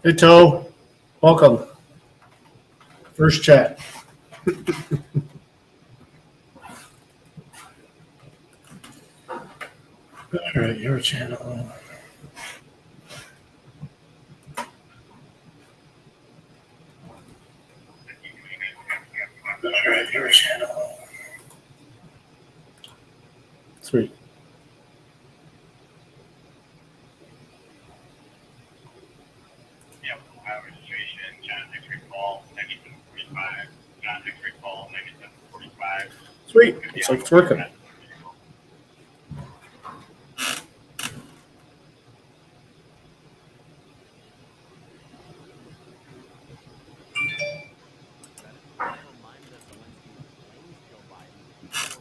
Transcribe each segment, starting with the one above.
Hey, Toe. Welcome. First chat. All right, your channel. All right, your channel. Sweet. Yep, registration, Antics recall, 9745. Antics recall, 9745. Sweet. Looks like it's working.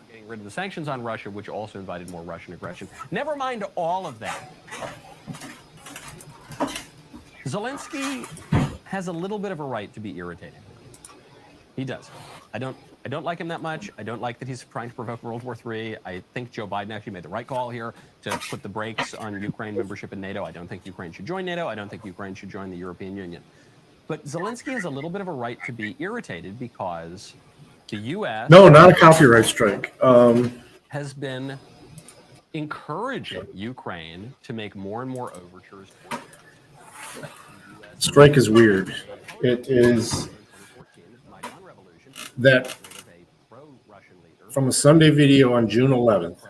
Getting rid of the sanctions on Russia, which also invited more Russian aggression. Never mind all of that. Zelensky has a little bit of a right to be irritated. He does. I don't like him that much. I don't like that he's trying to provoke World War III. I think Joe Biden actually made the right call here to put the brakes on Ukraine membership in NATO. I don't think Ukraine should join NATO. I don't think Ukraine should join the European Union. But Zelensky has a little bit of a right to be irritated because the U.S. No, not a copyright strike. Has been encouraging Ukraine to make more and more overtures. Strike is weird. It is that from a Sunday video on June 11th.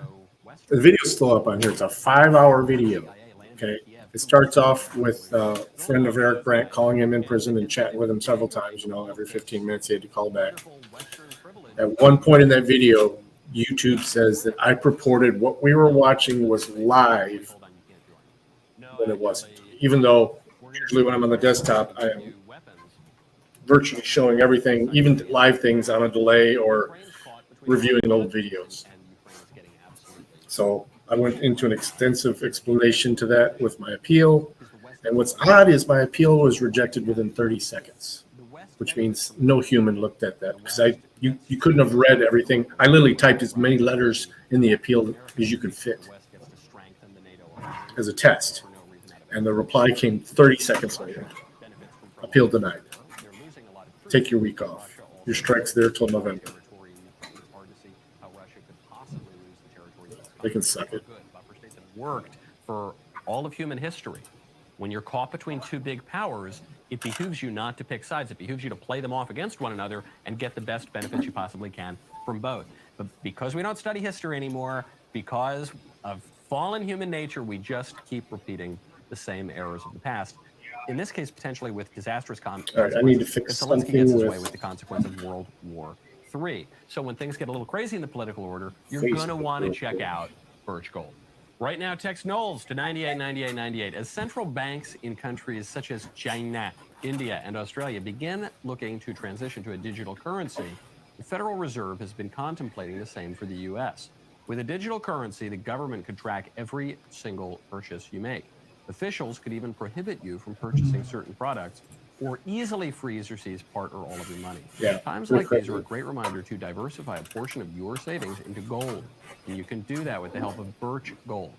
The video's still up on here. It's a 5-hour video. Okay. It starts off with a friend of Eric Brandt calling him in prison and chatting with him several times. You know, every 15 minutes he had to call back. At one point in that video, YouTube says that I purported what we were watching was live when it wasn't. Even though usually when I'm on the desktop, I am virtually showing everything, even live things on a delay or reviewing old videos. So I went into an extensive explanation to that with my appeal. And what's odd is my appeal was rejected within 30 seconds, which means no human looked at that because you couldn't have read everything. I literally typed as many letters in the appeal as you could fit as a test. And the reply came 30 seconds later. Appeal denied. Take your week off. Your strike's there till November. They can suck it. Worked for all of human history. When you're caught between two big powers, it behooves you not to pick sides. It behooves you to play them off against one another and get the best benefits you possibly can from both. But because we don't study history anymore, because of fallen human nature, we just keep repeating the same errors of the past. In this case, potentially with disastrous consequences. All right, I need to fix something gets his way with the consequence of World War III. So when things get a little crazy in the political order, you're going to want to check out Birch Gold. Right now, text Knowles to 989898. As central banks in countries such as China, India, and Australia begin looking to transition to a digital currency, the Federal Reserve has been contemplating the same for the U.S. With a digital currency, the government could track every single purchase you make. Officials could even prohibit you from purchasing certain products or easily freeze or seize part or all of your money. Times like these are a great reminder to diversify a portion of your savings into gold. And you can do that with the help of Birch Gold.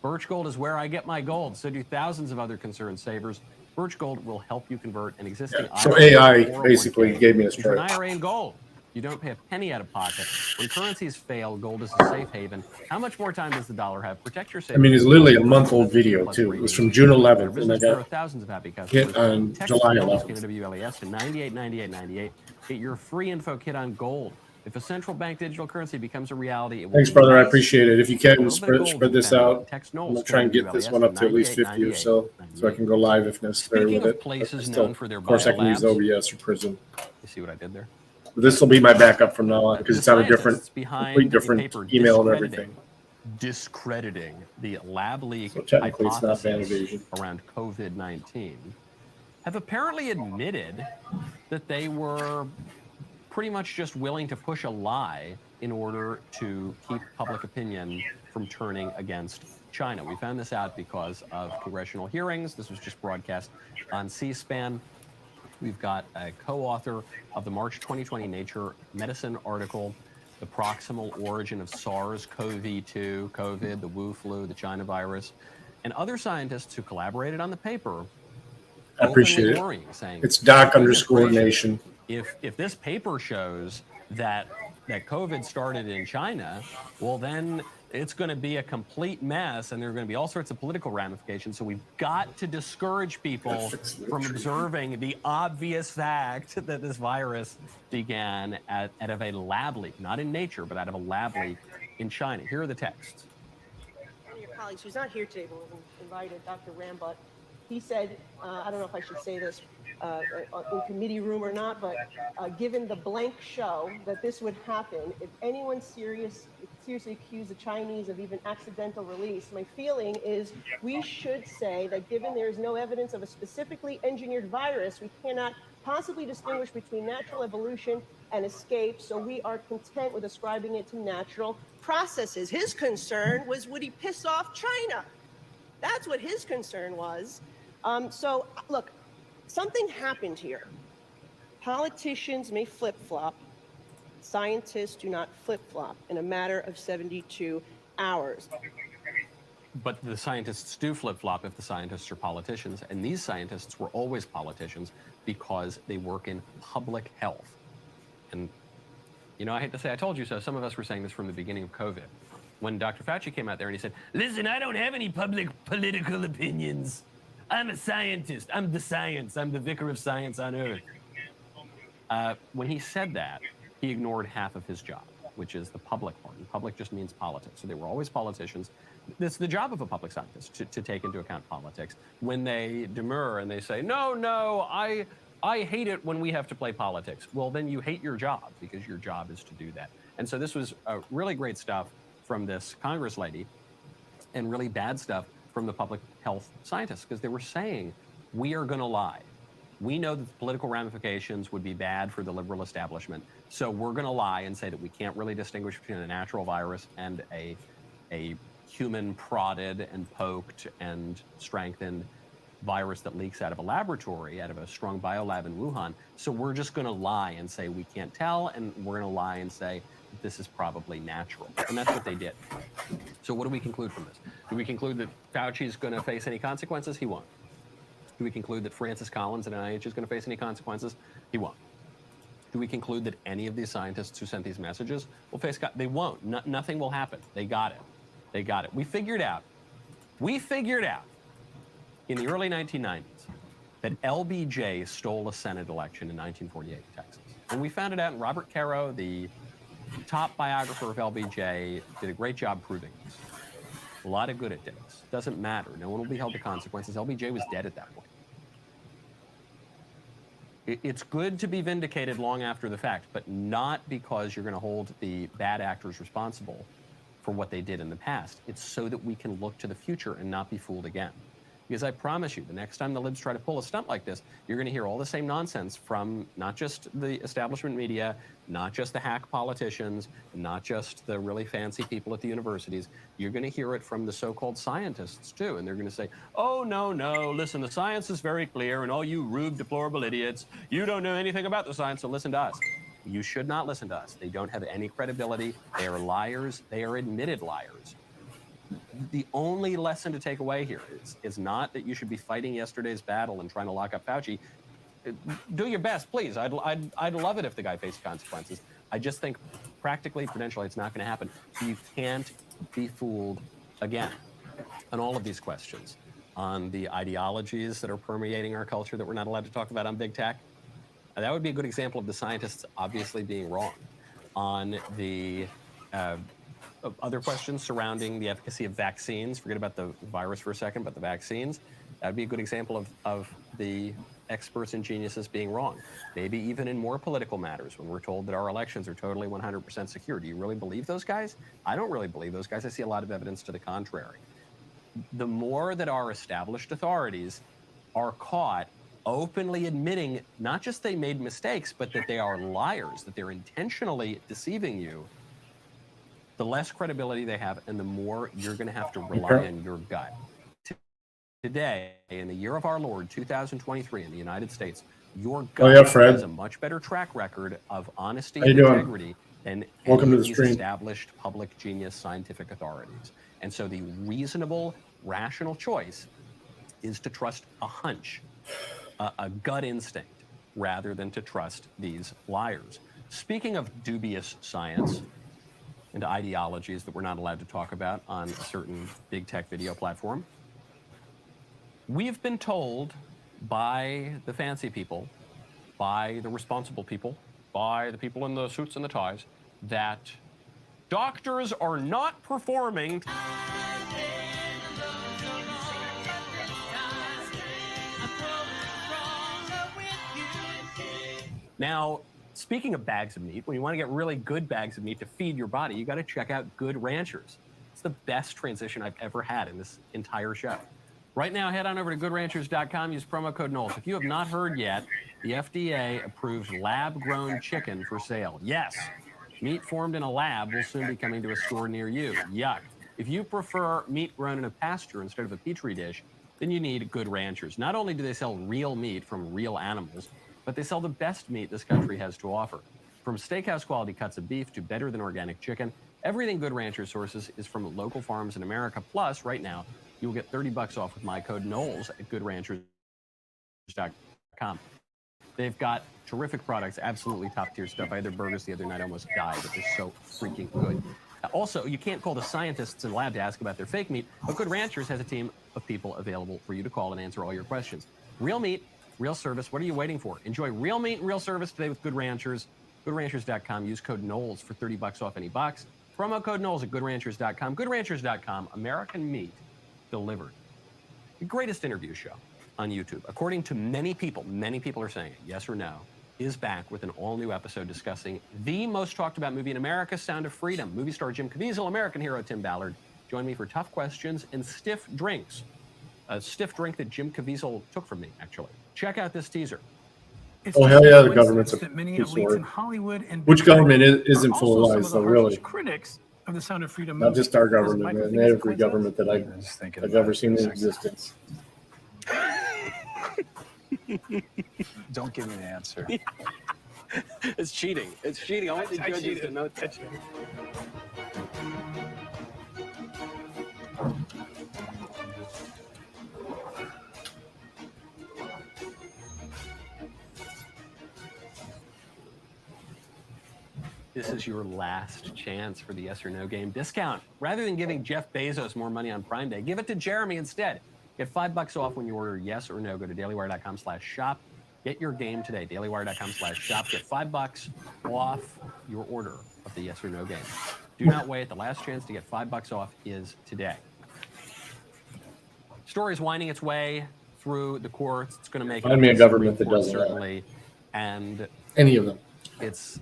Birch Gold is where I get my gold. So do thousands of other concerned savers. Birch Gold will help you convert an existing IRA. So AI basically gave me a strike. An IRA in gold. You don't pay a penny out of pocket. When currencies fail, gold is a safe haven. How much more time does the dollar have? Protect your savings. I mean, it's literally a month-old video, too. It was from June 11th, and I got thousands of happy customers. hit on July 11th. WLAS to 989898. Get your free info kit on gold. If a central bank digital currency becomes a reality, it will Thanks, brother. I appreciate it. If you can, spread this out. I'm going to try and get this one up to at least 50 or so I can go live if necessary with it. Places Still, known for their of course, I can use biolabs. OBS or Prism. You see what I did there? This will be my backup from now on because it's on a different, complete different paper email and everything. Discrediting the lab leak So technically it's not bad hypothesis evasion. around COVID-19 have apparently admitted that they were pretty much just willing to push a lie in order to keep public opinion from turning against China. We found this out because of congressional hearings. This was just broadcast on C-SPAN. We've got a co-author of the March 2020 Nature Medicine article, The Proximal Origin of SARS-CoV-2, COVID, the Wu flu, the China virus, and other scientists who collaborated on the paper I appreciate openly it. worrying, saying, It's goodness gracious, Doc_Nation. if this paper shows that COVID started in China, well, then it's going to be a complete mess, and there are going to be all sorts of political ramifications. So we've got to discourage people from observing the obvious fact that this virus began out of a lab leak, not in nature, but out of a lab leak in China. Here are the texts. One of your colleagues who's not here today, but was invited, Dr. Rambut, he said, I don't know if I should say this in committee room or not, but given the blank show that this would happen, if anyone seriously accused the Chinese of even accidental release, my feeling is we should say that given there is no evidence of a specifically engineered virus, we cannot possibly distinguish between natural evolution and escape, so we are content with ascribing it to natural processes. His concern was, would he piss off China? That's what his concern was. So look, something happened here. Politicians may flip-flop. Scientists do not flip-flop in a matter of 72 hours. But the scientists do flip-flop if the scientists are politicians, and these scientists were always politicians because they work in public health. And, you know, I hate to say I told you so. Some of us were saying this from the beginning of COVID. When Dr. Fauci came out there and he said, listen, I don't have any public political opinions. I'm a scientist. I'm the science. I'm the vicar of science on earth. When he said that, he ignored half of his job, which is the public part. And public just means politics. So they were always politicians. It's the job of a public scientist to take into account politics. When they demur and they say, no, I hate it when we have to play politics. Well, then you hate your job because your job is to do that. And so this was really great stuff from this Congress lady and really bad stuff from the public health scientists, because they were saying, we are going to lie. We know that the political ramifications would be bad for the liberal establishment, so we're going to lie and say that we can't really distinguish between a natural virus and a human prodded and poked and strengthened virus that leaks out of a laboratory, out of a strong biolab in Wuhan. So we're just going to lie and say we can't tell, and we're going to lie and say this is probably natural. And that's what they did. So what do we conclude from this? Do we conclude that Fauci's going to face any consequences? He won't. Do we conclude that Francis Collins at NIH is going to face any consequences? He won't. Do we conclude that any of these scientists who sent these messages will face? They won't. Nothing will happen. They got it. They got it. We figured out in the early 1990s that LBJ stole a Senate election in 1948 in Texas. And we found it out, and Robert Caro, the top biographer of LBJ, did a great job proving this. A lot of good it did. Doesn't matter. No one will be held to consequences. LBJ was dead at that point. It's good to be vindicated long after the fact, but not because you're going to hold the bad actors responsible for what they did in the past. It's so that we can look to the future and not be fooled again. Because I promise you, the next time the libs try to pull a stunt like this, you're going to hear all the same nonsense from not just the establishment media, not just the hack politicians, not just the really fancy people at the universities. You're going to hear it from the so-called scientists, too. And they're going to say, oh, no, listen, the science is very clear, and all you rube, deplorable idiots, you don't know anything about the science, so listen to us. You should not listen to us. They don't have any credibility. They are liars. They are admitted liars. The only lesson to take away here is not that you should be fighting yesterday's battle and trying to lock up Fauci. Do your best, please. I'd love it if the guy faced consequences. I just think practically, prudentially, it's not going to happen. You can't be fooled again on all of these questions, on the ideologies that are permeating our culture that we're not allowed to talk about on big tech. That would be a good example of the scientists obviously being wrong. On the other questions surrounding the efficacy of vaccines, forget about the virus for a second, but the vaccines, that would be a good example of the experts and geniuses being wrong. Maybe even in more political matters, when we're told that our elections are totally 100% secure. Do you really believe those guys? I don't really believe those guys. I see a lot of evidence to the contrary. The more that our established authorities are caught openly admitting not just they made mistakes, but that they are liars, that they're intentionally deceiving you, the less credibility they have, and the more you're going to have to rely on your gut. Today, in the year of our Lord, 2023, in the United States, Your Oh, yeah, gut Fred. has a much better track record of honesty How you and doing? integrity than Welcome any to of the these stream. established public genius scientific authorities. And so the reasonable, rational choice is to trust a hunch, a gut instinct, rather than to trust these liars. Speaking of dubious science and ideologies that we're not allowed to talk about on a certain big tech video platform, we've been told by the fancy people, by the responsible people, by the people in the suits and the ties, that doctors are not performing. Now, speaking of bags of meat, when you want to get really good bags of meat to feed your body, you got to check out Good Ranchers. It's the best transition I've ever had in this entire show. Right now, head on over to goodranchers.com, use promo code Knowles. If you have not heard yet, the FDA approves lab-grown chicken for sale. Yes, meat formed in a lab will soon be coming to a store near you. Yuck. If you prefer meat grown in a pasture instead of a petri dish, then you need Good Ranchers. Not only do they sell real meat from real animals, but they sell the best meat this country has to offer. From steakhouse quality cuts of beef to better than organic chicken, everything Good Ranchers sources is from local farms in America. Plus, right now, you will get $30 off with my code Knowles at goodranchers.com. They've got terrific products, absolutely top tier stuff. I had their burgers the other night, I almost died, but they're so freaking good. Also, you can't call the scientists in the lab to ask about their fake meat, but Good Ranchers has a team of people available for you to call and answer all your questions. Real meat, real service. What are you waiting for? Enjoy real meat and real service today with Good Ranchers. GoodRanchers.com. Use code Knowles for $30 off any box. Promo code Knowles at GoodRanchers.com. GoodRanchers.com. American meat delivered. The greatest interview show on YouTube, according to many people are saying it, yes or no, is back with an all-new episode discussing the most talked about movie in America, Sound of Freedom. Movie star Jim Caviezel, American hero Tim Ballard. Join me for tough questions and stiff drinks. A stiff drink that Jim Caviezel took from me, actually. Check out this teaser. It's Oh, just hell yeah, the a government's coincidence that many piece of elites work. in Hollywood and Which Big Tech government are isn't full also of lies, some though, of the harshest really? critics of the Sound of Freedom Not movie. just our Does government, Michael man. think it's a Every coincidence? government that I've ever seen in existence. Don't give me an answer. It's cheating. It's cheating. I want the judges to know that. This is your last chance for the yes or no game discount. Rather than giving Jeff Bezos more money on Prime Day, give it to Jeremy instead. Get $5 off when you order yes or no. Go to dailywire.com/shop. Get your game today. dailywire.com/shop. Get $5 off your order of the yes or no game. Do not wait. The last chance to get $5 off is today. Story is winding its way through the courts. It's going to make it Find me a to the government Supreme that Court, doesn't lie. certainly. And Any of them. it's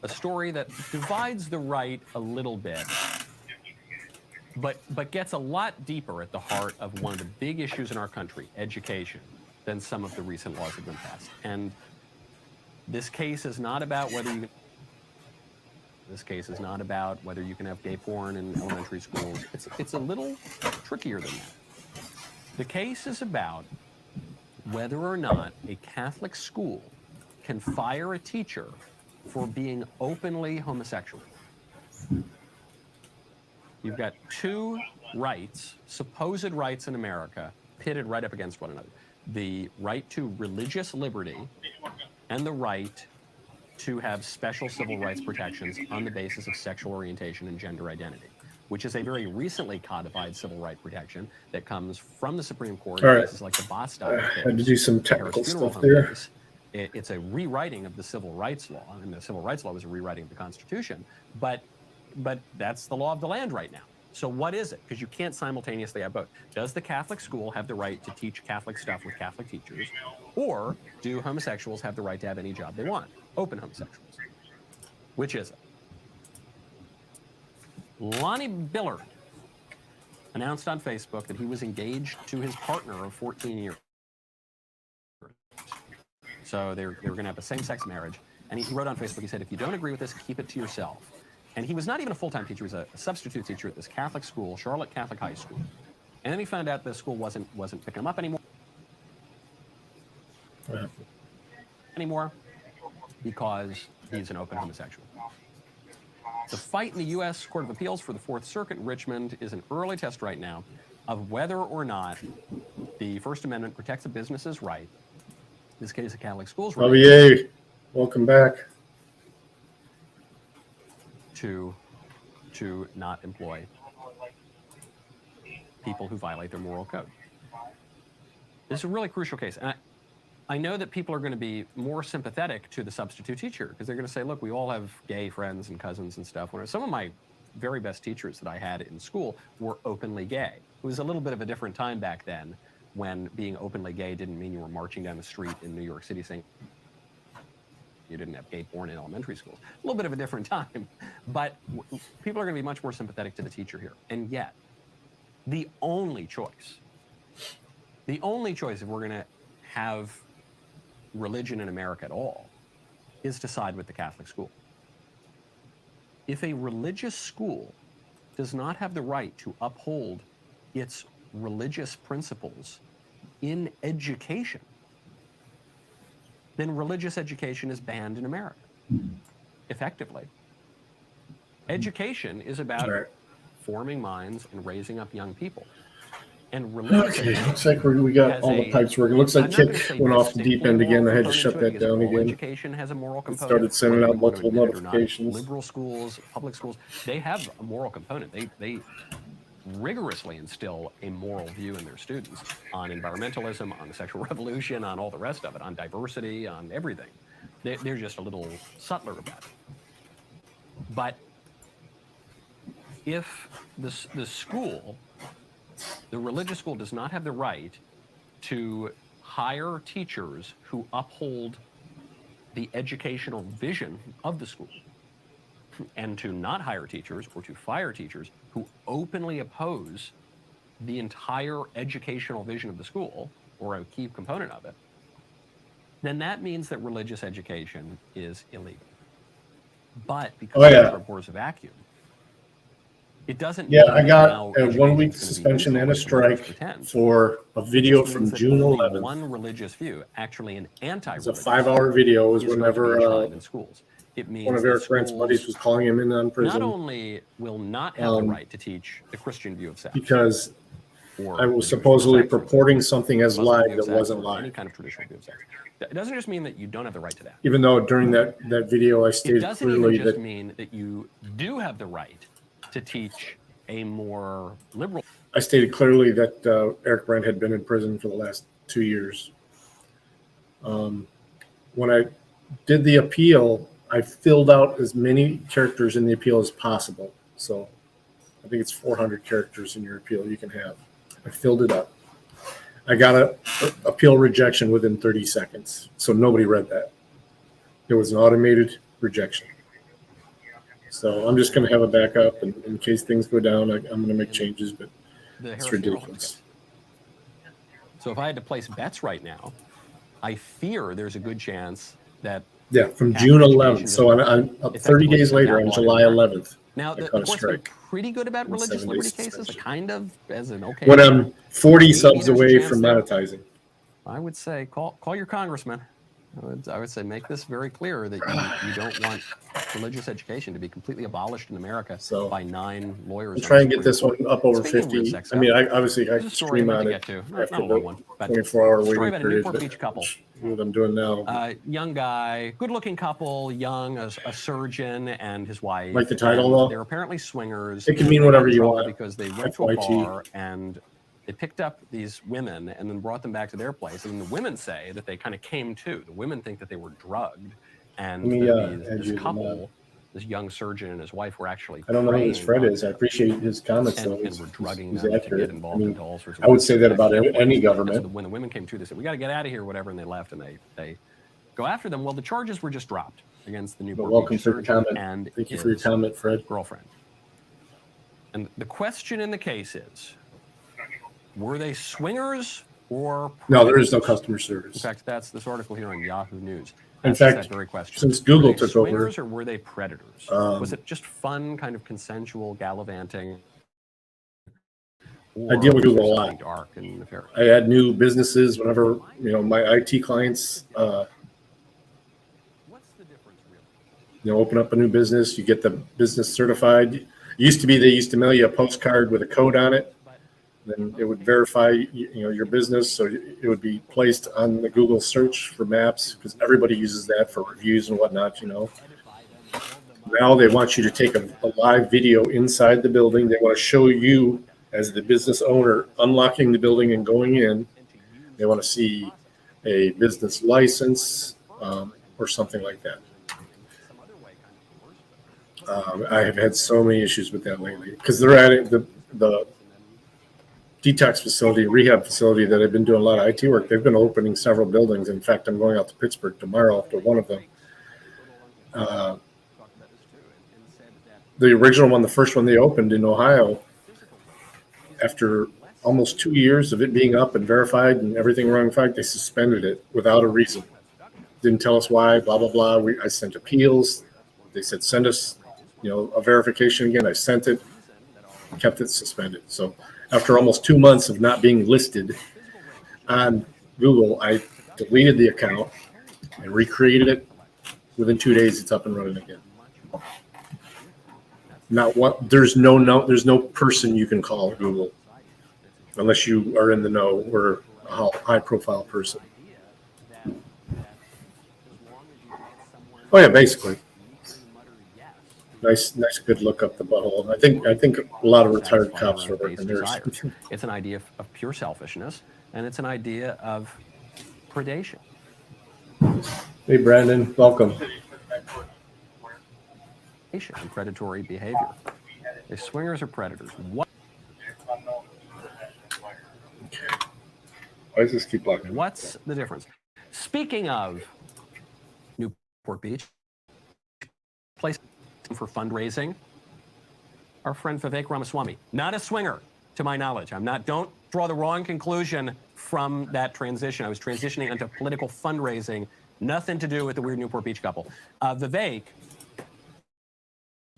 a story that divides the right a little bit, but gets a lot deeper at the heart of one of the big issues in our country, education, than some of the recent laws that have been passed. And this case is not about whether you can, have gay porn in elementary schools. It's a little trickier than that. The case is about whether or not a Catholic school can fire a teacher for being openly homosexual. You've got two rights, supposed rights in America, pitted right up against one another. The right to religious liberty and the right to have special civil rights protections on the basis of sexual orientation and gender identity, which is a very recently codified civil right protection that comes from the Supreme Court in All right. cases like the Bostock I case. had to do some Harris technical Funeral stuff Home there. case. It's a rewriting of the civil rights law, and the civil rights law was a rewriting of the Constitution. But that's the law of the land right now. So what is it? Because you can't simultaneously have both. Does the Catholic school have the right to teach Catholic stuff with Catholic teachers, or do homosexuals have the right to have any job they want? Open homosexuals. Which is it? Lonnie Billard announced on Facebook that he was engaged to his partner of 14 years. So they were going to have a same-sex marriage. And he wrote on Facebook, he said, if you don't agree with this, keep it to yourself. And he was not even a full-time teacher. He was a substitute teacher at this Catholic school, Charlotte Catholic High School. And then he found out the school wasn't picking him up anymore. anymore because he's an open homosexual. The fight in the U.S. Court of Appeals for the Fourth Circuit in Richmond is an early test right now of whether or not the First Amendment protects a business's right, in this case, a Catholic school's right, Javier, welcome back. to not employ people who violate their moral code. This is a really crucial case. And I know that people are going to be more sympathetic to the substitute teacher because they're going to say, look, we all have gay friends and cousins and stuff. Some of my very best teachers that I had in school were openly gay. It was a little bit of a different time back then when being openly gay didn't mean you were marching down the street in New York City saying you didn't have gay porn in elementary schools. A little bit of a different time. But people are going to be much more sympathetic to the teacher here. And yet, the only choice if we're going to have religion in America at all is to side with the Catholic school. If a religious school does not have the right to uphold its religious principles in education, then religious education is banned in America, effectively. Education is about forming minds and raising up young people. And Okay, looks like we got all the pipes working. Looks like Kick went off the deep end again. I had to shut that down again. Education has a moral component. Started sending out multiple notifications. Liberal schools, public schools, they have a moral component. They rigorously instill a moral view in their students on environmentalism, on the sexual revolution, on all the rest of it, on diversity, on everything. They're just a little subtler about it. But if the school, the religious school, does not have the right to hire teachers who uphold the educational vision of the school, and to not hire teachers or to fire teachers who openly oppose the entire educational vision of the school or a key component of it, then that means that religious education is illegal. But because it reports a vacuum, it doesn't. Yeah, I got a 1-week suspension and a strike for a video from June 11th. One religious view, actually an anti-religious. It's a 5-hour video. It was whenever in schools. It means one of Eric Brandt's buddies was calling him in on prison. Not only will not have the right to teach the Christian view of sex, because I was supposedly purporting something as live that wasn't live. Any kind of traditional view of sex. It doesn't just mean that you don't have the right to that. Even though during that video I stated clearly that. It doesn't even just mean that you do have the right to teach a more liberal. I stated clearly that Eric Brandt had been in prison for the last 2 years. When I did the appeal, I filled out as many characters in the appeal as possible. So I think it's 400 characters in your appeal you can have. I filled it up. I got an appeal rejection within 30 seconds. So nobody read that. It was an automated rejection. So I'm just going to have a backup in case things go down. I'm going to make changes, but it's ridiculous. So if I had to place bets right now, I fear there's a good chance that. Yeah, from June 11th. So I'm 30 days later on July 11th. Now, the court's been pretty good about religious liberty cases, kind of as an okay. When I'm 40 subs away from monetizing. I would say call your congressman. I would say make this very clear that you don't want religious education to be completely abolished in America by 9 lawyers. I'll try and get this one up over 50. I mean, I can stream on it after the 24-hour waiting period. Beach couple. What I'm doing now. Young guy, good-looking couple, young, a surgeon and his wife. Like the title, though? They're apparently swingers. It can mean whatever you want. Because they went to a bar and they picked up these women and then brought them back to their place. And the women say that they kind of came to. The women think that they were drugged. And this couple, this young surgeon and his wife, were actually. I don't know who this Fred is. I appreciate his comments, though. And were drugging them to get involved into all sorts of. I would say that about any government. So when the women came to, they said, "We got to get out of here," whatever, and they left, and they go after them. Well, the charges were just dropped against the Newport welcome Beach for your comment. And thank you for your comment, Fred. Girlfriend. And the question in the case is, were they swingers or predators? No, there is no customer service. In fact, that's this article here on Yahoo News. In fact, that very question. Since Google were they took over, swingers or were they predators? Was it just fun, kind of consensual gallivanting? I deal with Google a lot. Dark and nefarious? I add new businesses whenever my IT clients open up a new business, you get the business certified. It used to be they used to mail you a postcard with a code on it. Then it would verify, your business, so it would be placed on the Google search for maps because everybody uses that for reviews and whatnot. Now they want you to take a live video inside the building. They want to show you as the business owner unlocking the building and going in. They want to see a business license or something like that. I have had so many issues with that lately because they're at the detox facility, rehab facility that I've been doing a lot of IT work. They've been opening several buildings. In fact, I'm going out to Pittsburgh tomorrow after one of them. The original one, the first one they opened in Ohio, after almost 2 years of it being up and verified and everything running fine, they suspended it without a reason. Didn't tell us why, blah, blah, blah. I sent appeals. They said, send us, a verification again. I sent it, kept it suspended. So after almost 2 months of not being listed on Google, I deleted the account and recreated it. Within 2 days, it's up and running again. There's no person you can call at Google unless you are in the know or a high profile person. Oh yeah, basically. Nice, good look up the butthole. I think a lot of retired cops are working there. It's an idea of pure selfishness, and it's an idea of predation. Hey, Brandon, welcome. And predatory behavior. If swingers are predators, what? Okay. Why does this keep blocking? What's the difference? Speaking of Newport Beach, place for fundraising, our friend Vivek Ramaswamy, not a swinger, to my knowledge. Don't draw the wrong conclusion from that transition. I was transitioning into political fundraising, nothing to do with the weird Newport Beach couple.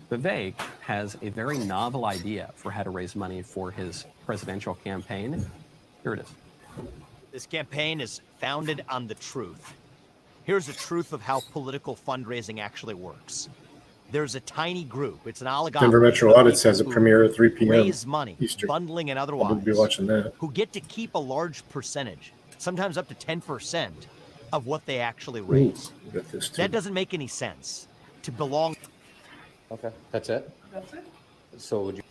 Vivek has a very novel idea for how to raise money for his presidential campaign. Here it is. This campaign is founded on the truth. Here's the truth of how political fundraising actually works. There's a tiny group. It's an oligarchy. Denver Metro Audits has a premiere at 3 p.m. Raise money, Eastern. bundling and otherwise. I'll be watching that. Who get to keep a large percentage, sometimes up to 10% of what they actually raise. Ooh, got this too. That doesn't make any sense. To belong. Okay, that's it? So would you?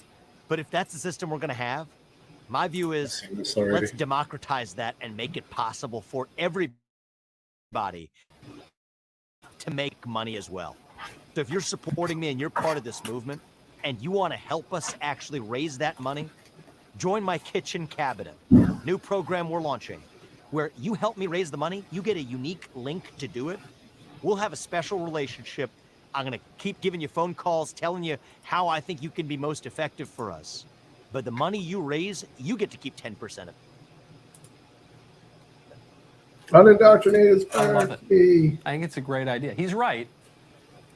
But if that's the system we're going to have, my view is let's democratize that and make it possible for everybody to make money as well. So if you're supporting me and you're part of this movement and you want to help us actually raise that money, join my kitchen cabinet. New program we're launching where you help me raise the money, you get a unique link to do it. We'll have a special relationship. I'm going to keep giving you phone calls, telling you how I think you can be most effective for us. But the money you raise, you get to keep 10% of it. Unindoctrinated. I love it. I think it's a great idea. He's right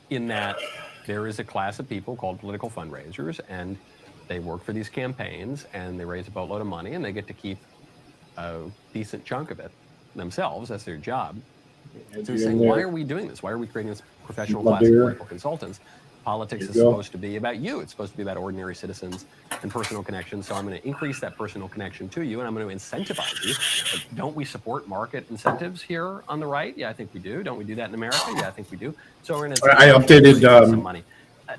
in that there is a class of people called political fundraisers, and they work for these campaigns, and they raise a boatload of money, and they get to keep a decent chunk of it themselves. That's their job. So he's saying, why are we doing this? Why are we creating this professional class of political consultants? Politics is supposed to be about you. It's supposed to be about ordinary citizens and personal connections. So I'm going to increase that personal connection to you, and I'm going to incentivize you. But don't we support market incentives here on the right? Yeah, I think we do. Don't we do that in America? Yeah, I think we do. So we're going to. I updated some money.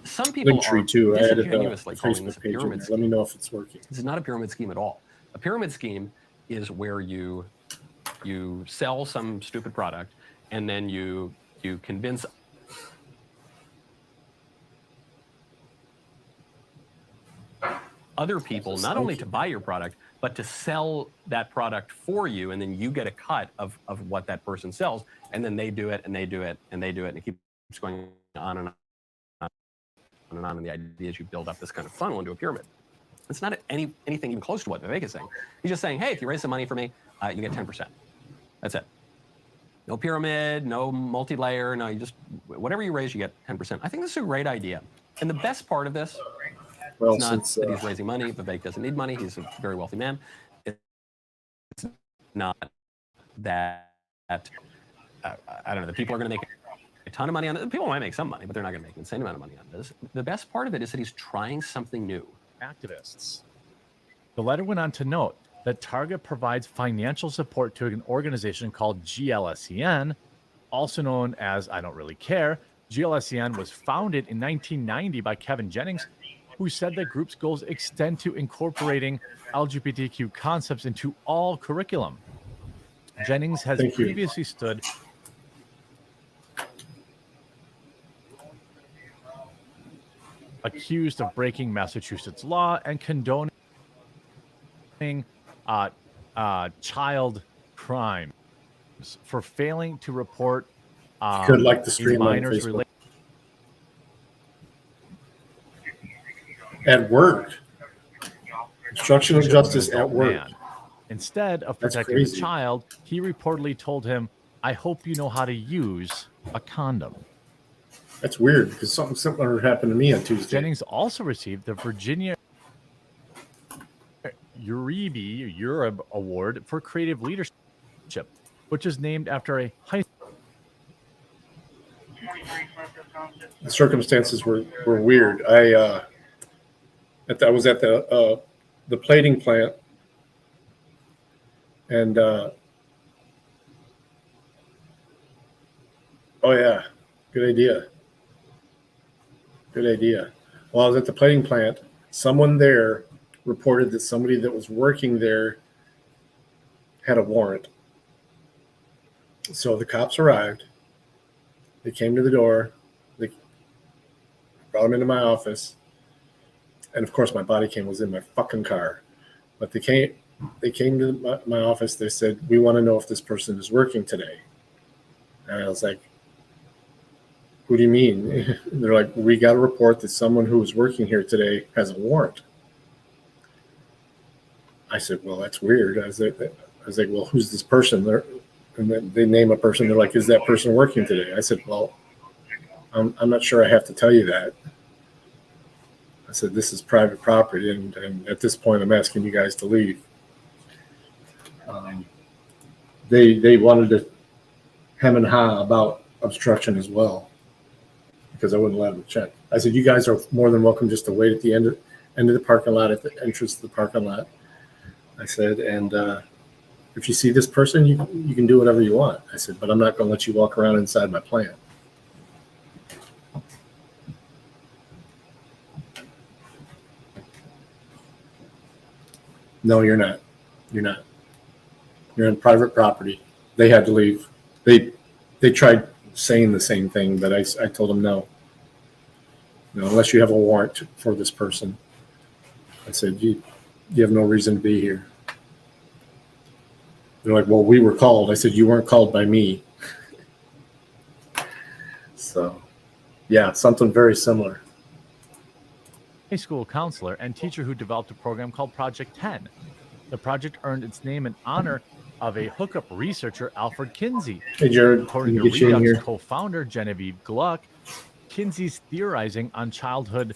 Some people Linktree are too. I added disingenuously calling this a pyramid scheme. Let me know if it's working. This is not a pyramid scheme at all. A pyramid scheme is where you sell some stupid product, and then you convince other people not only to buy your product, but to sell that product for you, and then you get a cut of what that person sells, and then they do it, and they do it, and they do it, and it keeps going on and on and on. And the idea is you build up this kind of funnel into a pyramid. It's not anything even close to what Vivek is saying. He's just saying, hey, if you raise some money for me, you get 10%. That's it. No pyramid, no multi-layer, no, you just, whatever you raise, you get 10%. I think this is a great idea. And the best part of this, well, it's not that he's raising money. Vivek doesn't need money. He's a very wealthy man. It's not that, I don't know, the people are going to make a ton of money on it. People might make some money, but they're not going to make an insane amount of money on this. The best part of it is that he's trying something new. Activists. The letter went on to note that Target provides financial support to an organization called GLSEN, also known as I Don't Really Care. GLSEN was founded in 1990 by Kevin Jennings, who said that group's goals extend to incorporating LGBTQ concepts into all curriculum. Jennings has previously stood accused of breaking Massachusetts law and condoning child crimes for failing to report Could like the stream on minors Facebook. At work. Obstruction of justice at work. Man. Instead of That's protecting the crazy. child, he reportedly told him, I hope you know how to use a condom. That's weird because something similar happened to me on Tuesday. Jennings also received the Virginia Uribe Award for Creative Leadership, which is named after a high The circumstances were weird. I was at the plating plant, and oh yeah, good idea. Good idea. While I was at the plating plant, someone there reported that somebody that was working there had a warrant. So the cops arrived. They came to the door. They brought him into my office. And of course, my body cam was in my fucking car. But they came to my office. They said, we want to know if this person is working today. And I was like, what do you mean? They're like, we got a report that someone who was working here today has a warrant. I said, well, that's weird. I was like, well, who's this person? And then they name a person. They're like, is that person working today? I said, well, I'm not sure I have to tell you that. I said, this is private property, and at this point, I'm asking you guys to leave. They wanted to hem and ha about obstruction as well, because I wouldn't let them check. I said, you guys are more than welcome just to wait at the end of the parking lot, at the entrance to the parking lot. I said, and if you see this person, you can do whatever you want. I said, but I'm not going to let you walk around inside my plant. No, you're not. You're not. You're on private property. They had to leave. They tried saying the same thing, but I told them no. No, unless you have a warrant for this person. I said, you have no reason to be here. They're like, well, we were called. I said, you weren't called by me. So, yeah, something very similar. high school counselor and teacher who developed a program called Project 10. The project earned its name in honor of a hookup researcher, Alfred Kinsey. Hey, Jared, According to get you in Redux's here. co-founder, Genevieve Gluck, Kinsey's theorizing on childhood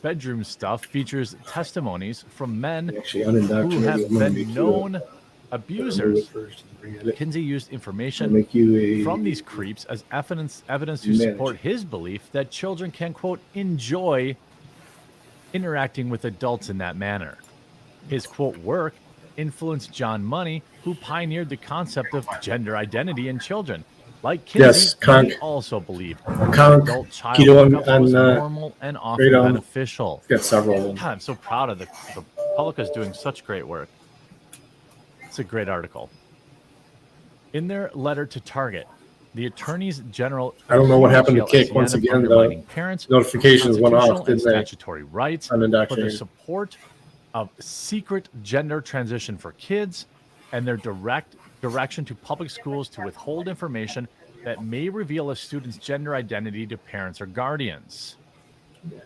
bedroom stuff features testimonies from men Actually, who unindoctrinated. have I'm gonna been make you known abusers. Kinsey used information make you a from these creeps as evidence to manager. support his belief that children can, quote, enjoy interacting with adults in that manner. His, quote, work influenced John Money, who pioneered the concept of gender identity in children. Like Kinsey, Yes, Conk. he also believed Conk, adult-child keto hookups on, was normal and often Kratom. beneficial. got several of them. God, I'm so proud of the public is doing such great work. It's a great article. In their letter to Target, the attorneys general. I don't know what happened to Kick. GLSEN Once of again, undermining the parents, notifications went off, constitutional and didn't they? statutory rights for the Unindoctrinated. support of secret gender transition for kids, and their direction to public schools to withhold information that may reveal a student's gender identity to parents or guardians.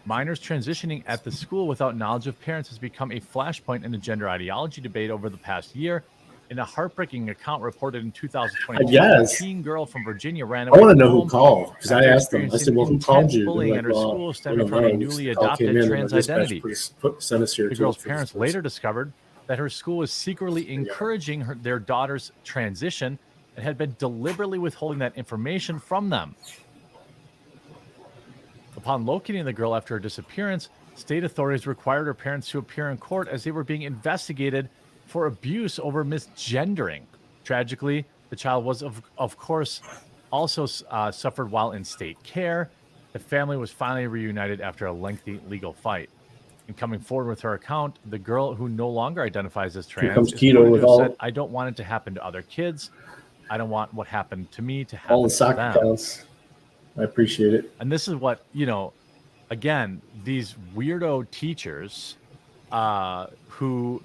Minors transitioning at the school without knowledge of parents has become a flashpoint in the gender ideology debate over the past year. In a heartbreaking account reported in 2022, I guess. a teen girl from Virginia ran I away want to from know who home called, because I after asked them. I said, well, who called intense you? bullying They're at her like, well, school we stemming don't from know. a This newly call came adopted in and trans the dispatch identity. sent us here The to girl's look for parents this later discovered that her school was secretly encouraging their daughter's transition and had been deliberately withholding that information from them. Upon locating the girl after her disappearance, state authorities required her parents to appear in court as they were being investigated for abuse over misgendering. Tragically, the child was, of course, also suffered while in state care. The family was finally reunited after a lengthy legal fight. In coming forward with her account, the girl, who no longer identifies as Here trans, comes is Keto quoted with to have all said, "I don't want it to happen to other kids. I don't want what happened to me to happen all the to sock them." accounts. I appreciate it. And this is what, again, these weirdo teachers who,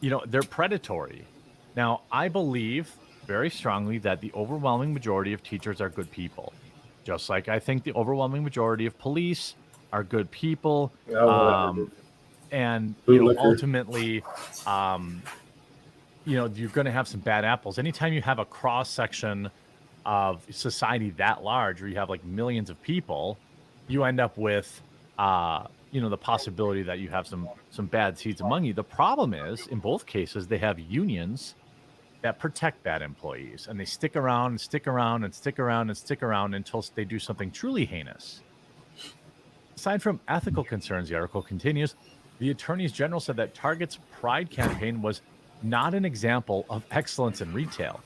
they're predatory. Now, I believe very strongly that the overwhelming majority of teachers are good people. Just like I think the overwhelming majority of police are good people. And ultimately, you're going to have some bad apples. Anytime you have a cross section of society that large, where you have like millions of people, you end up with, the possibility that you have some bad seeds among you. The problem is, in both cases, they have unions that protect bad employees, and they stick around and stick around and stick around and stick around until they do something truly heinous. Aside from ethical concerns, the article continues, the attorneys general said that Target's Pride campaign was not an example of excellence in retail.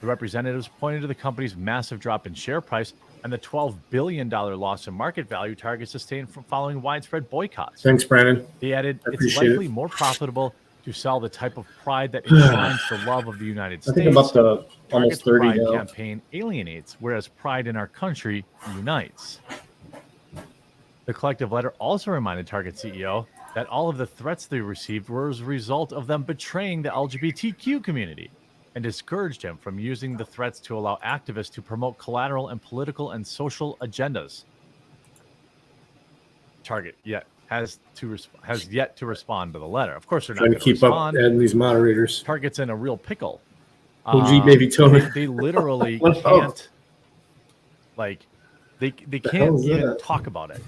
The representatives pointed to the company's massive drop in share price and the $12 billion loss in market value Target sustained from following widespread boycotts. Thanks, Brandon. They added, I it's appreciate likely it. more profitable to sell the type of pride that enshrines the love of the United States. I think about the almost Target's 30 Pride now. campaign alienates, whereas pride in our country unites. The collective letter also reminded Target CEO that all of the threats they received were as a result of them betraying the LGBTQ community, and discouraged him from using the threats to allow activists to promote collateral and political and social agendas. Target has yet to respond to the letter. Of course, they're not Trying going to to keep up respond. adding these moderators. Target's in a real pickle. OG baby Tony. They literally What can't, like, they hell can't is even that? talk about it.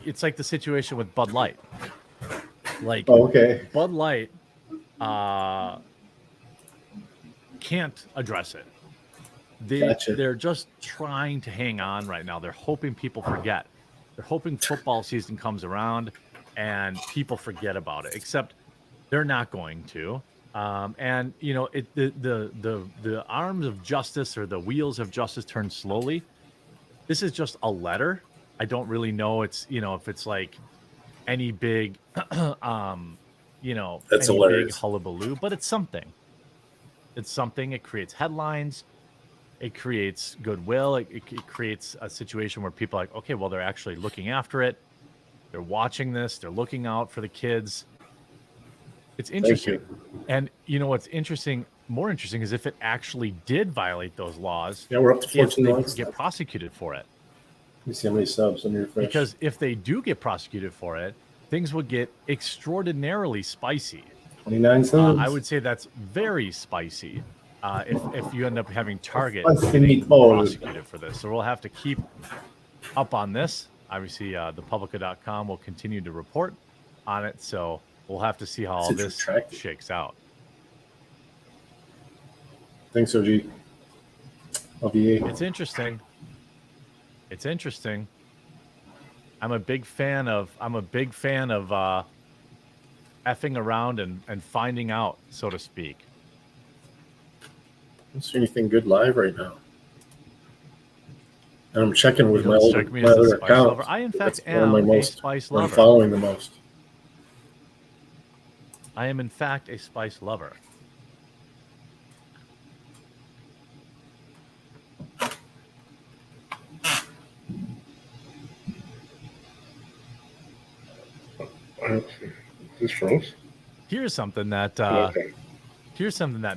It's like the situation with Bud Light. Like, Oh, okay. Bud Light can't address it. Gotcha. They're just trying to hang on right now. They're hoping people forget. They're hoping football season comes around and people forget about it. Except they're not going to. And the arms of justice, or the wheels of justice, turn slowly. This is just a letter. I don't really know. It's if it's like any big, That's any hilarious. big hullabaloo, but it's something. It's something. It creates headlines. It creates goodwill. It creates a situation where people are like, okay, well, they're actually looking after it. They're watching this. They're looking out for the kids. It's interesting. And what's interesting, more interesting, is if it actually did violate those laws. Yeah, we're up to 14 if likes. they get prosecuted for it. Let me see how many subs on your refresh. Because if they do get prosecuted for it, things would get extraordinarily spicy. 29 subs. I would say that's very spicy if you end up having Target Spicy getting meatballs. prosecuted for this. So we'll have to keep up on this. Obviously, thepublica.com will continue to report on it. So we'll have to see how all this shakes out. Thanks, OG. LVA. It's interesting. It's interesting. I'm a big fan of effing around and finding out, so to speak. I don't see anything good live right now. And I'm checking with You my don't old strike me my as a other spice account. lover. I, in fact, That's one of my am a most, spice I'm lover. following the most. I am, in fact, a spice lover. This froze. Here's something that Okay.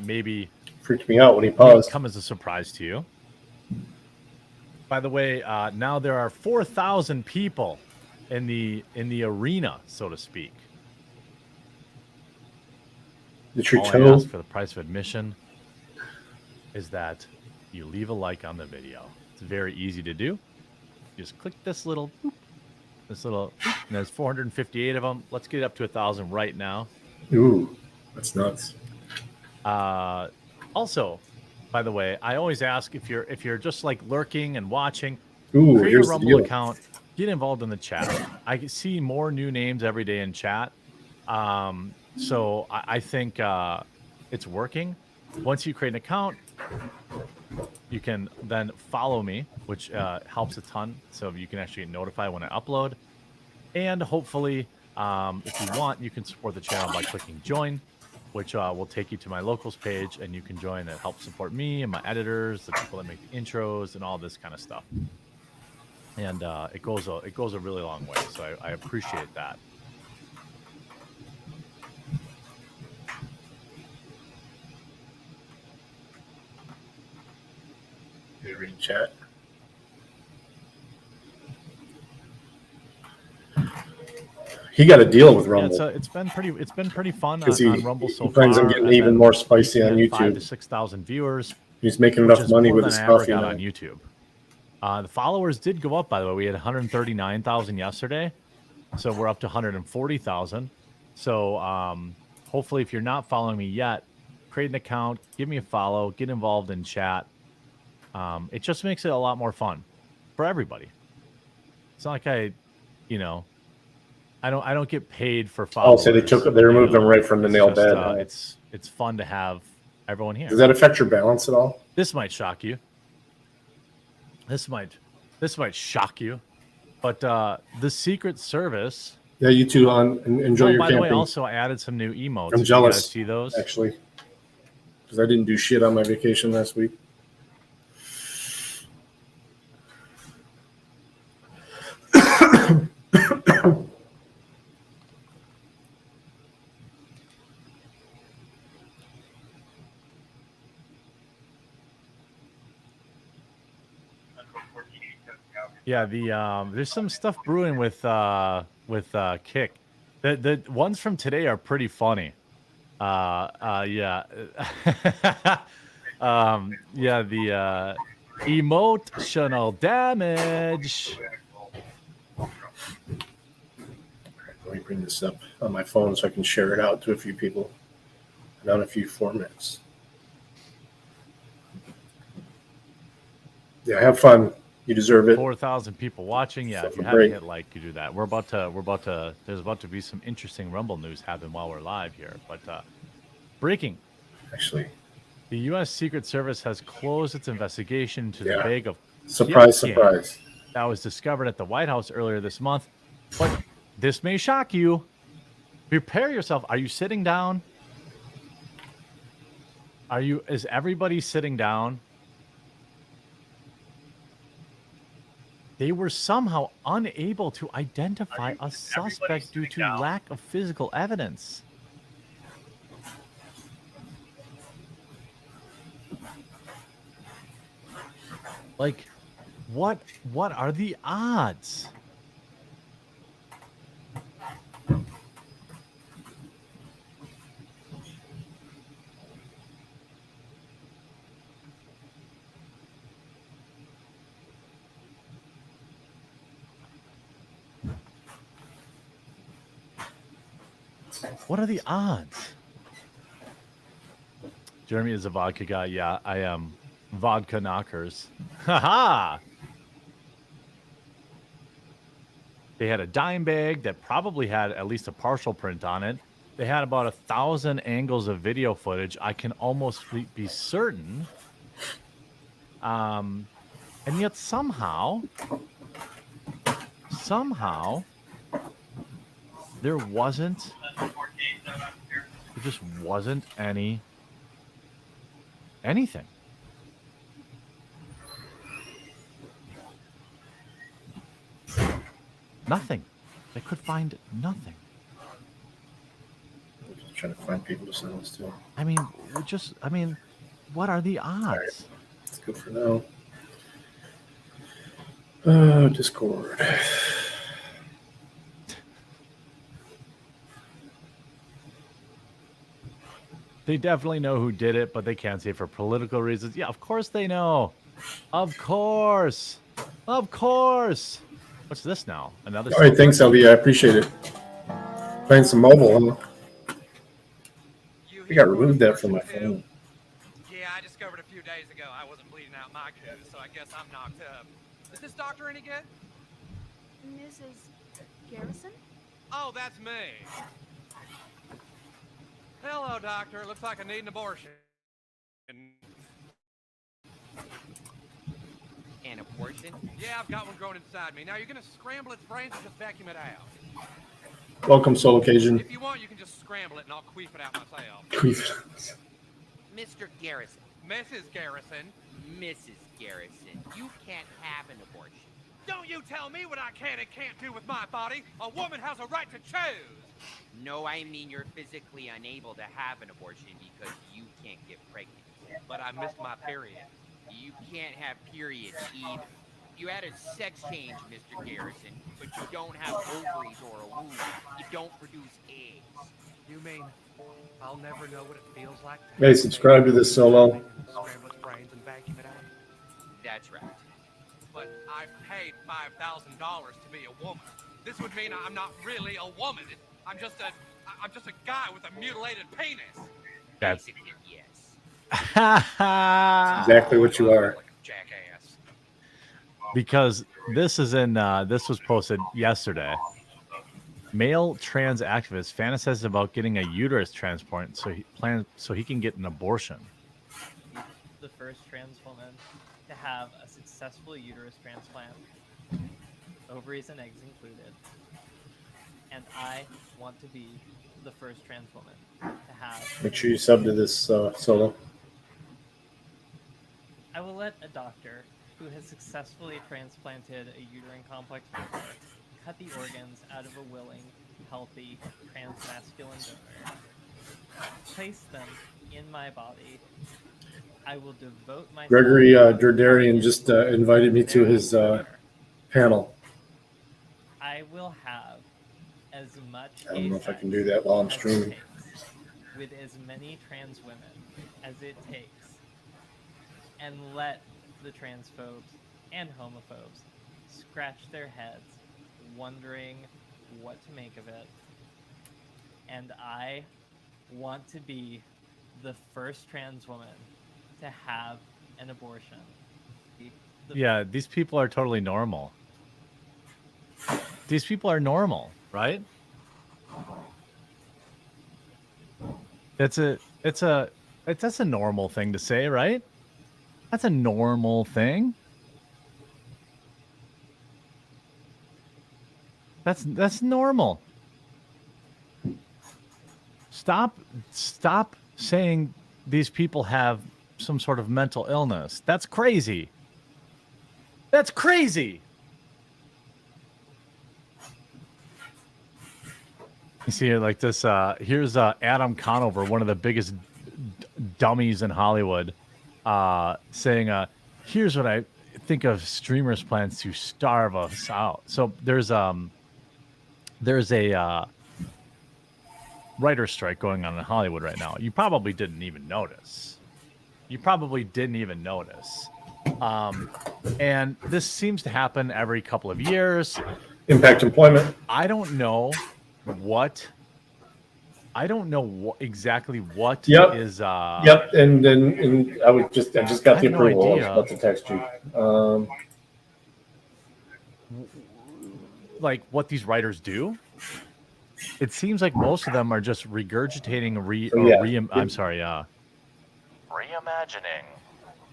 maybe Freaked me out when he might paused. come as a surprise to you. By the way, now there are 4,000 people in the arena, so to speak. Did your All I toe? ask for the price of admission is that you leave a like on the video. It's very easy to do. Just click this little boop, and there's 458 of them. Let's get it up to 1,000 right now. Ooh, that's nuts. Also, by the way. I always ask if you're just like lurking and watching, Ooh, create a here's the Rumble deal. account, get involved in the chat. I can see more new names every day in chat. So I think it's working. Once you create an account, you can then follow me, which helps a ton. So you can actually get notified when I upload. And hopefully, if you want, you can support the channel by clicking join, which will take you to my locals page, and you can join. That helps support me and my editors, the people that make the intros, and all this kind of stuff. And it goes a really long way. So I appreciate that. You read chat. He got a deal with Rumble. Yeah, it's been pretty fun Because on Rumble so he plans far. on getting even more spicy on He's had YouTube. 5,000 to 6,000 viewers. He's making which enough is money more with than his I ever coffee got now. on YouTube. The followers did go up, by the way. We had 139,000 yesterday, so we're up to 140,000. So hopefully, if you're not following me yet, create an account, give me a follow, get involved in chat. It just makes it a lot more fun for everybody. It's not like I don't get paid for followers. Oh, so they removed them right from the nail bed. It's fun to have everyone here. Does that affect your balance at all? This might shock you. This might shock you. But the Secret Service. Yeah, you two enjoy your by camping. the way, also I added some new emotes. I'm Did jealous. You guys see those? Actually, because I didn't do shit on my vacation last week. Yeah, there's some stuff brewing with Kick. The ones from today are pretty funny. Yeah. The emotional damage. Let me bring this up on my phone so I can share it out to a few people and on a few formats. Yeah, have fun. You deserve it. 4,000 people watching. Yeah, if you Something haven't great. hit like, you do that. There's about to be some interesting Rumble news happen while we're live here. But breaking. Actually, the U.S. Secret Service has closed its investigation into the Yeah. bag of surprise, cocaine surprise. that was discovered at the White House earlier this month. But this may shock you. Prepare yourself. Are you sitting down? Is everybody sitting down? They were somehow unable to identify a suspect due to lack of physical evidence. Like, what are the odds? What are the odds? Jeremy is a vodka guy. Yeah, I am. Vodka knockers. Haha. They had a dime bag that probably had at least a partial print on it. They had about 1,000 angles of video footage. I can almost be certain. And yet somehow, there just wasn't anything. Nothing. They could find nothing. I'm just trying to find people to send this to. I mean, what are the odds? Right. That's good for now. Discord. They definitely know who did it, but they can't say for political reasons. Yeah, of course they know. Of course. What's this now? Another. All right, thanks, LV. I appreciate it. Playing some mobile, huh? I got removed that from my phone. Yeah, I discovered a few days ago, I wasn't bleeding out my coos, so I guess I'm knocked up. Is this doctor any good? Mrs. Garrison? Oh, that's me. Hello, doctor. It looks like I need an abortion. An abortion? Yeah, I've got one growing inside me. Now, you're going to scramble its brains or just vacuum it out? Welcome, Soul Occasion. If you want, you can just scramble it and I'll queef it out myself. Mr. Garrison. Mrs. Garrison. Mrs. Garrison, you can't have an abortion. Don't you tell me what I can and can't do with my body. A woman has a right to choose. No, I mean you're physically unable to have an abortion because you can't get pregnant. But I missed my period. You can't have periods either. You had a sex change, Mr. Garrison, but you don't have ovaries or a womb. You don't produce eggs. You mean I'll never know what it feels like to Hey, subscribe to this solo. scramble its brains and vacuum it out? That's right. But I paid $5,000 to be a woman. This would mean I'm not really a woman. I'm just a guy with a mutilated penis. That's Basically, yes. Exactly what you are. Jackass. Because this is in this was posted yesterday. Male trans activist fantasizes about getting a uterus transplant so he can get an abortion. The first trans woman to have a successful uterus transplant, ovaries and eggs included. And I want to be the first trans woman to have. Make sure you sub to this solo. I will let a doctor who has successfully transplanted a uterine complex before cut the organs out of a willing, healthy, transmasculine donor, place them in my body. I will devote myself. Gregory Derdarian just invited me to his panel. I will have as much. I don't know if I can do that while I'm streaming. With as many trans women as it takes, and let the transphobes and homophobes scratch their heads, wondering what to make of it. And I want to be the first trans woman to have an abortion. Yeah, these people are totally normal. These people are normal, right? That's a normal thing to say, right? That's a normal thing. That's normal. Stop saying these people have some sort of mental illness. That's crazy. That's crazy. You see it like this. Here's Adam Conover, one of the biggest dummies in Hollywood, saying, here's what I think of streamers' plans to starve us out. So there's a writer's strike going on in Hollywood right now. You probably didn't even notice. And this seems to happen every couple of years. Impact employment. I don't know exactly what Yep. is. Yep, and then I just got the no approval. I was idea. about to text you. Like what these writers do. It seems like most of them are just regurgitating reimagining.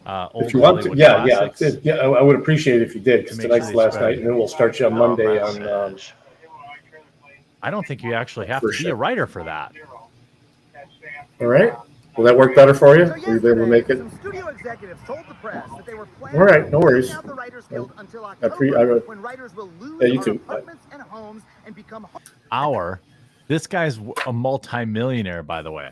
Old If you want to, Hollywood yeah, classics. I would appreciate it if you did. Because To make tonight's sure the they last spread. night, and then we'll start you on Monday on. I don't think you actually have to be a writer for that. All right. Will that work better for you? Were you able to make it? Some studio executives told the press that they were planning All right, no worries. out the Writers Guild until I pre- I October, wrote- when writers will lose Yeah, you our too. apartments and homes and become This guy's a multi-millionaire, by the way.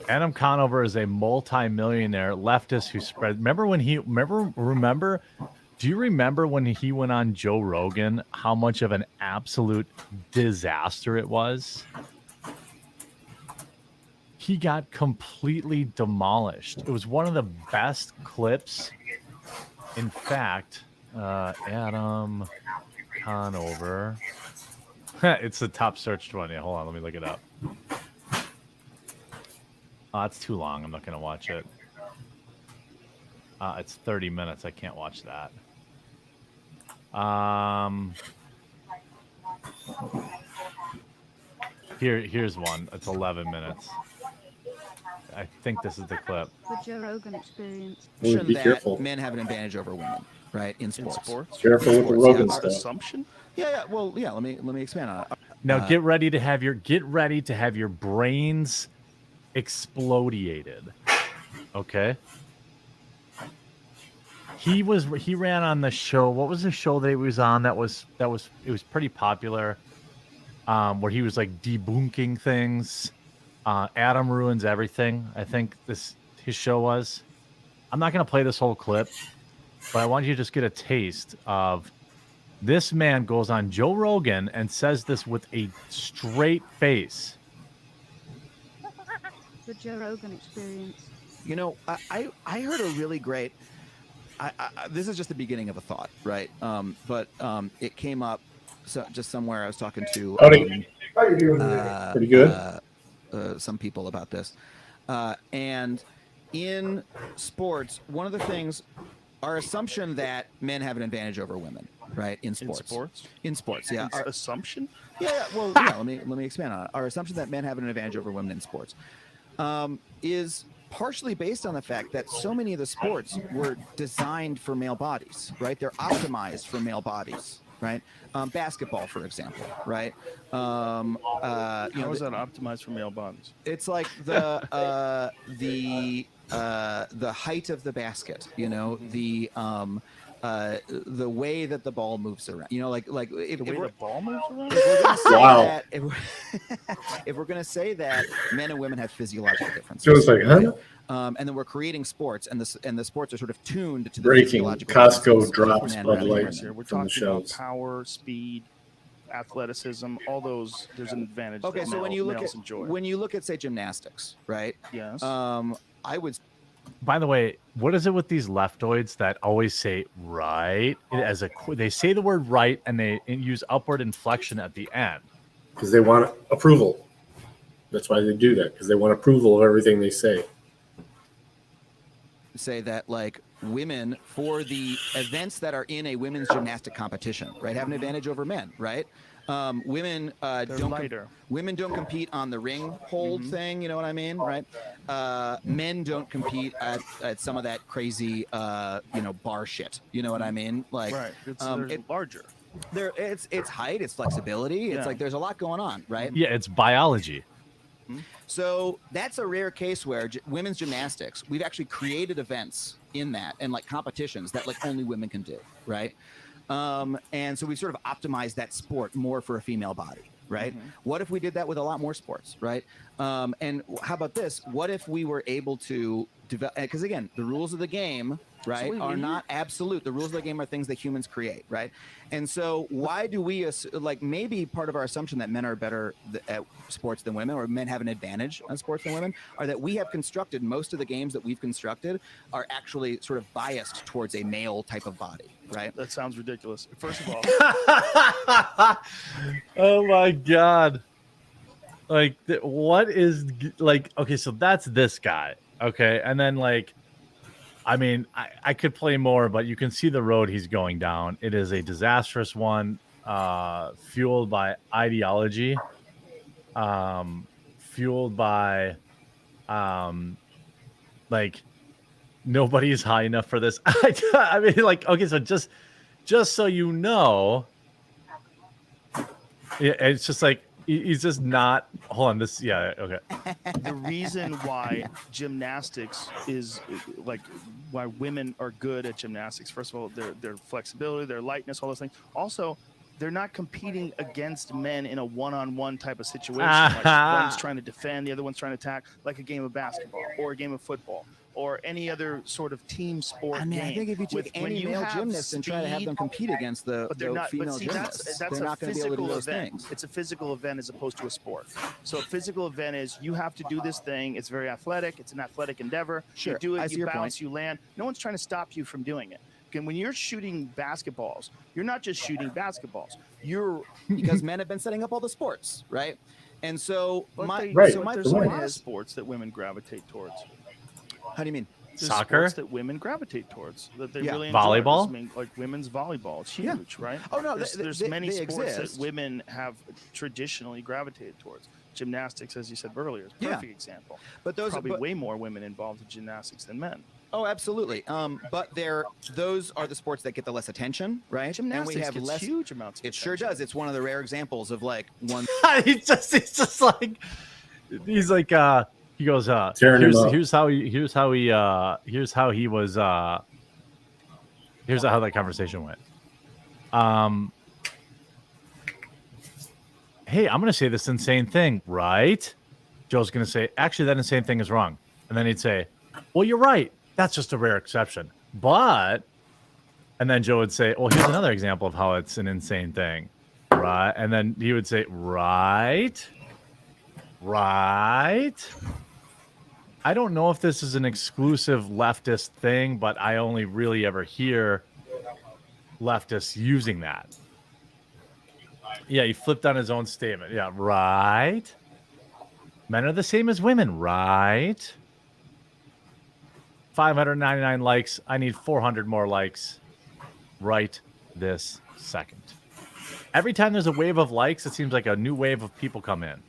Adam Conover is a multi-millionaire leftist who spread. Do you remember when he went on Joe Rogan, how much of an absolute disaster it was? He got completely demolished. It was one of the best clips. In fact, Adam Conover. It's the top searched one. Yeah, hold on, let me look it up. Oh, that's too long. I'm not going to watch it. It's 30 minutes. I can't watch that. Here's one. It's 11 minutes. I think this is the clip. The Joe Rogan Experience. Ooh, be that careful. Men have an advantage over women, right? In sports. Careful In with the sports, Rogan Our stuff. assumption? Yeah. Well, yeah. Let me expand on it. Now get ready to have your brains explodiated. Okay. He ran on the show. What was the show that he was on? It was pretty popular. Where he was like debunking things. Adam Ruins Everything. I think his show was. I'm not gonna play this whole clip, but I want you to just get a taste of this man goes on Joe Rogan and says this with a straight face. The Joe Rogan Experience. You know, I heard a really great. This is just the beginning of a thought, right? But it came up just somewhere. I was talking to How you doing? Pretty good. Some people about this, and in sports, one of the things, our assumption that men have an advantage over women, right? In sports, yeah. Our assumption? Yeah. Well, yeah. Let me expand on it. Our assumption that men have an advantage over women in sports is partially based on the fact that so many of the sports were designed for male bodies, right? They're optimized for male bodies, right? Basketball, for example, right? How is that optimized for male bodies? It's like the height of the basket, you know, the way that the ball moves around, you know, like if the ball moves around. Wow. If we're going to say that men and women have physiological differences, So it's like, huh? And then we're creating sports, and the sports are sort of tuned to the Breaking. physiological Costco differences of drops men Bud rather Light than Here, we're from the talking about shelves. power, speed, athleticism, all those. There's an advantage. Okay, that so when you look males at enjoy. say gymnastics, right? Yes. I would. By the way, what is it with these leftoids that always say right as they say the word right and they use upward inflection at the end? Because they want approval. That's why they do that, because they want approval of everything they say. Say that like women for the events that are in a women's gymnastic competition, right, have an advantage over men, right? Women women don't compete on the ring hold thing, you know what I mean, right? Men don't compete at some of that crazy bar shit, you know what I mean? Like Right. It's larger. It's height, it's flexibility, it's like there's a lot going on, right? Yeah, it's biology. So that's a rare case where women's gymnastics, we've actually created events in that and like competitions that like only women can do, right? And so we sort of optimized that sport more for a female body, right? What if we did that with a lot more sports, right? And how about this? What if we were able to develop, because again, the rules of the game, right, are not absolute. The rules of the game are things that humans create, right? And so why do we, like maybe part of our assumption that men are better at sports than women, or men have an advantage on sports than women, are that we have constructed, most of the games that we've constructed are actually sort of biased towards a male type of body, right? That sounds ridiculous. First of all, Oh my god. Like what is like, okay, so that's this guy, okay, and then like, I mean, I could play more, but you can see the road he's going down. It is a disastrous one, fueled by ideology, fueled by like nobody's high enough for this. I mean, like, okay, so just so you know, it's just like he's just not. Hold on, this. Yeah, okay. the reason why gymnastics is like why women are good at gymnastics. First of all, their flexibility, their lightness, all those things. Also, they're not competing against men in a one-on-one type of situation. Like one's trying to defend, the other one's trying to attack, like a game of basketball or a game of football or any other sort of team sport. I mean, game. I think if you take any male gymnast and try to have them compete against the female gymnasts, they're not going to be able to do those things. It's a physical event as opposed to a sport. So a physical event is you have to do this thing. It's very athletic. It's an athletic endeavor. Sure, you do I it, see you your bounce, point. you land. No one's trying to stop you from doing it. And when you're shooting basketballs, you're not just shooting basketballs. You're because men have been setting up all the sports, right? And so But my they- so but my there's a point lot of is, sports that women gravitate towards. how do you mean? There's Soccer? sports that women gravitate towards that they Yeah. really enjoy. Volleyball? This, I mean, like women's volleyball, it's Yeah. huge, right? Oh, no, there's they- many they sports exist. that women have traditionally gravitated towards. Gymnastics, as you said earlier, is a Yeah. perfect example. But those probably but- way more women involved in gymnastics than men. Oh, absolutely. But those are the sports that get the less attention, right? Gymnastics gets huge amounts of It sure does. It's one of the rare examples of like one. he's just like he goes Tearing him up. here's how that conversation went. Hey, I'm gonna say this insane thing, right? Joe's gonna say, actually, that insane thing is wrong, and then he'd say, well, you're right, that's just a rare exception, but, and then Joe would say, well, here's another example of how it's an insane thing, right? And then he would say, right. I don't know if this is an exclusive leftist thing, but I only really ever hear leftists using that. Yeah, he flipped on his own statement. Yeah, right. Men are the same as women, right? 599 likes. I need 400 more likes right this second. Every time there's a wave of likes, it seems like a new wave of people come in.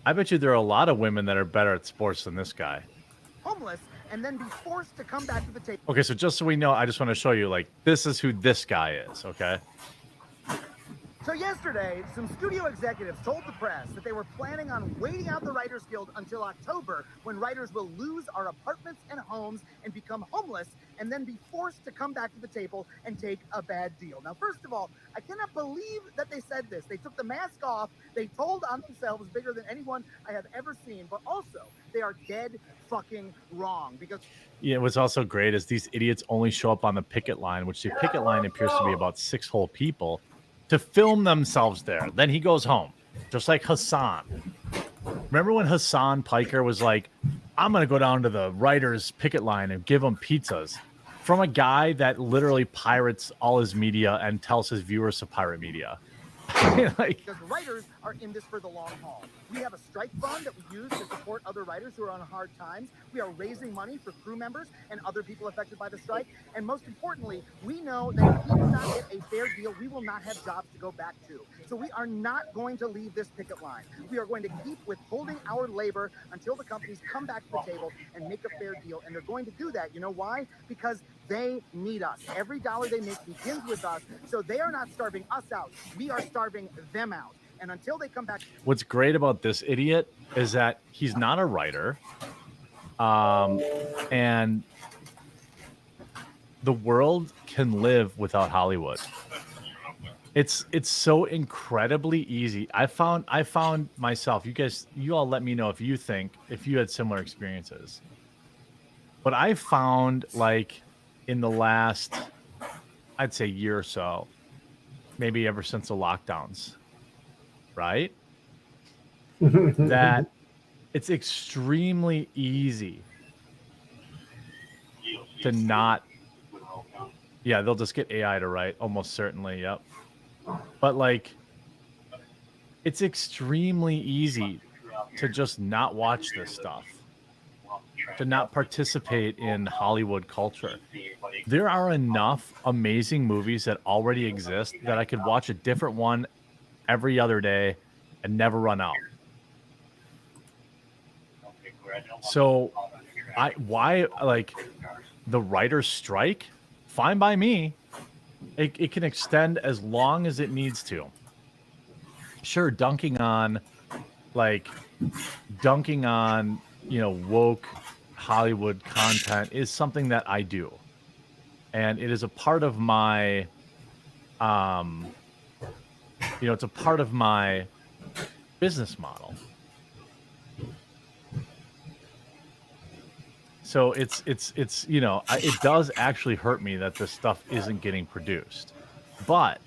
I bet you there are a lot of women that are better at sports than this guy. Homeless and then be forced to come back to the table. Okay, so just so we know, I just want to show you, like, this is who this guy is, okay? So yesterday, some studio executives told the press that they were planning on waiting out the Writers Guild until October, when writers will lose our apartments and homes and become homeless, and then be forced to come back to the table and take a bad deal. Now, first of all, I cannot believe that they said this. They took the mask off. They told on themselves bigger than anyone I have ever seen. But also, they are dead fucking wrong, because Yeah, what's also great is these idiots only show up on the picket line, which the picket line appears to be about 6 whole people, to film themselves there. Then he goes home, just like Hassan. Remember when Hassan Piker was like, I'm going to go down to the writers' picket line and give them pizzas, from a guy that literally pirates all his media and tells his viewers to pirate media. Like, because writers are in this for the long haul. We have a strike fund that we use to support other writers who are on hard times. We are raising money for crew members and other people affected by the strike. And most importantly, we know that if we do not get a fair deal, we will not have jobs to go back to. So we are not going to leave this picket line. We are going to keep withholding our labor until the companies come back to the table and make a fair deal. And they're going to do that. You know why? Because they need us. Every dollar they make begins with us. So they are not starving us out. We are starving them out. And until they come back. what's great about this idiot is that he's not a writer. And the world can live without Hollywood. It's so incredibly easy. I found myself, you all let me know if you had similar experiences. But I found, like, in the last, I'd say, year or so, maybe ever since the lockdowns, right? That it's extremely easy to not. Yeah, they'll just get AI to write, almost certainly. Yep. But, like, it's extremely easy to just not watch this stuff, to not participate in Hollywood culture. There are enough amazing movies that already exist that I could watch a different one every other day and never run out. So why the writer's strike? Fine by me. It can extend as long as it needs to. Sure, dunking on woke Hollywood content is something that I do. And it is a part of my it's a part of my business model. So it does actually hurt me that this stuff isn't getting produced. But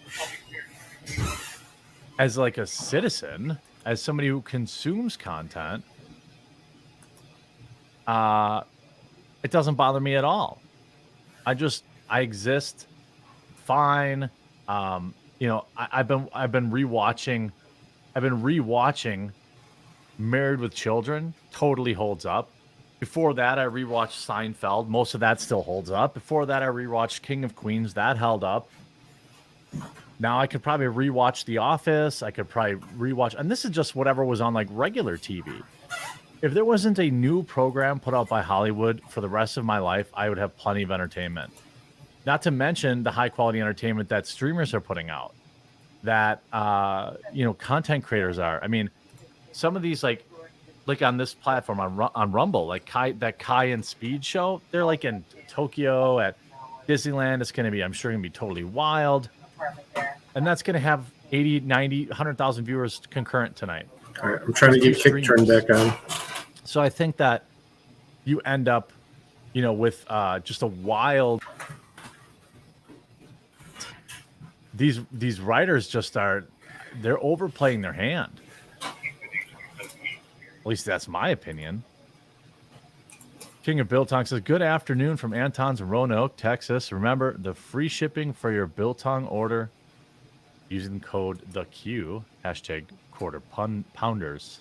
as like a citizen, as somebody who consumes content, it doesn't bother me at all. I exist fine. you know, I've been rewatching Married with Children. Totally holds up. Before that, I rewatched Seinfeld. Most of that still holds up. Before that, I rewatched King of Queens. That held up. Now I could probably rewatch The Office. I could probably rewatch, and this is just whatever was on like regular TV. If there wasn't a new program put out by Hollywood for the rest of my life, I would have plenty of entertainment. Not to mention the high quality entertainment that streamers are putting out, that you know, content creators are. I mean, some of these like on this platform on Rumble, like Kai and Speed show, they're like in Tokyo at Disneyland. It's going to be, I'm sure, going to be totally wild. And that's going to have 80, 90, 100,000 viewers concurrent tonight. All right, I'm trying to get Kick turned back on. So I think that you end up, you know, with just a wild. These writers just they're overplaying their hand. At least that's my opinion. King of Biltong says, good afternoon from Anton's in Roanoke, Texas. Remember the free shipping for your Biltong order using code THEQ, hashtag quarter pounders.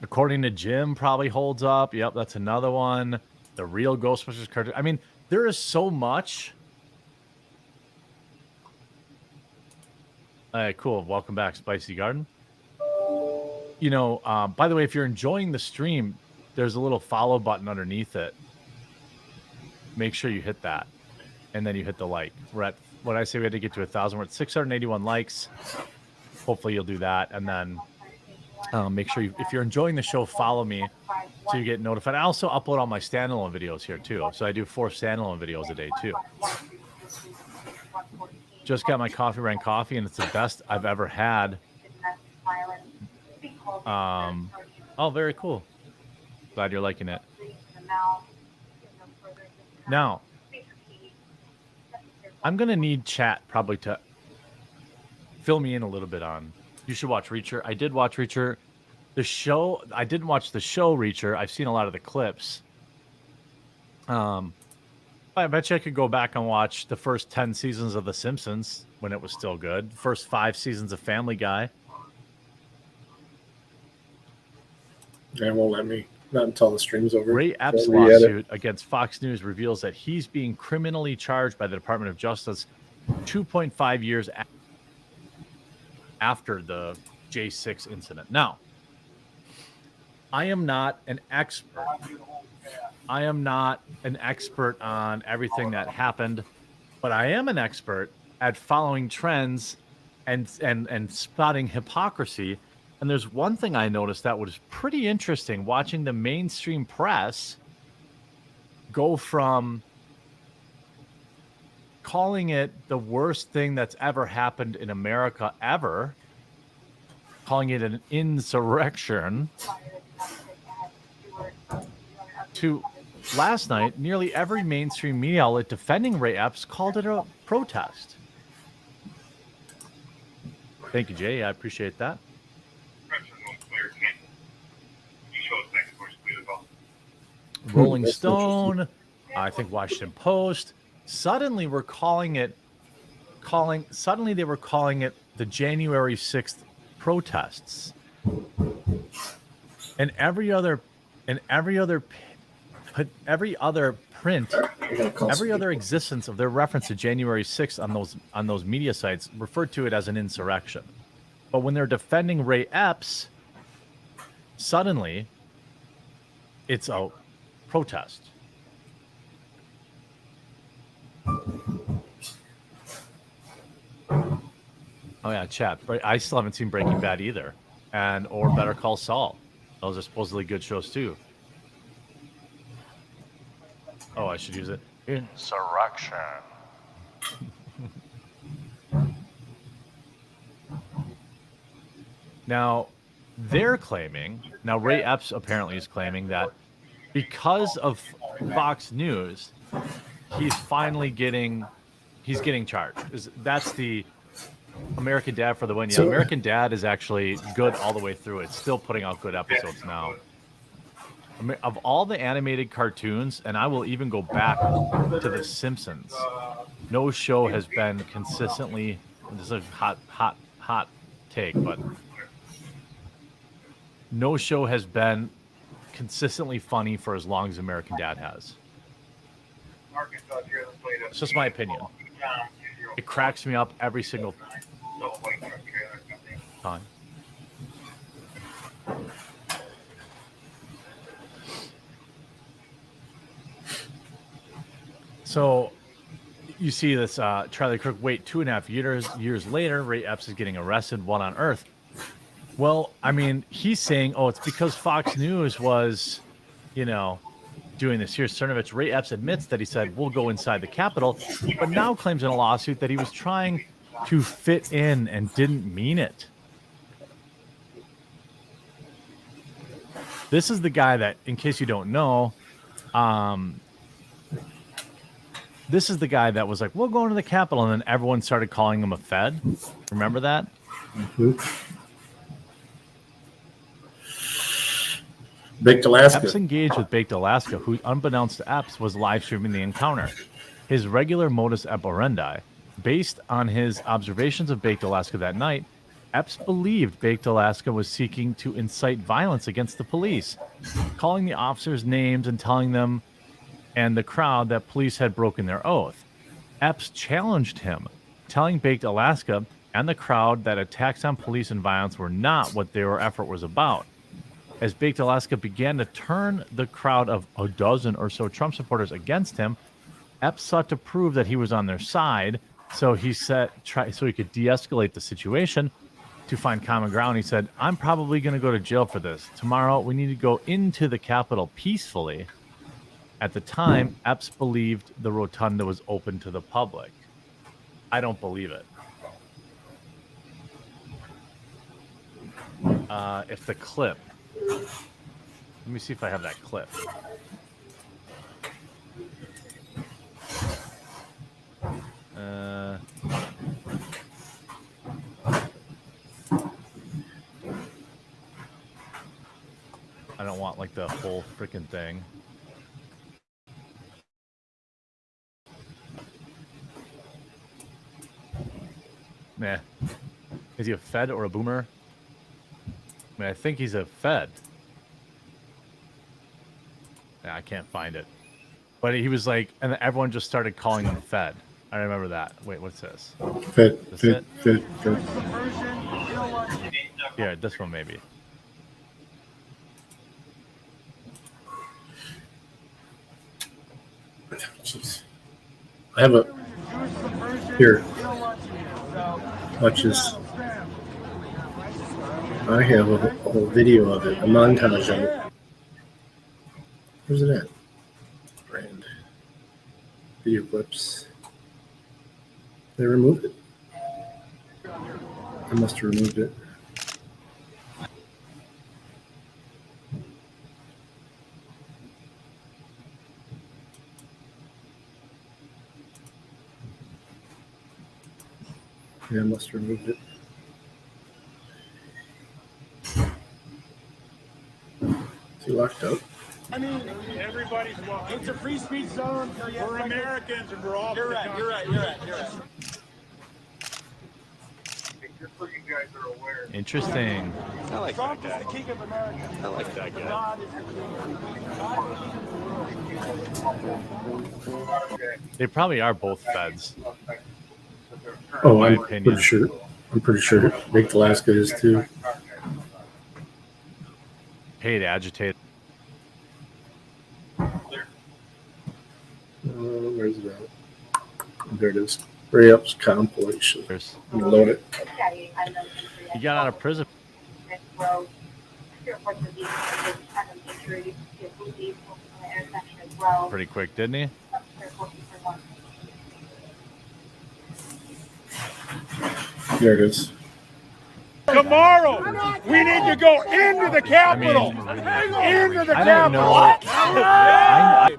According to Jim, probably holds up. Yep, that's another one. The real Ghostbusters cartoon. I mean, there is so much. All right, cool. Welcome back, Spicy Garden. You know, by the way, if you're enjoying the stream, there's a little follow button underneath it. Make sure you hit that, and then you hit the like. We're at, what I say, we had to get to 1,000. We're at 681 likes. Hopefully you'll do that, and then make sure if you're enjoying the show, follow me so you get notified. I also upload all my standalone videos here too, so I do 4 standalone videos a day too. Just got my Coffee Brand coffee, and it's the best I've ever had. Oh, very cool. Glad you're liking it. Now, I'm going to need chat probably to fill me in a little bit on. You should watch Reacher. I did watch Reacher. The show, I didn't watch the show Reacher. I've seen a lot of the clips. I bet you I could go back and watch the first 10 seasons of The Simpsons when it was still good. First 5 seasons of Family Guy. They won't let me. Not until the stream's over. Ray Epps' lawsuit against Fox News reveals that he's being criminally charged by the Department of Justice 2.5 years after the J6 incident. Now, I am not an expert. I am not an expert on everything that happened, but I am an expert at following trends and spotting hypocrisy. And there's one thing I noticed that was pretty interesting, watching the mainstream press go from calling it the worst thing that's ever happened in America ever, calling it an insurrection, to last night, nearly every mainstream media outlet defending Ray Epps called it a protest. Thank you, Jay. I appreciate that. Rolling Stone, I think Washington Post. Suddenly we're suddenly they were calling it the January 6th protests. And every other print, every other existence of their reference to January 6th on those media sites referred to it as an insurrection. But when they're defending Ray Epps, suddenly it's a protest. Oh yeah, chat. I still haven't seen Breaking Bad either, or Better Call Saul. Those are supposedly good shows too. Oh, I should use it. Insurrection. Now, they're claiming, Ray Epps apparently is claiming that because of Fox News, he's getting charged. That's the American Dad for the win. Yeah, American Dad is actually good all the way through. It's still putting out good episodes now. I mean, of all the animated cartoons, and I will even go back to The Simpsons, no show has been consistently. This is a hot take, but no show has been consistently funny for as long as American Dad has. It's just my opinion. It cracks me up every single time. So you see this Charlie Kirk wait 2.5 years later, Ray Epps is getting arrested. What on earth? Well, I mean, he's saying, oh, it's because Fox News was, doing this. Here's Cernovich. Ray Epps admits that he said, we'll go inside the Capitol, but now claims in a lawsuit that he was trying to fit in and didn't mean it. This is the guy that, in case you don't know, this is the guy that was like, we'll go into the Capitol, and then everyone started calling him a Fed. Remember that? Mm-hmm. Baked Alaska. Epps engaged with Baked Alaska, who, unbeknownst to Epps, was live streaming the encounter. His regular modus operandi, based on his observations of Baked Alaska that night, Epps believed Baked Alaska was seeking to incite violence against the police, calling the officers names and telling them and the crowd that police had broken their oath. Epps challenged him, telling Baked Alaska and the crowd that attacks on police and violence were not what their effort was about. As Baked Alaska began to turn the crowd of a dozen or so Trump supporters against him, Epps sought to prove that he was on their side, so he could de-escalate the situation to find common ground. He said, I'm probably going to go to jail for this. Tomorrow, we need to go into the Capitol peacefully. At the time, Epps believed the rotunda was open to the public. I don't believe it. If the clip... Let me see if I have that clip. I don't want like the whole freaking thing. Nah. Is he a Fed or a boomer? I mean, I think he's a Fed. Yeah, I can't find it. But he was like, and everyone just started calling him Fed. I remember that. Wait, what's this? Fed. Fed. Yeah, this one maybe. Jeez. I have a... Here. Watch this. I have a whole video of it, a montage of it. Where's it at? Brand. Video clips. They removed it. I must have removed it. Yeah, I must have removed it. Is he locked up? I mean, everybody's welcome. It's a free speech zone. We're Americans, and we're all. You're right. Just so you guys are aware. Interesting. I like Trump is the king of America. I like that guy. God is the king. They probably are both Feds. Oh, my I'm opinion. pretty sure. I'm pretty sure Baked Alaska is too. Paid agitate. Where's it at? There it is. Ray Epps compilation. I'm gonna load it. He got out of prison. Pretty quick, didn't he? There it is. Tomorrow, we need to go into the Capitol. Into the I don't know. Capitol. I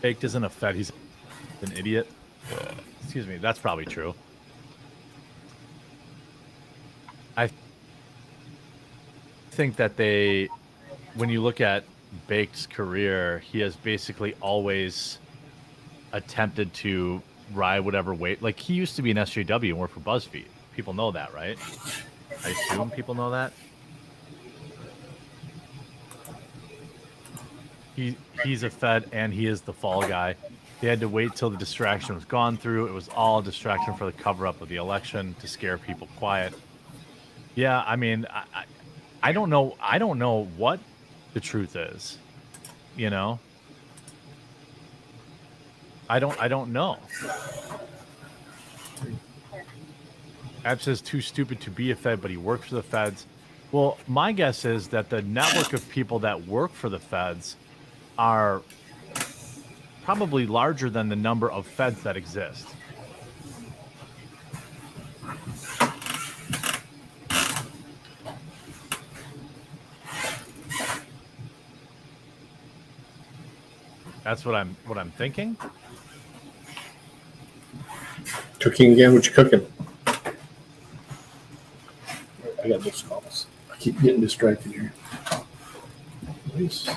Baked isn't a Fed. He's an idiot. Excuse me. That's probably true. think that when you look at Baked's career, he has basically always attempted to ride whatever weight. Like, he used to be an SJW and work for BuzzFeed. People know that, right? I assume people know that. He's a Fed and he is the fall guy. They had to wait till the distraction was gone through. It was all a distraction for the cover-up of the election to scare people quiet. Yeah, I mean, I don't know. I don't know what the truth is. You know, I don't know. Ab says too stupid to be a Fed, but he works for the Feds. Well, my guess is that the network of people that work for the Feds are probably larger than the number of Feds that exist. That's what I'm thinking. Cooking again? What you cooking? I got those calls. I keep getting distracted here. Nice.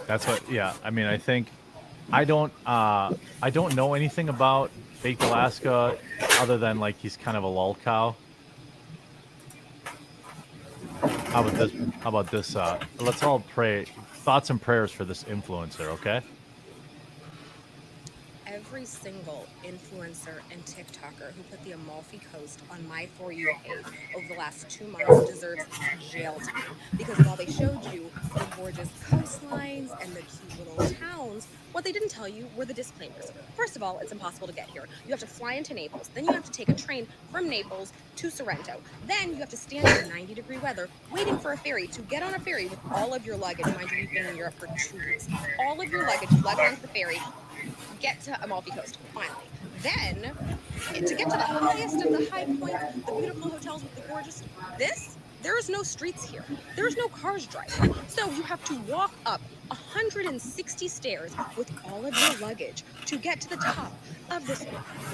That's what. Yeah. I mean, I think I don't know anything about Baked Alaska other than like he's kind of a lol cow. How about this? Let's all pray. Thoughts and prayers for this influencer, okay? Every single influencer and TikToker who put the Amalfi Coast on my For You page over the last 2 months deserves jail time. Because while they showed you the gorgeous coastlines and the cute little towns, what they didn't tell you were the disclaimers. First of all, it's impossible to get here. You have to fly into Naples. Then you have to take a train from Naples to Sorrento. Then you have to stand in 90-degree weather waiting for a ferry to get on a ferry with all of your luggage. Mind you, we've been in Europe for 2 weeks. All of your luggage lug onto the ferry, get to Amalfi Coast, finally. Then, to get to the highest of the high points, the beautiful hotels with the gorgeous, there is no streets here. There's no cars driving. So you have to walk up 160 stairs with all of your luggage to get to the top of this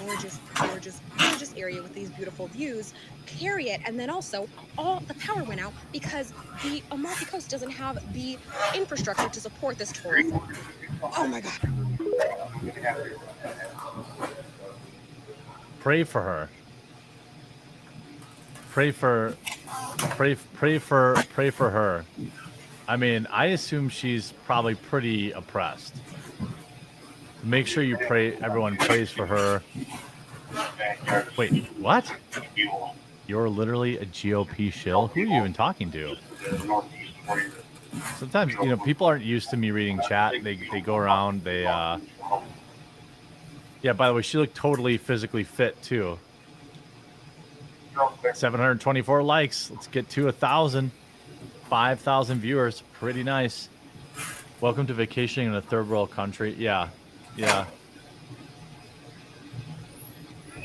gorgeous, gorgeous, gorgeous area with these beautiful views, carry it, and then also all the power went out because the Amalfi Coast doesn't have the infrastructure to support this tourism. Oh my God. Pray for her. Pray for her. I mean, I assume she's probably pretty oppressed. Make sure you pray. Everyone prays for her. Wait, what? You're literally a GOP shill? Who are you even talking to? Sometimes, you know, people aren't used to me reading chat. They go around, yeah, by the way, she looked totally physically fit too. 724 likes. Let's get to 1,000. 5,000 viewers. Pretty nice. Welcome to vacationing in a third world country. Yeah.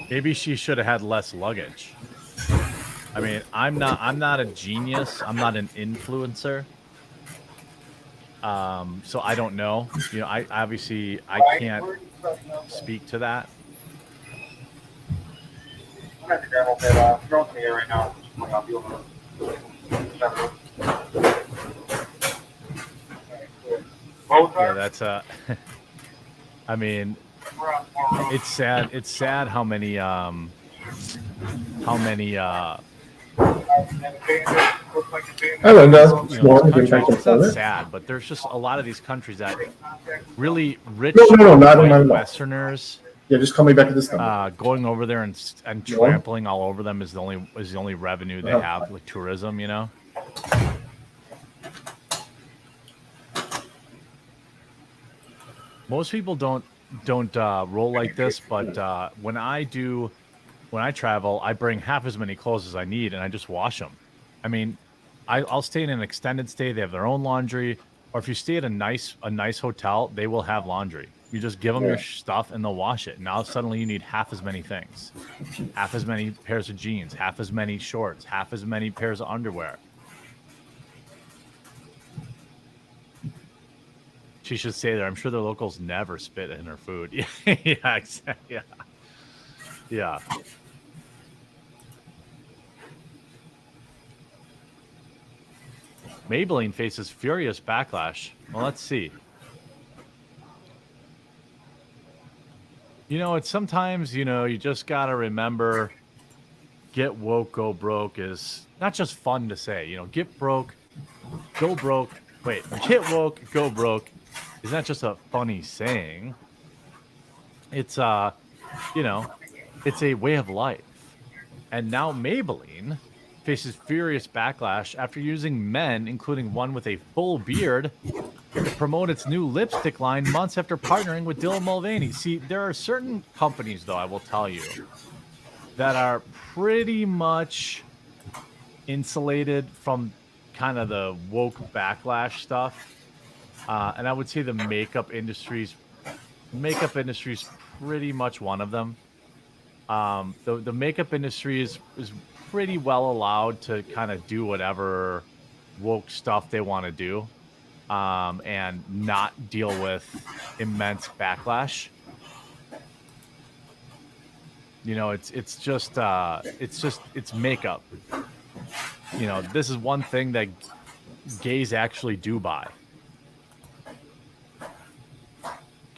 Maybe she should have had less luggage. I mean, I'm not a genius. I'm not an influencer. So I don't know. You know, I can't speak to that. Yeah, that's I mean, it's sad. It's sad how many it's not sad, but there's just a lot of these countries that really rich white Westerners. Yeah, just call me back at this number. Going over there and trampling all over them is the only revenue they have, like tourism, you know. Most people don't roll like this, but when I travel, I bring half as many clothes as I need, and I just wash them. I mean, I'll stay in an extended stay. They have their own laundry, or if you stay at a nice hotel, they will have laundry. You just give them your stuff, and they'll wash it. Now suddenly you need half as many things, half as many pairs of jeans, half as many shorts, half as many pairs of underwear. She should stay there. I'm sure the locals never spit in her food. Yeah, exactly. Yeah. Maybelline faces furious backlash. Well, let's see. You know, it's sometimes, you just got to remember get woke, go broke is not just fun to say. Get broke, go broke. Wait, get woke, go broke is not just a funny saying. It's, it's a way of life. And now Maybelline faces furious backlash after using men, including one with a full beard, to promote its new lipstick line months after partnering with Dylan Mulvaney. See, there are certain companies, though, I will tell you, that are pretty much insulated from kind of the woke backlash stuff. And I would say the makeup industry's pretty much one of them. The makeup industry is pretty well allowed to kind of do whatever woke stuff they want to do, and not deal with immense backlash. It's makeup. This is one thing that gays actually do buy.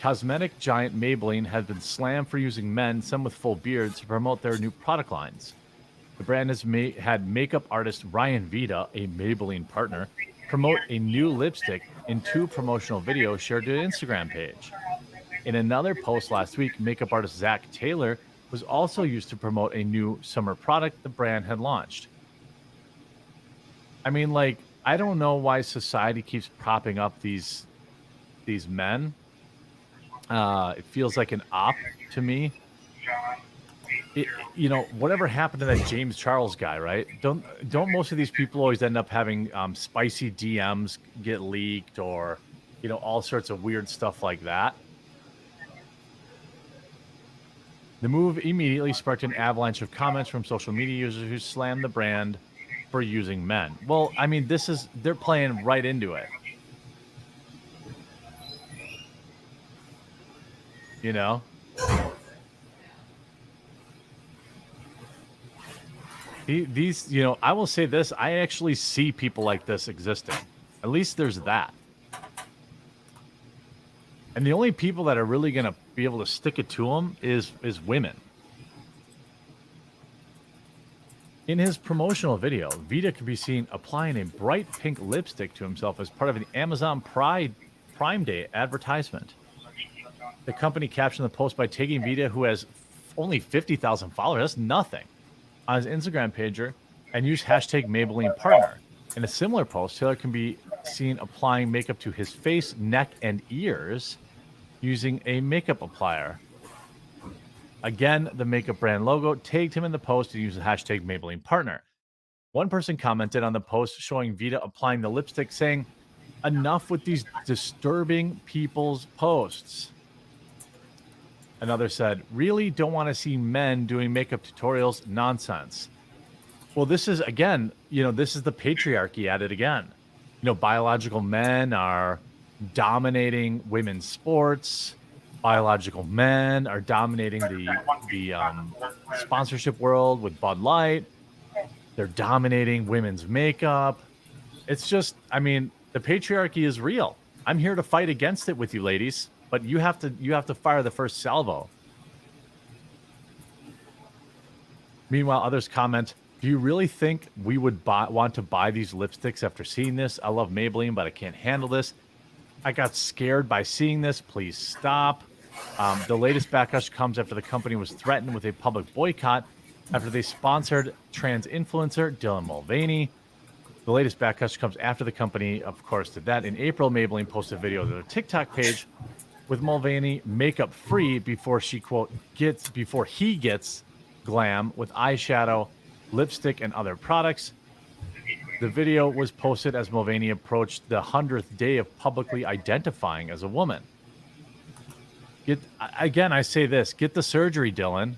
Cosmetic giant Maybelline has been slammed for using men, some with full beards, to promote their new product lines. The brand has had makeup artist Ryan Vita, a Maybelline partner, promote a new lipstick in 2 promotional videos shared to an Instagram page. In another post last week, makeup artist Zach Taylor was also used to promote a new summer product the brand had launched. I mean, I don't know why society keeps propping up these men. It feels like an op to me. Whatever happened to that James Charles guy, right? Don't most of these people always end up having spicy DMs get leaked, or all sorts of weird stuff like that? The move immediately sparked an avalanche of comments from social media users who slammed the brand for using men. Well, I mean, they're playing right into it. These, I will say this, I actually see people like this existing. At least there's that. And the only people that are really going to be able to stick it to them is women. In his promotional video, Vita can be seen applying a bright pink lipstick to himself as part of an Amazon Prime Day advertisement. The company captioned the post by taking Vita, who has only 50,000 followers, that's nothing, on his Instagram page, and used hashtag Maybelline partner. In a similar post, Taylor can be seen applying makeup to his face, neck, and ears using a makeup applier. Again, the makeup brand logo tagged him in the post and used the hashtag Maybelline partner. One person commented on the post showing Vita applying the lipstick, saying, "Enough with these disturbing people's posts." Another said, "Really don't want to see men doing makeup tutorials? Nonsense." Well, this is, again, this is the patriarchy at it again. Biological men are dominating women's sports. Biological men are dominating the sponsorship world with Bud Light. They're dominating women's makeup. It's just, the patriarchy is real. I'm here to fight against it with you, ladies. But you have to fire the first salvo. Meanwhile, others comment, "Do you really think we would want to buy these lipsticks after seeing this? I love Maybelline, but I can't handle this. I got scared by seeing this. Please stop." The latest backlash comes after the company was threatened with a public boycott after they sponsored trans influencer Dylan Mulvaney. The latest backlash comes after the company, of course, did that. In April, Maybelline posted a video to their TikTok page with Mulvaney makeup free before he gets glam with eyeshadow, lipstick, and other products. The video was posted as Mulvaney approached the 100th day of publicly identifying as a woman. I say this, get the surgery, Dylan.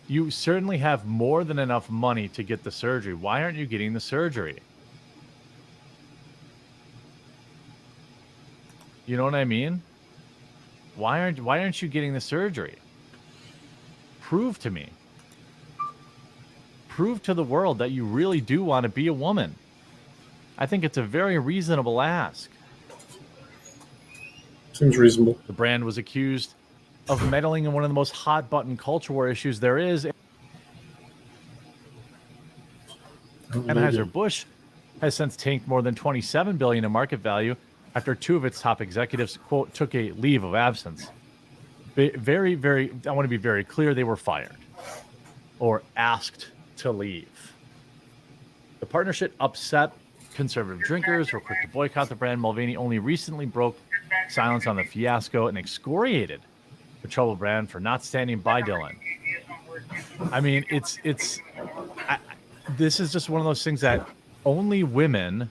You certainly have more than enough money to get the surgery. Why aren't you getting the surgery? You know what I mean? Why aren't you getting the surgery? Prove to me. Prove to the world that you really do want to be a woman. I think it's a very reasonable ask. Seems reasonable. The brand was accused of meddling in one of the most hot button culture war issues there is. Anheuser-Busch has since tanked more than $27 billion in market value after 2 of its top executives, quote, took a leave of absence. Very, very, I want to be very clear, they were fired or asked to leave. The partnership upset conservative drinkers who were quick to boycott the brand. Mulvaney only recently broke silence on the fiasco and excoriated the troubled brand for not standing by Dylan. I mean, this is just one of those things that only women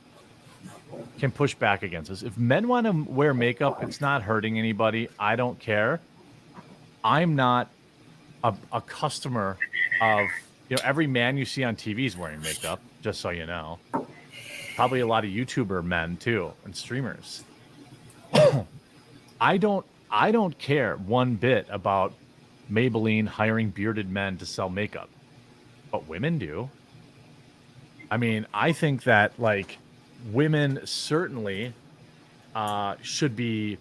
can push back against this. If men want to wear makeup, it's not hurting anybody. I don't care. I'm not a customer of, every man you see on TV is wearing makeup, just so you know. Probably a lot of YouTuber men too, and streamers. I don't care one bit about Maybelline hiring bearded men to sell makeup, but women do. I mean, I think that women certainly should be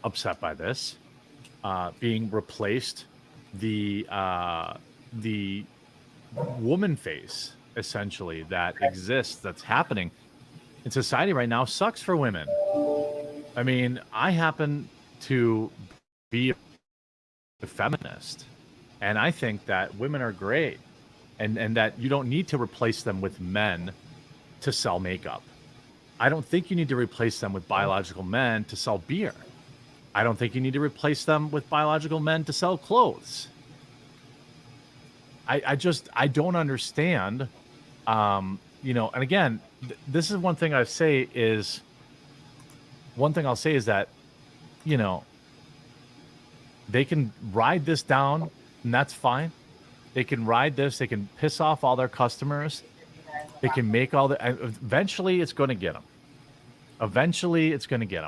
upset by this, being replaced. The woman face essentially that exists, that's happening in society right now, sucks for women. I mean, I happen to be a feminist, and I think that women are great, and that you don't need to replace them with men to sell makeup. I don't think you need to replace them with biological men to sell beer. I don't think you need to replace them with biological men to sell clothes. I don't understand. And again, this is one thing I'll say is that, they can ride this down, and that's fine. They can ride this. They can piss off all their customers. They can make all the. Eventually, it's going to get them.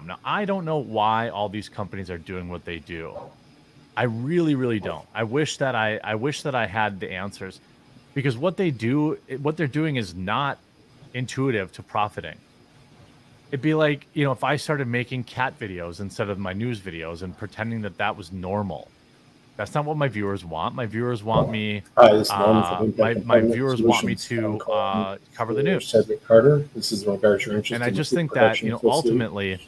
Now, I don't know why all these companies are doing what they do. I really, really don't. I wish that I had the answers, because what they're doing is not intuitive to profiting. It'd be like, if I started making cat videos instead of my news videos and pretending that was normal. That's not what my viewers want. My viewers want me. My viewers want me to cover the news. Cedric Carter. This is in regards to your interest. And I just think that ultimately,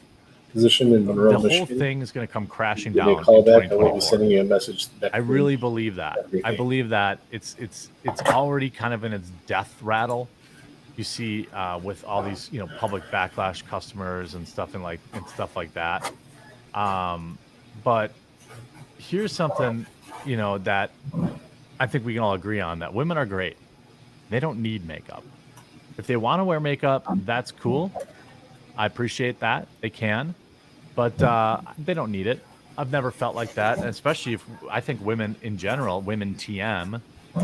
position in Monroe, the whole Michigan. thing is going to come crashing Give me down a call in back. I will be 2024. sending you a message. I really believe that. I believe that it's already kind of in its death rattle. You see with all these public backlash customers and stuff like that. But here's something that I think we can all agree on, that women are great. They don't need makeup. If they want to wear makeup, that's cool. I appreciate that. They can, but they don't need it. I've never felt like that, and especially if I think women in general, women TM,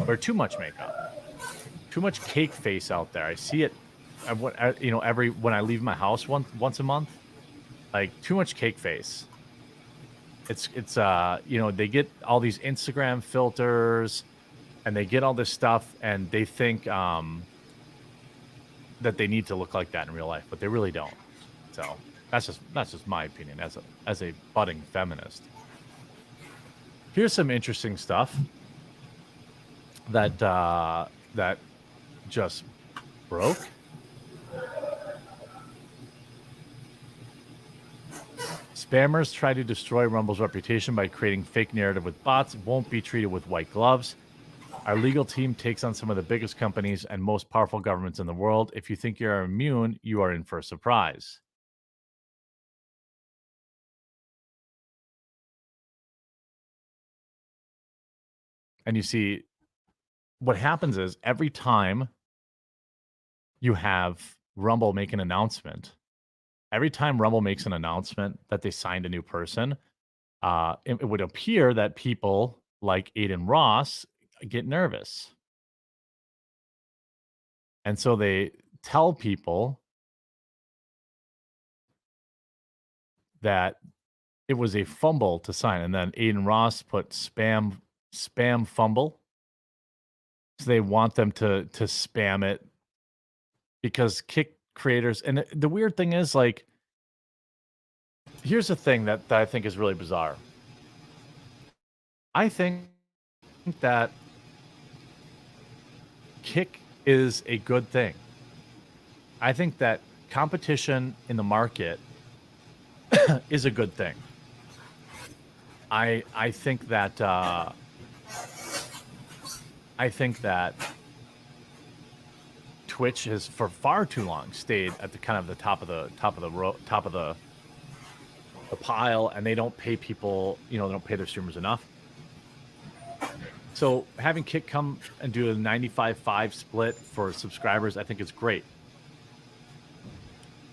wear too much makeup, too much cake face out there. I see it, when I leave my house once a month, too much cake face. It's they get all these Instagram filters, and they get all this stuff, and they think that they need to look like that in real life, but they really don't. So that's just my opinion as a budding feminist. Here's some interesting stuff that just broke. Spammers try to destroy Rumble's reputation by creating fake narrative with bots. Won't be treated with white gloves. Our legal team takes on some of the biggest companies and most powerful governments in the world. If you think you're immune, you are in for a surprise. And you see, what happens is every time you have Rumble make an announcement, every time Rumble makes an announcement that they signed a new person, it would appear that people like Aiden Ross get nervous. And so they tell people that it was a fumble to sign. And then Aiden Ross put spam fumble. So they want them to spam it because Kick creators, and the weird thing is, like, here's the thing that I think is really bizarre. I think that Kick is a good thing. I think that competition in the market is a good thing. I think that Twitch has for far too long stayed at the kind of the top of the pile, and they don't pay people, they don't pay their streamers enough. So having Kick come and do a 95-5 split for subscribers, I think it's great.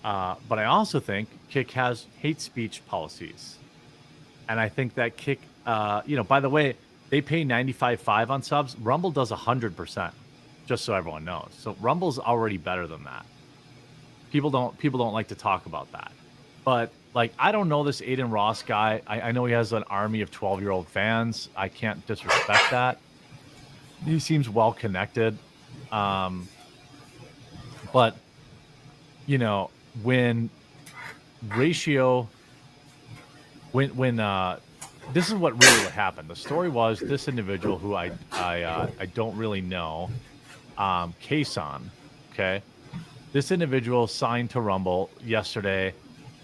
But I also think Kick has hate speech policies. And I think that Kick, by the way, they pay 95.5 on subs. Rumble does 100%, just so everyone knows. So Rumble's already better than that. People don't like to talk about that. But like, I don't know this Aiden Ross guy. I know he has an army of 12-year-old fans. I can't disrespect that. He seems well connected. But when ratio, when this is what happened. The story was this individual who I don't really know, Kason, okay? This individual signed to Rumble yesterday.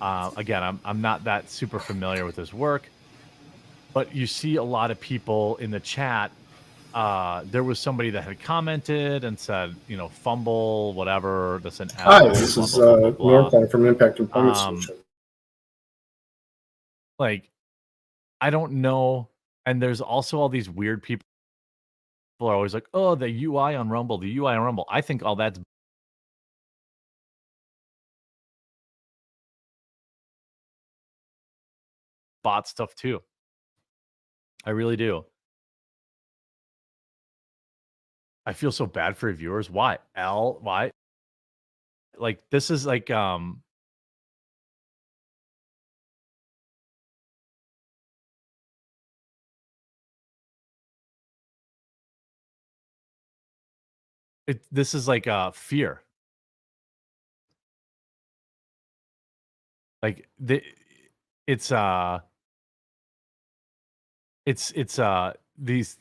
Again, I'm not that super familiar with his work, but you see a lot of people in the chat. There was somebody that had commented and said, fumble, whatever. That's an Hi, this is Northline from Impact Employment Solution. Like, I don't know. And there's also all these weird people are always like, oh, the UI on Rumble, the UI on Rumble. I think all that's bot stuff too. I really do. I feel so bad for your viewers. Why? Why? Like, this is like, this is like fear. Like it's these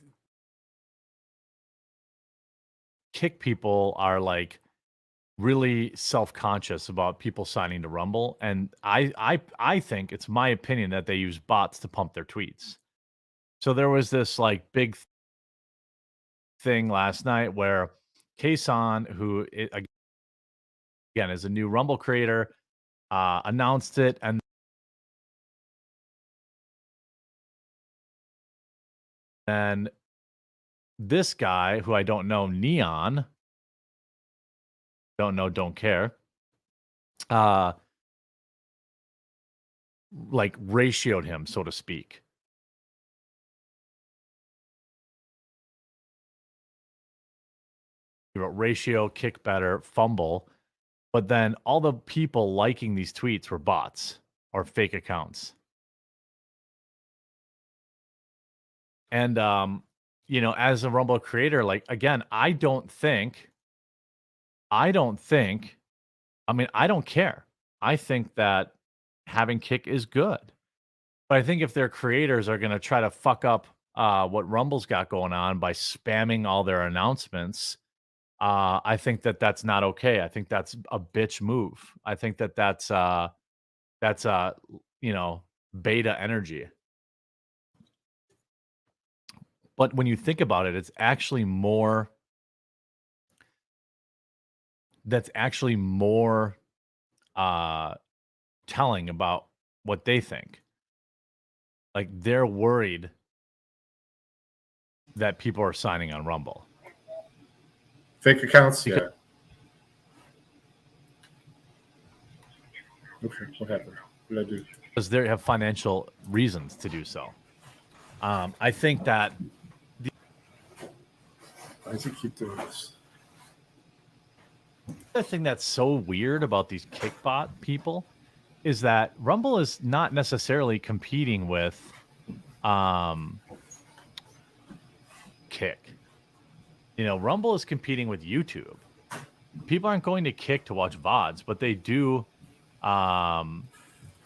Kick people are like really self-conscious about people signing to Rumble, and I think it's my opinion that they use bots to pump their tweets. So there was this like big thing last night where Kason, who again is a new Rumble creator, announced it, and then this guy who I don't know, Neon, don't know, don't care, like ratioed him, so to speak. He wrote ratio, Kick better, fumble, but then all the people liking these tweets were bots or fake accounts. And as a Rumble creator, like, again, I don't care. I think that having Kick is good. But I think if their creators are going to try to fuck up what Rumble's got going on by spamming all their announcements, I think that that's not okay. I think that's a bitch move. I think that that's beta energy. But when you think about it, it's actually more. That's actually more telling about what they think. Like, they're worried that people are signing on Rumble. Fake accounts? Yeah. Okay, what happened? What did I do? Because they have financial reasons to do so. I think that. Why does he keep doing this? The thing that's so weird about these Kickbot people is that Rumble is not necessarily competing with Kick. Rumble is competing with YouTube. people aren't going to Kick to watch VODs, but they do.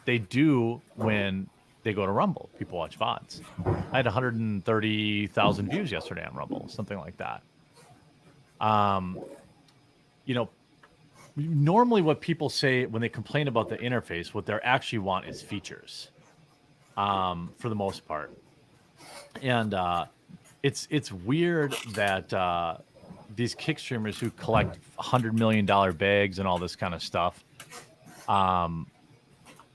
They do when they go to Rumble. People watch VODs. I had 130,000 views yesterday on Rumble, something like that. You know, normally what people say when they complain about the interface, what they actually want is features, for the most part. And it's weird that these Kick streamers who collect $100 million bags and all this kind of stuff,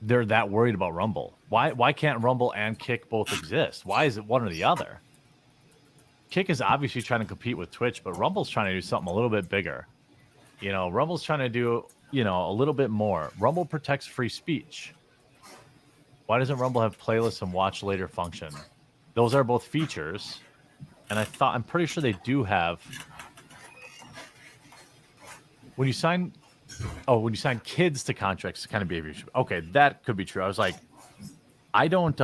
they're that worried about Rumble. Why can't Rumble and Kick both exist? Why is it one or the other? Kick is obviously trying to compete with Twitch, but Rumble's trying to do something a little bit bigger. You know, Rumble's trying to do, you know, a little bit more. Rumble protects free speech. Why doesn't Rumble have playlists and watch later function? Those are both features. And I'm pretty sure they do have. When you sign kids to contracts, to kind of behavior. Okay, that could be true. I was like, I don't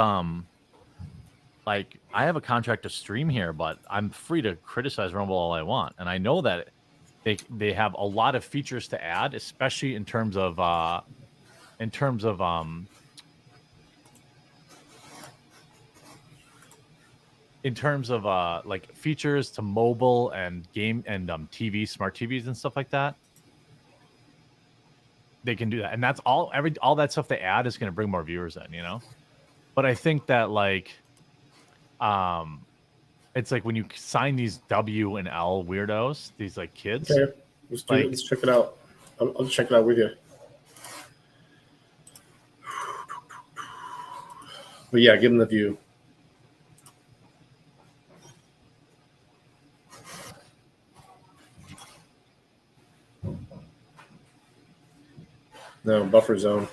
like, I have a contract to stream here, but I'm free to criticize Rumble all I want. And I know that they have a lot of features to add, especially in terms of like features to mobile and game and TV, smart TVs and stuff like that. They can do that, and that's all that stuff they add is going to bring more viewers in, you know. But I think that like it's like when you sign these W and L weirdos, these like kids. Okay, let's check it out. I'll check it out with you. But yeah, give them the view. No, buffer zone.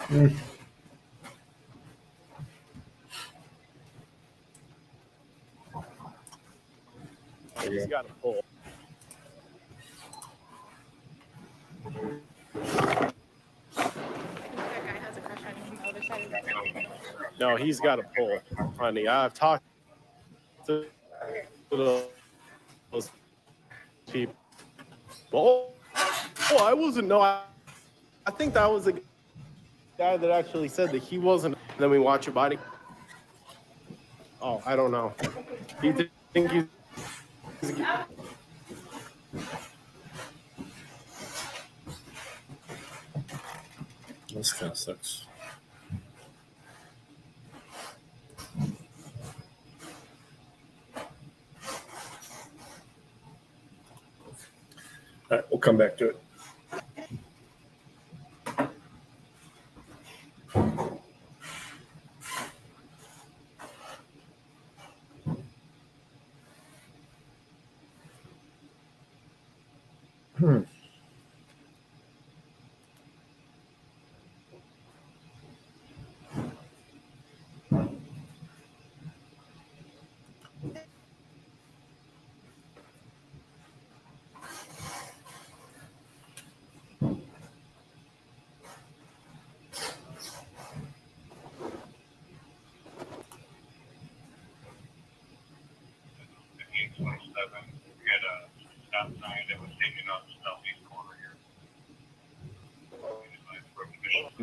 He's got a pull. No, he's got a pull, honey. I've talked to those people. Oh, I wasn't. No, I think that was the guy that actually said that he wasn't. And then we watch your body. Oh, I don't know. Do you think he's This kind of sucks. All right, we'll come back to it.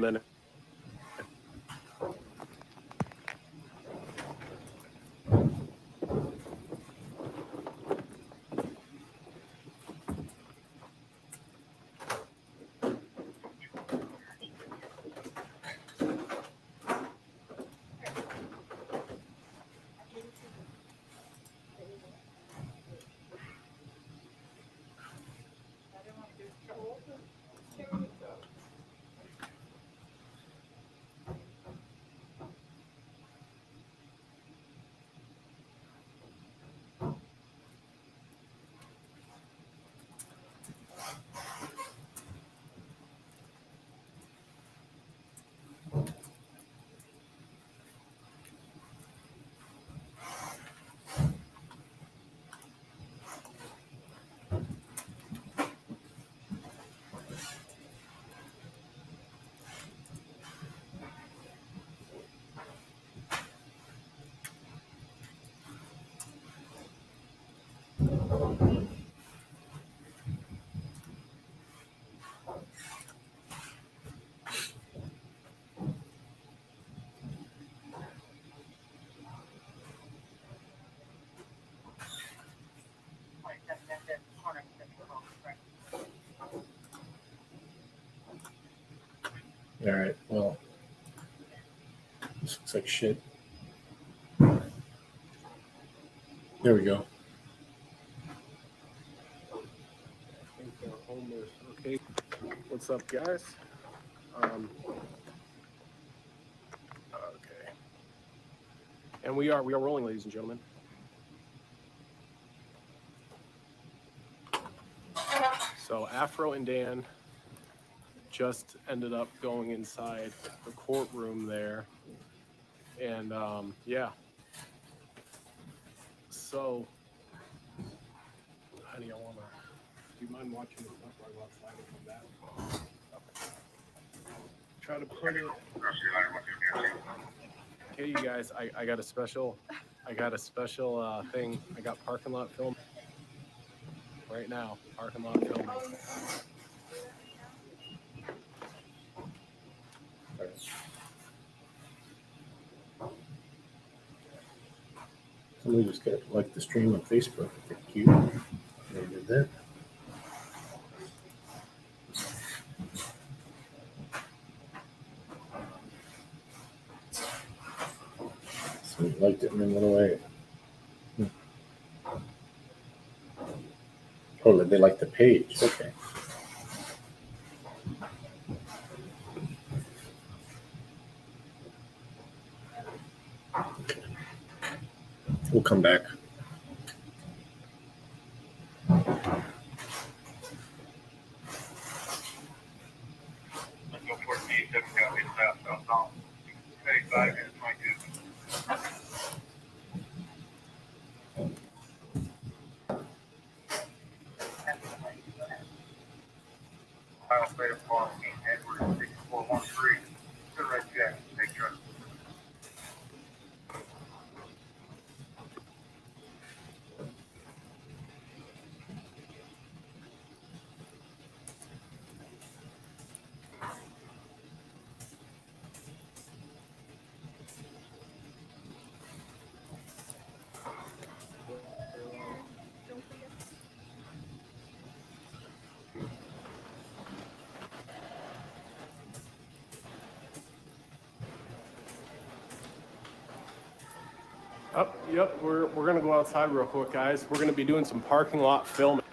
minute? All right. Well, this looks like shit. There we go. Okay, what's up, guys? Okay, and we are rolling, ladies and gentlemen. So Afro and Dan just ended up going inside the courtroom there, and yeah. So, how do you wanna? Do you mind watching the stuff while I go outside and come back? Try to put it. Okay, you guys, I got a special thing. I got parking lot film right now. Parking lot filming. Somebody just got like the stream on Facebook. Thank you. They did that. Somebody liked it and then went away. Oh, they like the page. Okay. We'll come back. Oh, yep, we're gonna go outside real quick, guys. We're gonna be doing some parking lot filming.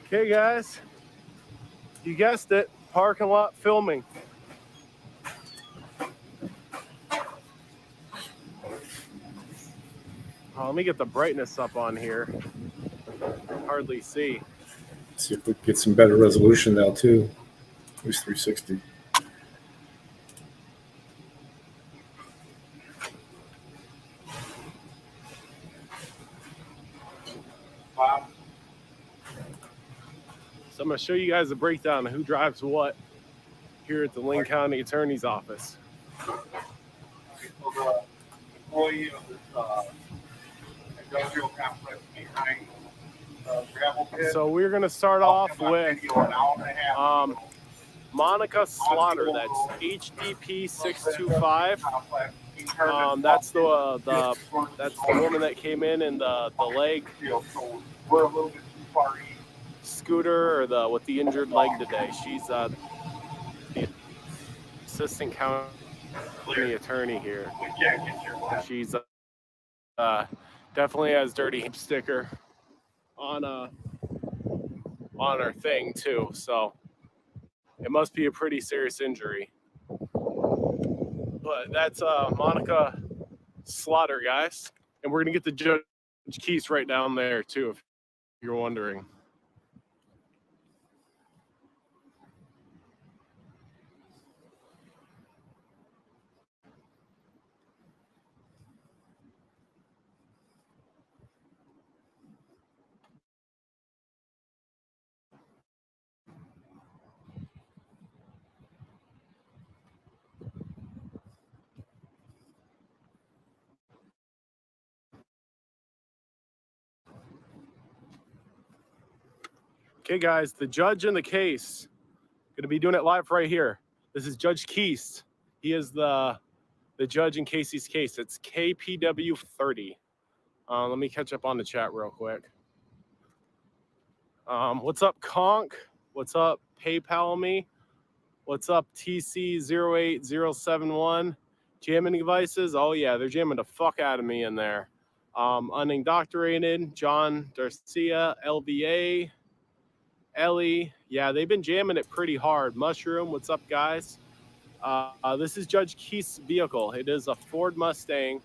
Okay, guys, you guessed it, parking lot filming. Let me get the brightness up on here. Hardly see. See if we can get some better resolution now too. At least 360. So I'm gonna show you guys a breakdown of who drives what here at the Linn County Attorney's Office. Employee of this industrial complex behind gravel pit. So we're gonna start off with Monica Slaughter. That's HDP 625. That's the woman that came in the leg We're a little bit too far east. scooter or with the injured leg today. She's the assistant county attorney here. She's definitely has dirty sticker on her thing too. So it must be a pretty serious injury. But that's Monica Slaughter, guys. And we're going to get the Judge Keese right down there, too, if you're wondering. Okay, guys, the judge in the case. Going to be doing it live right here. This is Judge Keast. He is the judge in Casey's case. It's KPW 30. Let me catch up on the chat real quick. What's up, Conk? What's up, PayPal me? What's up, TC08071? Jamming devices? Oh, yeah, they're jamming the fuck out of me in there. Unindoctrinated, John Garcia, LVA, Ellie. Yeah, they've been jamming it pretty hard. Mushroom, what's up, guys? This is Judge Keith's vehicle. It is a Ford Mustang.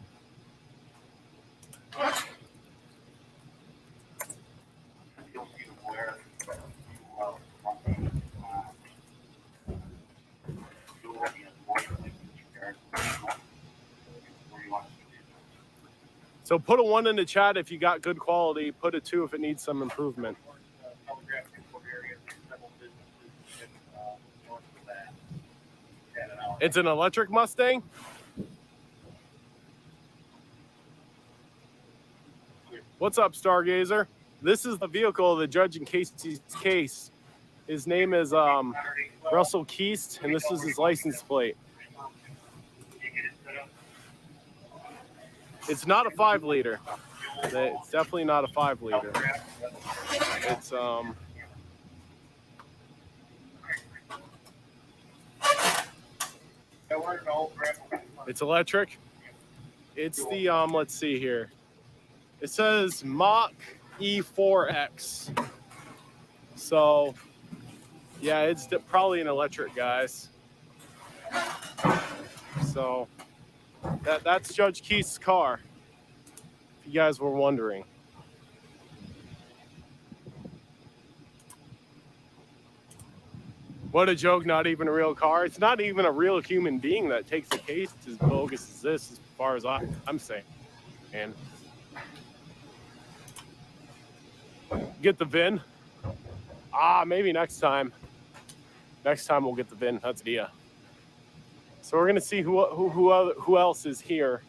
So put a 1 in the chat if you got good quality. Put a 2 if it needs some improvement. It's an electric Mustang? What's up, Stargazer? This is the vehicle of the judge in Casey's case. His name is Russell Keast, and this is his license plate. It's not a 5-liter. It's definitely not a 5-liter. It's electric. It's the let's see here. It says Mach E4X. So yeah, it's probably an electric, guys. So that's Judge Keith's car, if you guys were wondering. What a joke, not even a real car. It's not even a real human being that takes the case as bogus as this, as far as I'm saying. And get the VIN. Maybe next time. Next time we'll get the VIN. That's the idea. So we're gonna see who else is here.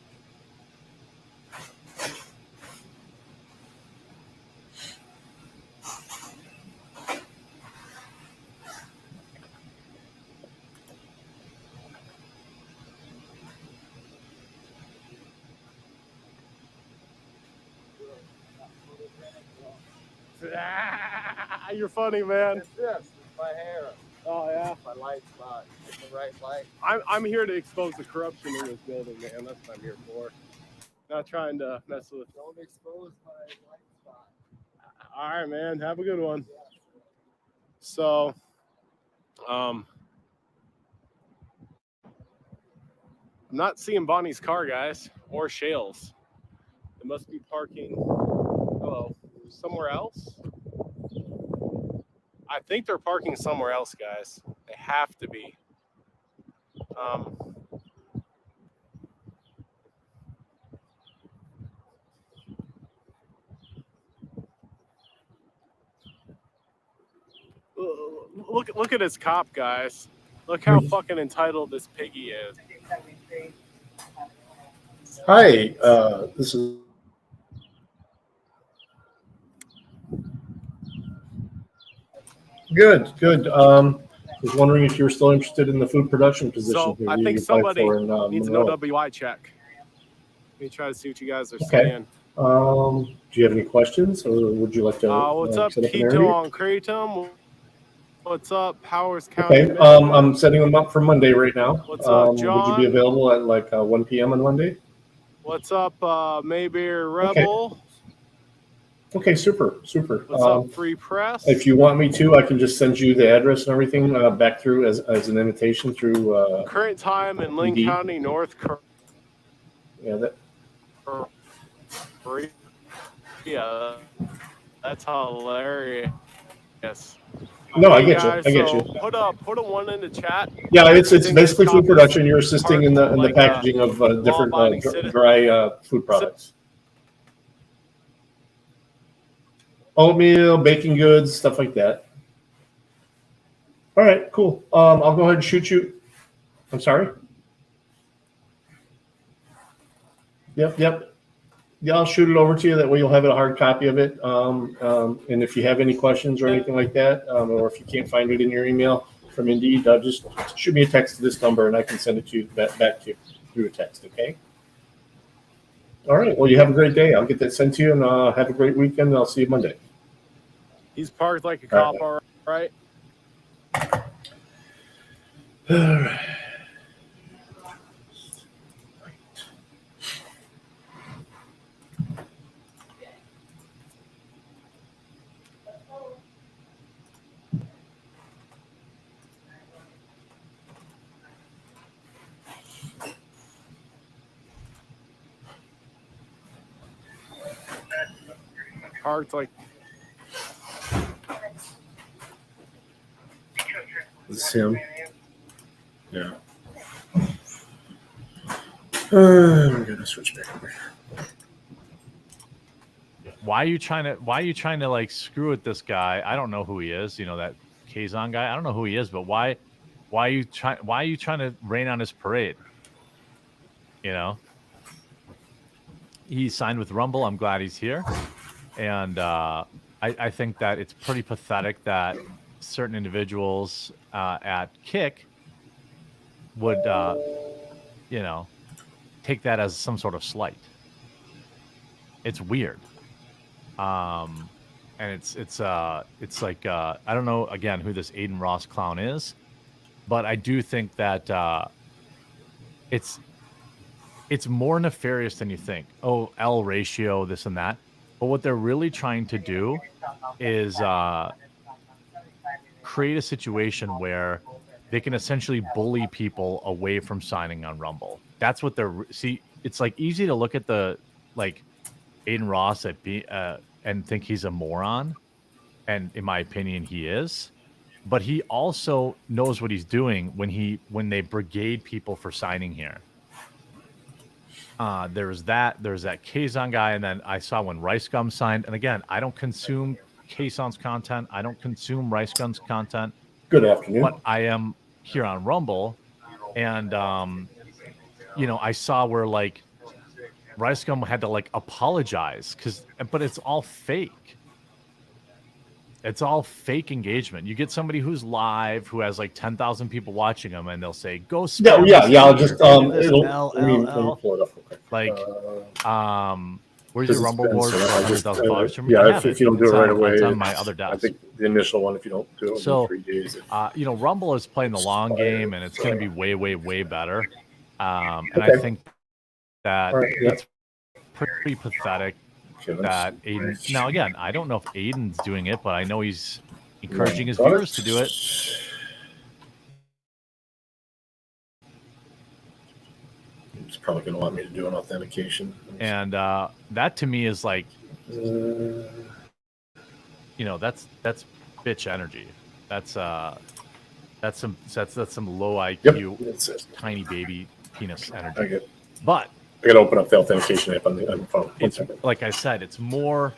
You're funny, man. It's my hair. Oh yeah. My light spot. The right light. I'm here to expose the corruption in this building, man. That's what I'm here for. Not trying to mess with. Don't expose my light spot. All right, man. Have a good one. So, I'm not seeing Bonnie's car, guys, or Shale's. They must be parking. Hello, somewhere else. I think they're parking somewhere else, guys. They have to be. Look at his cop, guys. Look how fucking entitled this piggy is. Hi, this is. Good. Was wondering if you were still interested in the food production position. So here I you think applied somebody for in, needs an Monroe. OWI check. Let me try to see what you guys are Okay. saying. Do you have any questions, or would you like to What's up, set up an Keto interview? on Kratom? What's up, Powers County? Okay, I'm setting them up for Monday right now. What's up, Would you John? be available at like 1 p.m. on Monday? What's up, Maybeer Rebel? Okay, super. What's up, Free Press? If you want me to, I can just send you the address and everything back through as an invitation through. Current time in Lynn Indeed. County, North Yeah, Korea. Yeah, that's hilarious. No, I Hey, get you. guys, I get so you. Put a 1 in the chat. Yeah, it's I think basically this food cop production. is You're assisting in the like, packaging of different law-abiding citizen. dry food products. Oatmeal, baking goods, stuff like that. All right, cool. I'll go ahead and shoot you. I'm sorry. Yep. Yeah, I'll shoot it over to you. That way you'll have a hard copy of it. And if you have any questions or anything like that, or if you can't find it in your email from Indeed, just shoot me a text to this number and I can send it to you back to you through a text. Okay. All right. Well, you have a great day. I'll get that sent to you, and have a great weekend. And I'll see you Monday. He's parked like a cop, all right? All right. Parked like. Is this him? Yeah. I'm gonna switch back over. Why are you trying to like screw with this guy? I don't know who he is. You know, that Kazan guy. I don't know who he is, but why are you trying to rain on his parade? You know, he signed with Rumble. I'm glad he's here, and I think that it's pretty pathetic that certain individuals at Kick would you know, take that as some sort of slight. It's weird. And it's like I don't know again who this Aiden Ross clown is, but I do think that it's more nefarious than you think. Oh, L ratio, this and that. But what they're really trying to do is create a situation where they can essentially bully people away from signing on Rumble. That's what they're it's like easy to look at the like Aiden Ross and think he's a moron, and in my opinion he is, but he also knows what he's doing when they brigade people for signing here. There's that Kazan guy, and then I saw when Rice Gum signed, and again, I don't consume Kazan's content, I don't consume Rice Gum's content. Good afternoon. But I am here on Rumble, and you know, I saw where like Rice Gum had to like apologize but it's all fake. It's all fake engagement. You get somebody who's live who has like 10,000 people watching them, and they'll say, "Go spam." Yeah. I'll just let me LLL. pull it up real quick. Like, where's your Rumble board for $100,000? Yeah, if you don't do it right away, it's on my other desk. I think the initial one, if you don't do it in 3 days. You know, Rumble is playing the long game, and it's going to be way, way, way better. And I think that it's pretty pathetic that Aiden. Now, again, I don't know if Aiden's doing it, but I know he's encouraging his viewers to do it. He's probably going to want me to do an authentication. And that to me is like, you know, that's bitch energy. That's some low IQ, tiny baby penis energy. But I got to open up the authentication app on the phone. It's like I said, it's more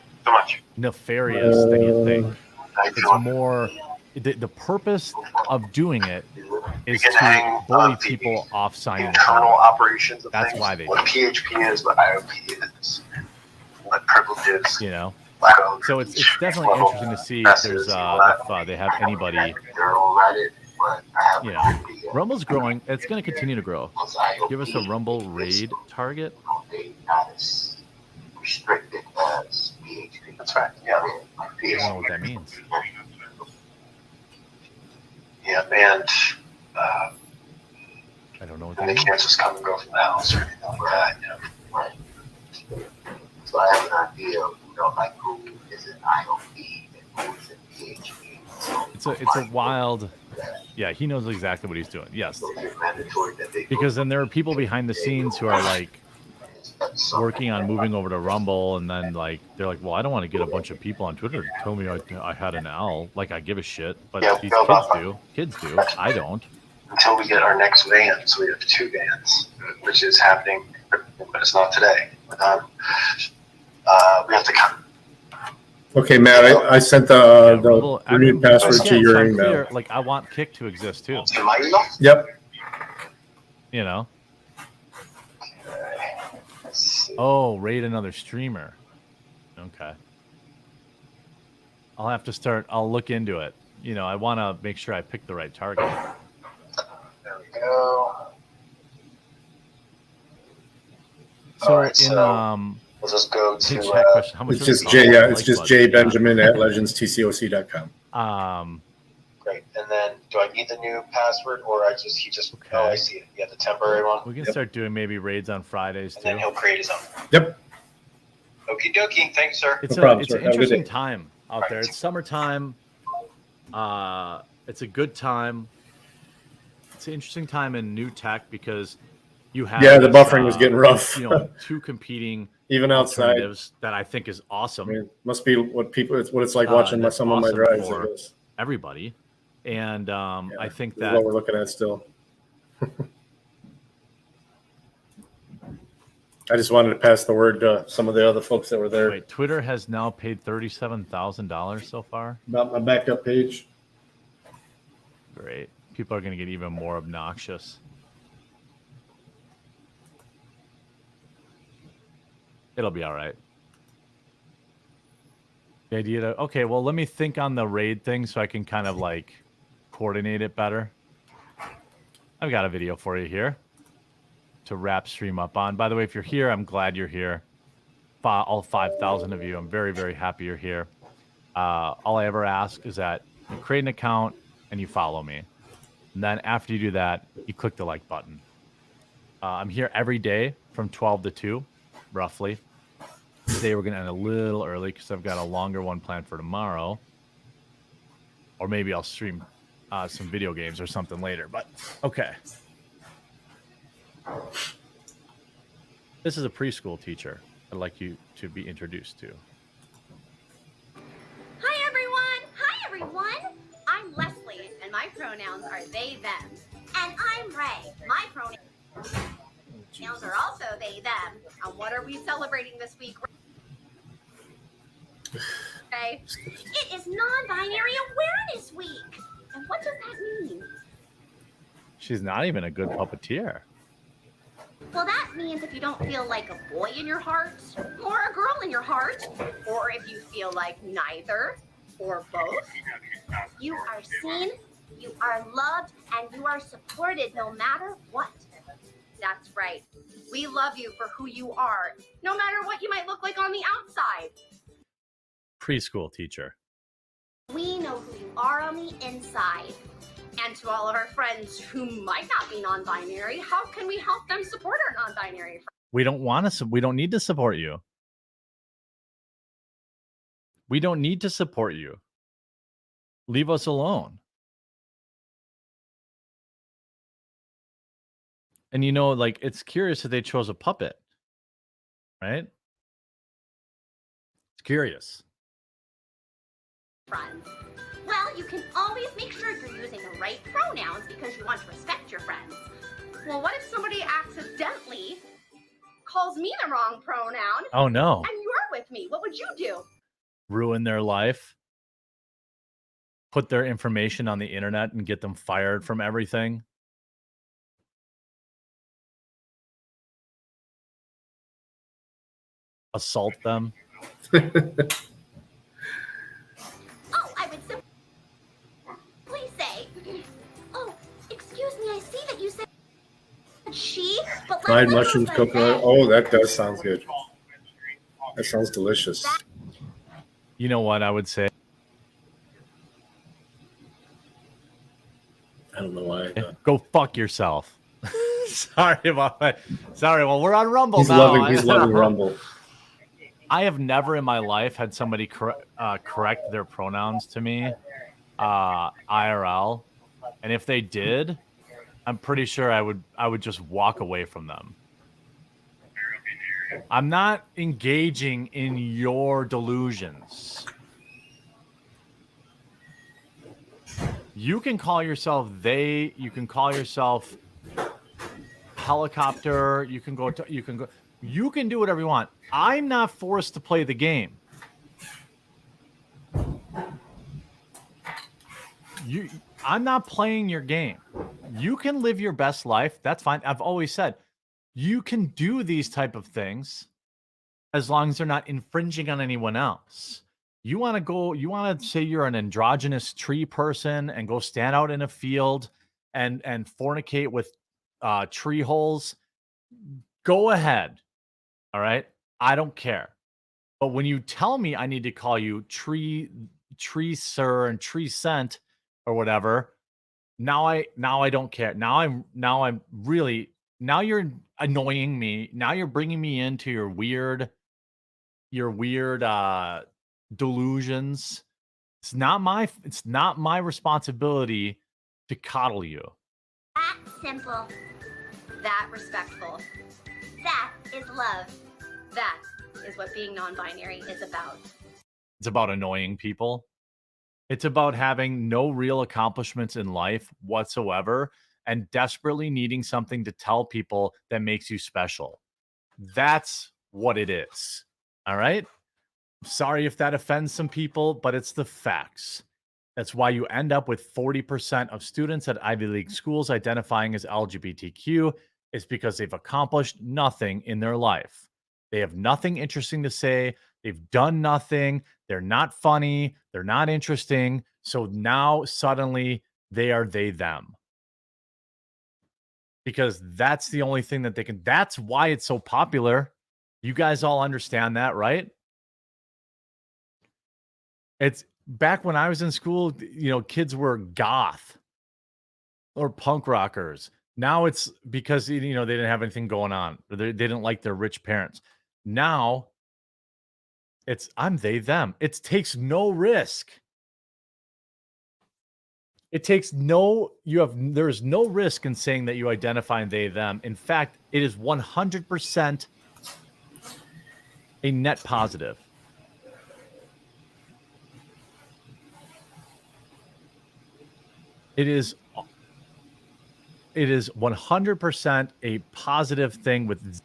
nefarious than you think. It's more the purpose of doing it is to bully people off signing. Internal operations of That's things. why they what PHP is, what IOP is, what privileges. You know. So it's definitely interesting to see if there's if they have anybody. You know, Rumble's growing. It's going to continue to grow. Give us a Rumble raid target. Restricted as PHP. That's right. Yeah. I don't know what that means. Yeah, and I don't know what that they means. can't just come and go from the house or anything like that. You know. So I have an idea of like who is an IOP and who is in PHP. It's a wild. Yeah, he knows exactly what he's doing. Yes, because then there are people behind the scenes who are like working on moving over to Rumble, and then like they're like, well, I don't want to get a bunch of people on Twitter to tell me I had an L. Like I give a shit, but these kids do. Kids do. I don't. Until we get our next van, so we have 2 vans, which is happening, but it's not today. We have to come. Okay, Matt, I sent the renewed password to your email. Clear, like I want Kick to exist too. To my email? Yep. You know. Let's see. Oh, raid another streamer. Okay. I'll have to start. I'll look into it. You know, I want to make sure I pick the right target. There we go. So Alright, in we'll just go hey, to. chat question. How much It's does just it J. cost? Yeah, it's Like just button. J Yeah. Benjamin at legendstcoc.com. Great. And then, do I need the new password, or he just? Okay. Oh, I see it. Yeah, the temporary one. We can start doing maybe raids on Fridays And too. then he'll create his own. Yep. Okie dokie. Thanks, sir. It's No problem, it's sir. an Have a good interesting day. time out there. It's summertime. It's a good time. It's an interesting time in new tech because you have Yeah, the this, buffering is getting rough. You know, two competing Even outside. alternatives that I think is awesome. I mean, must be what it's like watching That's some of my awesome drives. I for guess. everybody, and I think This is that what we're looking at still. I just wanted to pass the word to some of the other folks that were there. wait, Twitter has now paid $37,000 so far. About my backup page. Great. People are going to get even more obnoxious. It'll be all right. The idea to, okay, well, let me think on the raid thing so I can kind of like coordinate it better. I've got a video for you here to wrap stream up on. By the way, if you're here, I'm glad you're here. All 5,000 of you, I'm very, very happy you're here. All I ever ask is that you create an account and you follow me. And then after you do that, you click the like button. I'm here every day from 12 to 2, roughly. Today we're going to end a little early because I've got a longer one planned for tomorrow. Or maybe I'll stream some video games or something later. But, okay. This is a preschool teacher I'd like you to be introduced to. Hi, everyone. Hi, everyone. I'm Leslie, and my pronouns are they, them. And I'm Ray. My pronouns are also they, them. And what are we celebrating this week? Okay. It is Non-Binary Awareness Week. And what does that mean? She's not even a good puppeteer. Well, that means if you don't feel like a boy in your heart, or a girl in your heart, or if you feel like neither, or both, you are seen, you are loved, and you are supported no matter what. That's right. We love you for who you are, no matter what you might look like on the outside. Preschool teacher. We know who you are on the inside. And to all of our friends who might not be non-binary, how can we help them support our non-binary friends? We don't want to. We don't need to support you. We don't need to support you. Leave us alone. And you know, like, it's curious that they chose a puppet, right? It's curious. Friends. Well, you can always make sure you're using the right pronouns because you want to respect your friends. Well, what if somebody accidentally calls me the wrong pronoun? Oh, no. And you're with me. What would you do? Ruin their life. Put their information on the internet and get them fired from everything. Assault them. Oh, I would simply say, oh, excuse me, I see that you said she, but Fried let's mushrooms, coconut. Oh, that does sound good. That sounds delicious. You know what I would say? I don't know why. Go fuck yourself. Sorry about that. Sorry. Well, we're on Rumble He's now. He's loving Rumble. I have never in my life had somebody correct their pronouns to me, IRL, and if they did, I'm pretty sure I would just walk away from them. I'm not engaging in your delusions. You can call yourself they. You can call yourself helicopter. You can go. You can do whatever you want. I'm not forced to play the game. I'm not playing your game. You can live your best life. That's fine. I've always said you can do these type of things as long as they're not infringing on anyone else. You want to say you're an androgynous tree person and go stand out in a field and fornicate with tree holes. Go ahead. All right. I don't care. But when you tell me I need to call you tree sir and tree scent or whatever, now I don't care. Now I'm really, now you're annoying me. Now you're bringing me into your weird delusions. It's not my responsibility to coddle you. That simple. That respectful. That is love. That is what being non-binary is about. It's about annoying people. It's about having no real accomplishments in life whatsoever and desperately needing something to tell people that makes you special. That's what it is. All right? Sorry if that offends some people, but it's the facts. That's why you end up with 40% of students at Ivy League schools identifying as LGBTQ. It's because they've accomplished nothing in their life. They have nothing interesting to say. They've done nothing. They're not funny. They're not interesting. So now suddenly they are they, them. Because that's the only thing that they can. That's why it's so popular. You guys all understand that, right? It's back when I was in school, kids were goth or punk rockers. Now it's because, they didn't have anything going on. Or they didn't like their rich parents. Now it's I'm they, them. It takes no risk. There's no risk in saying that you identify they, them. In fact, it is 100% a net positive. It is 100% a positive thing with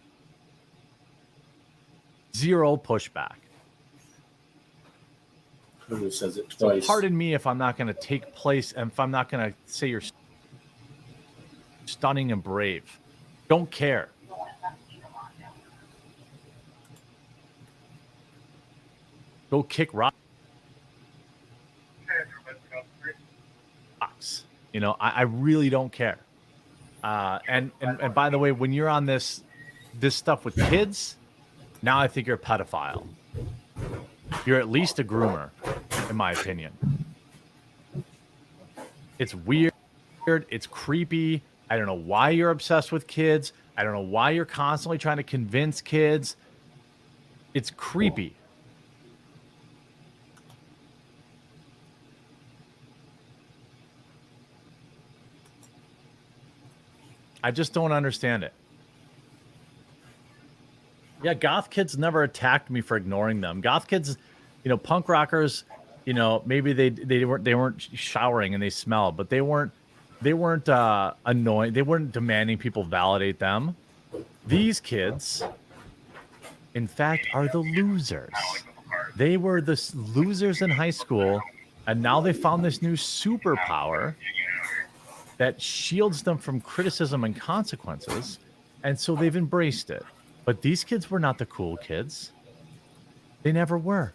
zero pushback. Who says it twice? So pardon me if I'm not going to take place and if I'm not going to say you're stunning and brave. Don't care. Go kick rocks. I really don't care. And by the way, when you're on this stuff with kids, now I think you're a pedophile. You're at least a groomer, in my opinion. It's weird. It's creepy. I don't know why you're obsessed with kids. I don't know why you're constantly trying to convince kids. It's creepy. I just don't understand it. Yeah, goth kids never attacked me for ignoring them. Goth kids, punk rockers, maybe they weren't showering and they smelled, but they weren't annoying. They weren't demanding people validate them. These kids, in fact, are the losers. They were the losers in high school, and now they found this new superpower that shields them from criticism and consequences, and so they've embraced it. But these kids were not the cool kids. They never were.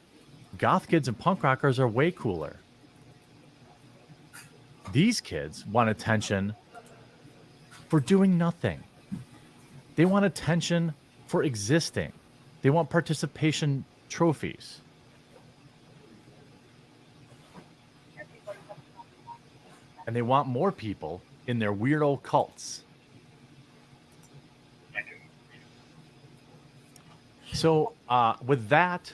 Goth kids and punk rockers are way cooler. These kids want attention for doing nothing. They want attention for existing. They want participation trophies. And they want more people in their weirdo cults. So with that,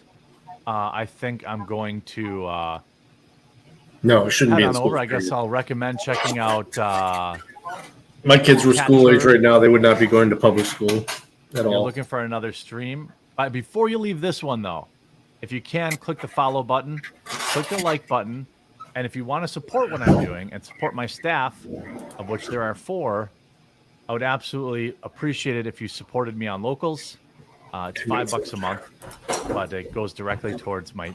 I think I'm going to no, it shouldn't be head in on school over. I guess I'll recommend checking out. My kids were school age right now. They would not be going to public school at all. You're looking for another stream. But before you leave this one, though, if you can, click the follow button, click the like button, and if you want to support what I'm doing and support my staff, of which there are 4, I would absolutely appreciate it if you supported me on Locals. It's $5 a month, but it goes directly towards my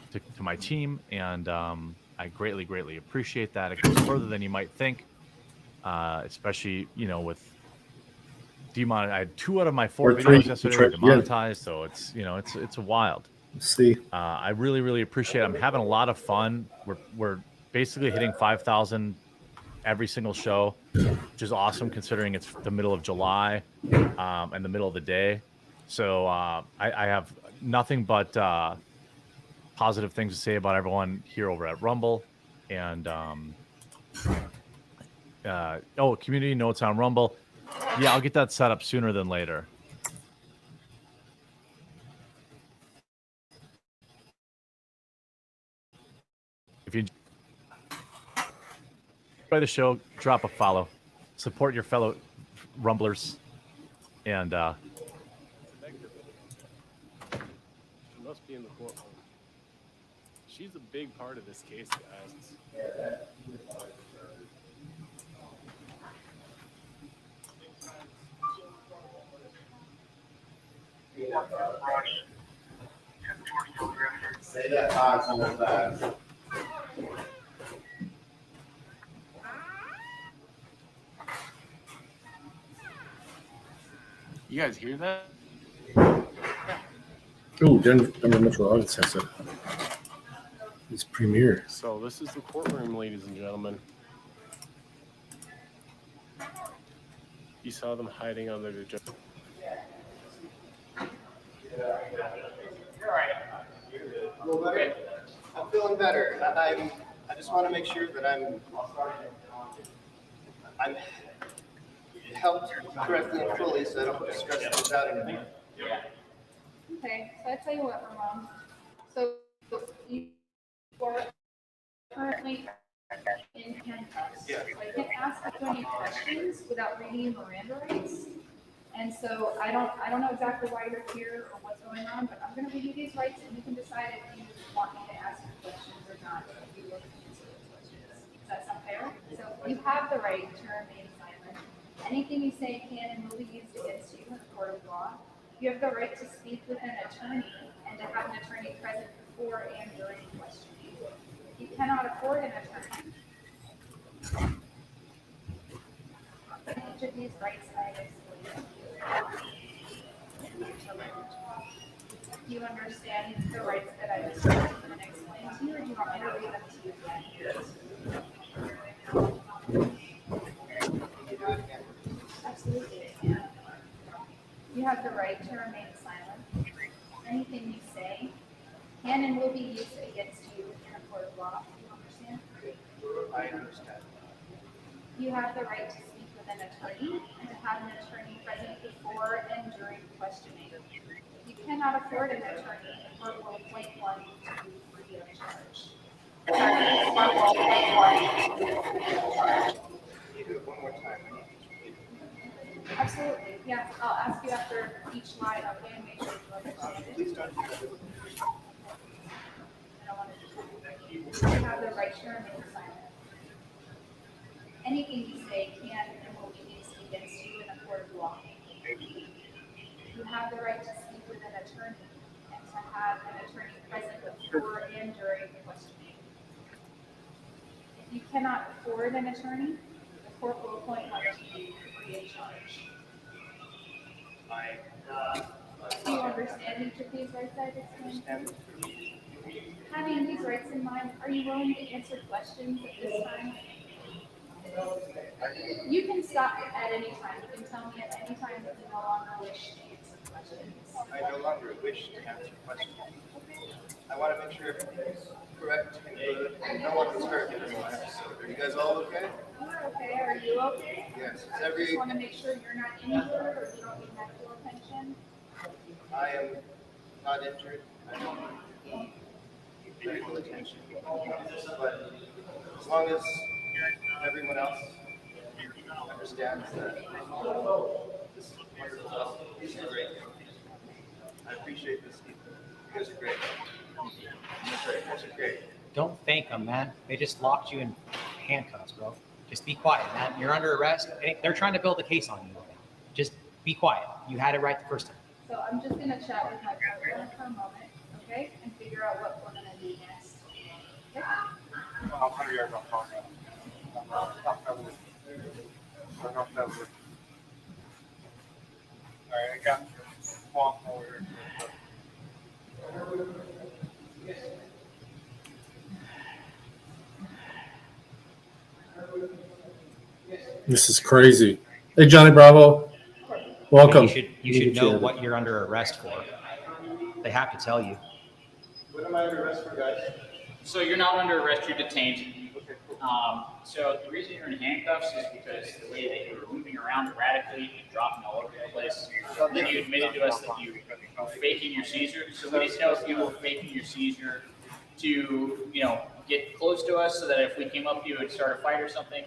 team, and I greatly appreciate that. It goes further than you might think, especially with demonetized. I had 2 out of my 4 Or 3. videos yesterday Right, yeah. demonetized, so it's wild. See, I really appreciate it. I'm having a lot of fun. We're basically hitting 5,000 every single show, which is awesome considering it's the middle of July and the middle of the day. So I have nothing but positive things to say about everyone here over at Rumble. And community notes on Rumble. Yeah, I'll get that set up sooner than later. If you enjoy the show, drop a follow. Support your fellow Rumblers. And She must be in the courtroom. She's a big part of this case, guys. Say that 5 more times. You guys hear that? oh, Denver Metro Audits has his premiere. So this is the courtroom, ladies and gentlemen. You saw them hiding under the judge. I'm feeling better. I just want to make sure that I'm helped correctly and fully so I don't stress things out anymore. Okay, so I tell you what, Ramon. So you are currently in handcuffs. Yeah. So I can't ask you any questions without reading Miranda rights. And so I don't know exactly why you're here or what's going on, but I'm going to read you these rights and you can decide if you want me to ask you questions or not. If you look into those questions. Does that sound fair? So you have the right to remain silent. Anything you say can and will be used against you in a court of law. You have the right to speak with an attorney and to have an attorney present before and during questioning. You cannot afford an attorney. Each of these rights I have explained. Do you understand the rights that I described and explained to you, or do you want me to read them to you again? Absolutely. You have the right to remain silent. Anything you say can and will be used against you in a court of law. Do you understand? I understand. You have the right to speak with an attorney and to have an attorney present before and during questioning. If you cannot afford an attorney, the court will appoint one to be free of charge. Can you do it one more time? Absolutely, yeah. I'll ask you after each line, okay, and make sure you understand it. Please don't do that. I don't want to you have the right to remain silent. Anything you say can and will be used against you in a court of law. You have the right to speak with an attorney and to have an attorney present before and during questioning. If you cannot afford an attorney, the court will appoint one to you free of charge. Do you understand each of these rights I've explained? Having these rights in mind, are you willing to answer questions at this time? You can stop at any time. You can tell me at any time that you no longer wish to answer questions. I no longer wish to answer questions. I want to make sure everything is correct and good and no one is hurt in this class. Are you guys all okay? We're okay. Are you okay? Yes. I just want to make sure you're not injured or you don't need medical attention. I am not injured. I don't need medical attention. But as long as everyone else understands that this is wonderful. These are great. I appreciate this. You guys are great. You guys are great. Don't thank them, man. They just locked you in handcuffs, bro. Just be quiet, man. You're under arrest. They're trying to build a case on you. Just be quiet. You had it right the first time. So I'm just going to chat with my partner for a moment, okay? And figure out what we're going to do next. Okay? This is crazy. Hey, Johnny Bravo. Welcome. You should know what you're under arrest for. They have to tell you. What am I under arrest for, guys? So you're not under arrest, you're detained. So the reason you're in handcuffs is because the way that you were moving around erratically and dropping all over the place. Then you admitted to us that you were faking your seizure. So we need to know if you were faking your seizure to, get close to us so that if we came up to you and start a fight or something.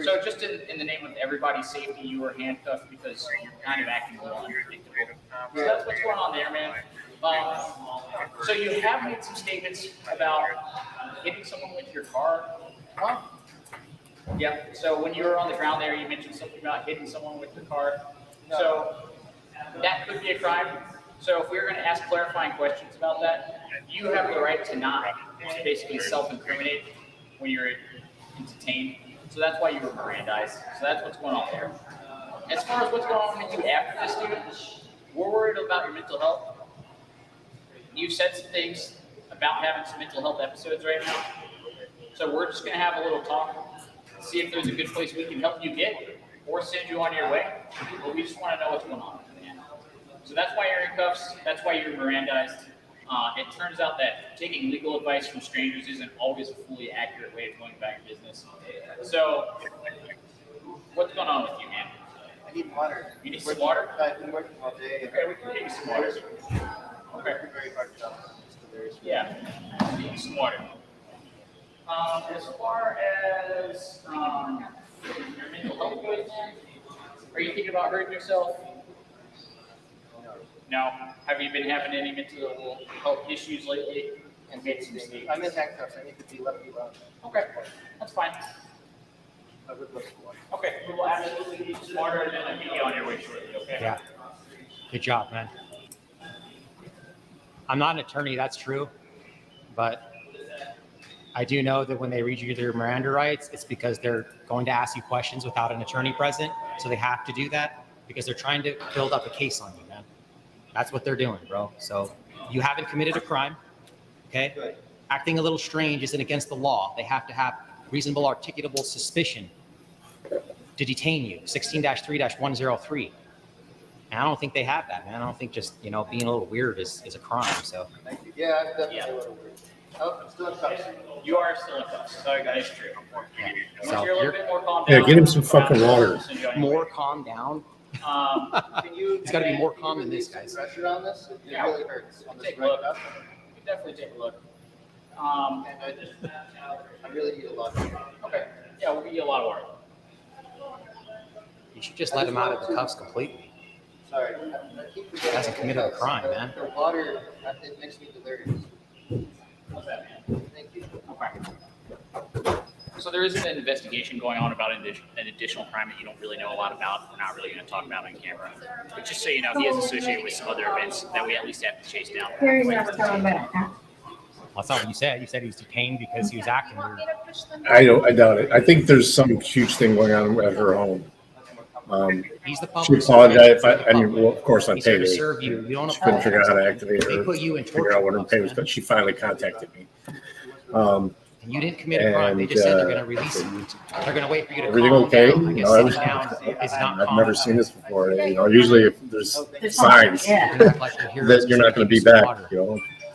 So just in the name of everybody's safety, you were handcuffed because you're kind of acting a little unpredictable. So that's what's going on there, man. So you have made some statements about hitting someone with your car. Yeah. So when you were on the ground there, you mentioned something about hitting someone with your car. So that could be a crime. So if we were going to ask clarifying questions about that, you have the right to not basically self-incriminate when you're detained. So that's why you were Mirandized. So that's what's going on there. As far as what's going on with you after this, dude, we're worried about your mental health. You've said some things about having some mental health episodes right now. So we're just going to have a little talk, see if there's a good place we can help you get or send you on your way. But we just want to know what's going on. So that's why you're in cuffs. That's why you're Mirandized. It turns out that taking legal advice from strangers isn't always a fully accurate way of going about your business. So what's going on with you, man? I need water. You need some water? I've been working all day. Okay, we can give you some water. Okay. Very hard job. Yeah, need some water. As far as your mental health goes, are you thinking about hurting yourself? No. Have you been having any mental health issues lately? And made some mistakes? I'm in handcuffs. I need to be left alone. Okay, that's fine. I would love some water. Okay, we will absolutely need some water and then I'll get you on your way shortly, okay? Yeah. Good job, man. I'm not an attorney, that's true. But I do know that when they read you their Miranda rights, it's because they're going to ask you questions without an attorney present. So they have to do that because they're trying to build up a case on you, man. That's what they're doing, bro. So you haven't committed a crime, okay? Good. Acting a little strange isn't against the law. They have to have reasonable articulable suspicion to detain you, 16-3-103. And I don't think they have that, man. I don't think just, being a little weird is a crime, so. Thank you. Yeah, I'm definitely a little weird. Oh, I'm still in cuffs. You are still in cuffs. Sorry, guys. True. Yeah. Once you're a little bit more calm down. Yeah, get him some fucking water. More calm down? Can you? He's got to be more calm than this, guys. Pressure on this? It Yeah. really hurts. On this Take a right look. cuff. We can definitely take a look. And I really need a lot of water. Okay. Yeah, we'll give you a lot of water. You should just let him out of the cuffs completely. Sorry. I keep He forgetting hasn't committed a crime, man. The water, it makes me delirious. How's that, man? Thank you. Okay. So there is an investigation going on about an additional crime that you don't really know a lot about. We're not really going to talk about on camera. But just so you know, he is associated with some other events that we at least have to chase down. That's not what you said. You said he was detained because he was acting weird. I doubt it. I think there's some huge thing going on at her home. He's the She public. apologized. Well, of course, on He's here to payday. serve you. You don't She couldn't figure out how to apologize. activate They her. put you in Figure out what her torture pay was, but she finally contacted me. And you didn't commit a crime. They just said they're going to release you. They're going to wait for you to Everything calm okay? down. I guess No, sitting down is not I've calm never enough. seen this before. Usually if there's signs that you're not going to be back,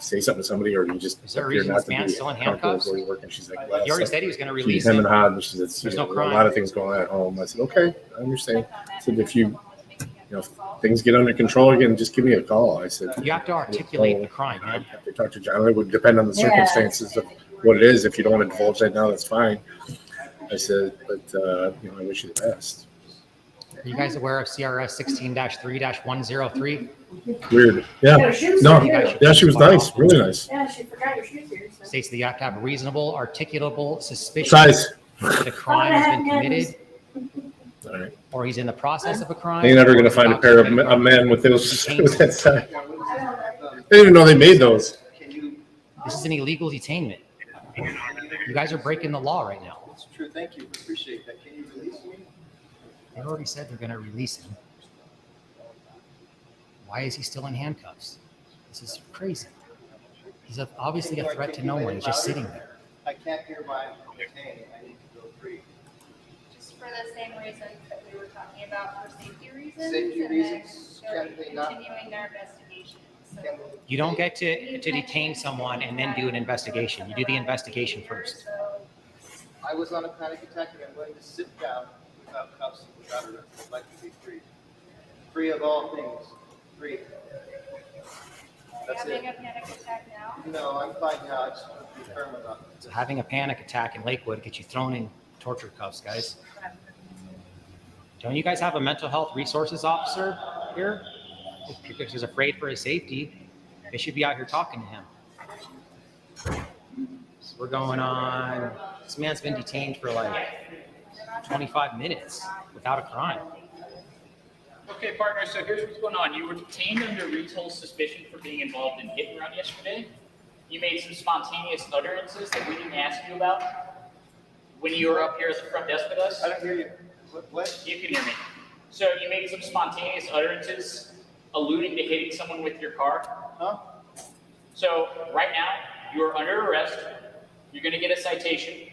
say something to somebody, or you just Is there a appear reason not this to be man's still in comfortable handcuffs? where you work. And she's like, He already said he was going to she's release him him. and hot. And she said, There's no a crime. lot of things going on at home. I said, okay, I understand. I said, if if things get under control again, just give me a call. I said, You have to articulate the crime, man. I have to talk to John. It would depend on the circumstances of what it is. If you don't want to divulge that now, that's fine. I said, but I wish you the best. Are you guys aware of CRS 16-3-103? Weird. Yeah. No. Yeah, she was nice. Really nice. Yeah, she forgot your shoes here. So. States that you have to have reasonable, articulable suspicion Size. that a crime has been committed, All right. or he's in the process of a crime. You're never going to find a pair of a man with those with that size. I didn't even know they made those. This is an illegal detainment. You guys are breaking the law right now. It's true. Thank you. Appreciate that. Can you release me? They already said they're going to release him. Why is he still in handcuffs? This is crazy. He's obviously a threat to no one. He's just sitting there. I can't hereby detain. I need to go free. Just for the same reasons that we were talking about for safety reasons. Safety and reasons, then can they not? continuing their investigation. So You don't get to detain someone and then do an investigation. You do the investigation first. I was on a panic attack and I'm going to sit down without cuffs, without arrest. I'd like to be free. Free of all things. Free. That's having it. a panic attack now? No, I'm fine now. I just want to be firm about it. So having a panic attack in Lakewood gets you thrown in torture cuffs, guys. Don't you guys have a mental health resources officer here? If he's afraid for his safety, they should be out here talking to him. So we're going on. This man's been detained for like 25 minutes without a crime. Okay, partner, so here's what's going on. You were detained under reasonable suspicion for being involved in hit and run yesterday. You made some spontaneous utterances that we didn't ask you about when you were up here at the front desk with us. I don't hear you. What? You can hear me. So you made some spontaneous utterances alluding to hitting someone with your car. Huh? So right now, you are under arrest. You're going to get a citation.